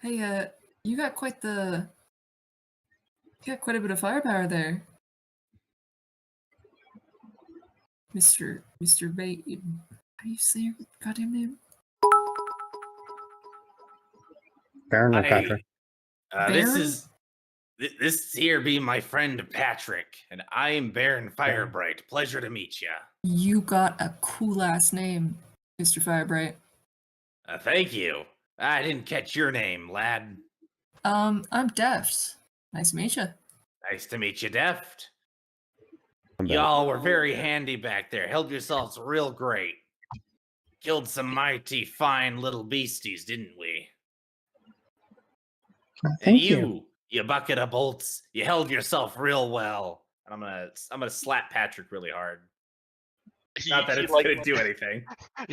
hey, you got quite a bit of firepower there, Mr. Bait. How do you say your goddamn name? Baron or Patrick? Baron? This here be my friend Patrick, and I am Baron Firebright. Pleasure to meet ya. You got a cool ass name, Mr. Firebright. Thank you. I didn't catch your name, lad. I'm Deft. Nice to meet you. Nice to meet you, Deft. I'm back. Y'all were very handy back there. Held yourselves real great. Killed some mighty fine little beasties, didn't we? Oh, And thank you. you bucket of bolts, you held yourself real well. And I'm gonna slap Patrick really hard. Not that it's gonna do anything.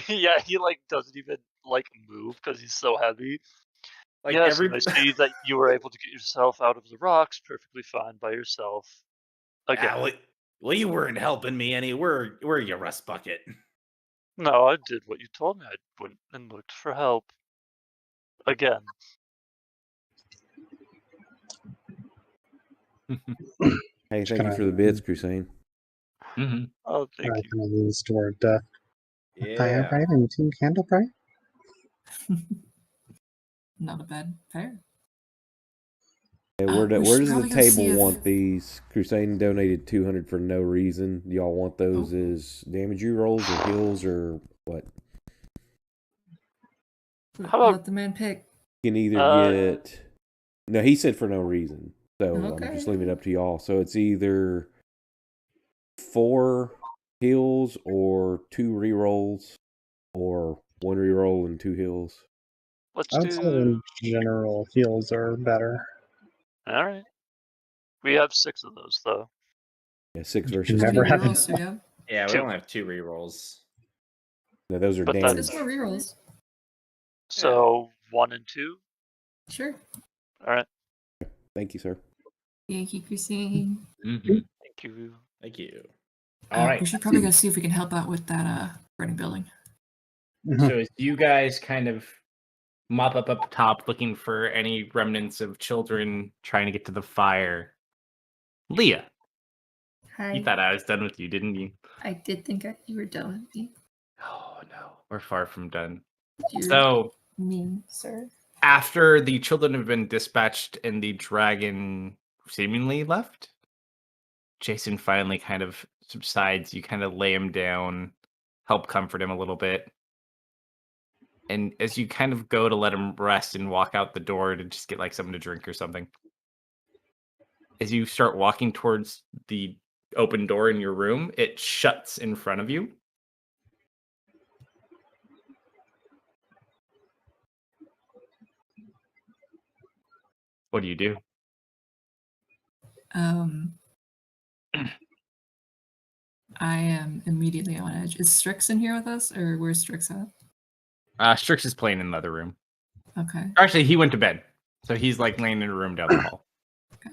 Yeah, he like doesn't even like move because he's so heavy. Like Yes, and I see that you were able to get yourself out of the rocks perfectly fine by yourself. Again, well, you weren't helping me any. Where you, rust bucket? no, I did what you told me. I went and looked for help. Again. Hey, thank you for the bits, Crusade. Mm-hmm. Oh, thank I you. kind of leans toward Yeah. Firebright and Team Candlebright. Not a bad pair. Hey, we where should does the probably go see table if- want these? Crusade donated 200 for no reason. Do y'all want those Oh. as damage rolls or heals or what? How about- Let the man pick. You can either get. No, he said for no reason. So I'm just Okay. leaving it up to y'all. So it's either 4 heals or 2 rerolls or 1 reroll and 2 heals. Let's I would say in general, heals are better. All right. We have 6 of those though. Yeah, 6 You versus never 2. have Rerolls, so yeah. Yeah, we 2. only have 2 rerolls. No, those are But damage. There's more rerolls. So 1 and 2. Sure. All right. Thank you, sir. Thank you, Christine. Mm-hmm. Thank you. Thank you. All right. We should probably go see if we can help out with that burning building. So as you guys kind of mop up top, looking for any remnants of children trying to get to the fire, Leah, Hi. you thought I was done with you, didn't you? I did think you were done with me. Oh no, we're far from done. You're So mean, sir. after the children have been dispatched and the dragon seemingly left, Jason finally kind of subsides. You kind of lay him down, help comfort him a little bit. And as you kind of go to let him rest and walk out the door to just get like something to drink or something, as you start walking towards the open door in your room, it shuts in front of you. What do? I am immediately on edge. Is Strix in here with us, or where's Strix at? Strix is playing in the other room. Okay. Actually, he went to bed. So he's like laying in a room down the hall. Okay.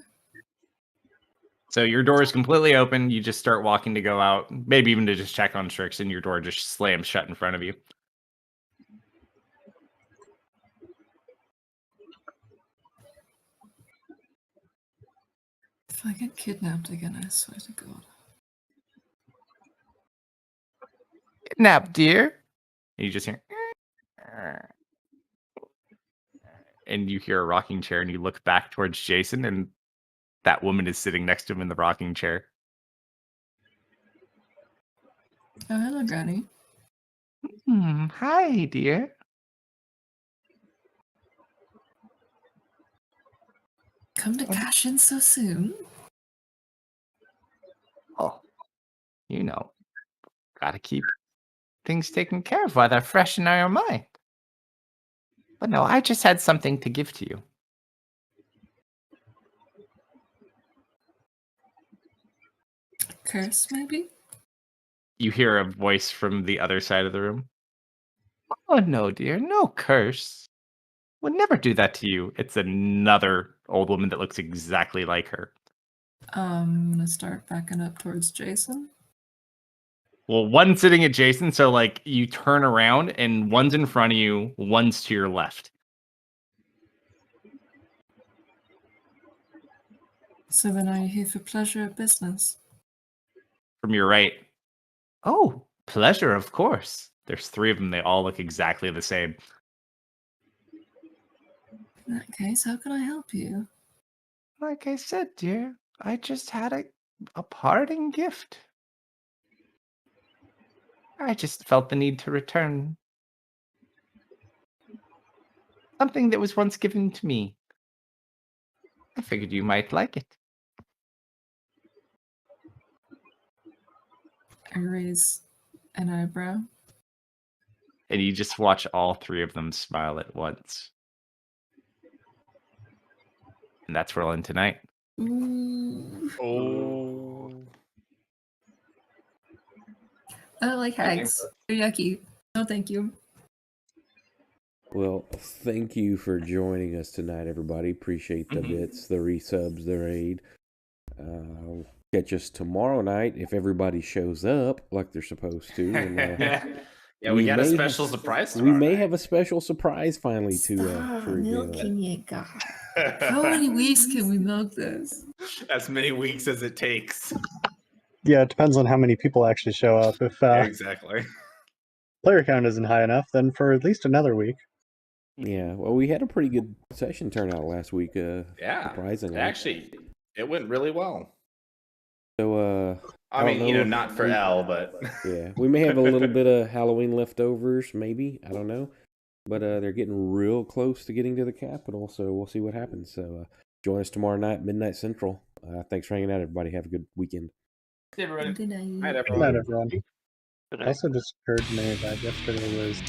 So your door is completely open. You just start walking to go out, maybe even to just check on Strix, and your door just slams shut in front of you. If I get kidnapped again, I swear to God. Kidnapped, dear. And you just hear, and you hear a rocking chair, and you look back towards Jason, and that woman is sitting next to him in the rocking chair. Oh, hello, Granny. Hi, dear. Come to cash in so soon? Oh, you know, gotta keep things taken care of while they're fresh in our mind. But no, I just had something to give to you. Curse, maybe? You hear a voice from the other side of the room. Oh, no, dear, no curse. Would never do that to you. It's another old woman that looks exactly like her. I'm gonna start backing up towards Jason. Well, one's sitting at Jason, so like you turn around and one's in front of you, one's to your left. So then are you here for pleasure or business? From your right. Oh, pleasure, of course. There's 3 of them. They all look exactly the same. In that case, how can I help you? Like I said, dear, I just had a parting gift. I just felt the need to return something that was once given to me. I figured you might like it. I raise an eyebrow. And you just watch all 3 of them smile at once. And that's where we'll end tonight. Ooh. Oh. I don't like hags. They're yucky. No, thank you. Well, thank you for joining us tonight, everybody. Appreciate the bits, the resubs, the raid. Catch us tomorrow night if everybody shows up like they're supposed to. And, Yeah, we got a special surprise We tomorrow may night. have a special surprise finally to reveal. milking it, God. How many weeks can we milk this? As many weeks as it takes. Yeah, it depends on how many people actually show up. If Exactly. player count isn't high enough, then for at least another week. Yeah, well, we had a pretty good session turnout last week. Yeah, surprisingly, actually, it went really well. So, I don't mean, know not if for we- L, but yeah, we may have a little bit of Halloween leftovers, maybe. I don't know, but they're getting real close to getting to the capital, so we'll see what happens. So, join us tomorrow night, midnight Central. Thanks for hanging out, everybody. Have a good weekend. See everybody. Good night. Night, Good everyone. night, everyone. Good night. Also, just occurred to me that yesterday was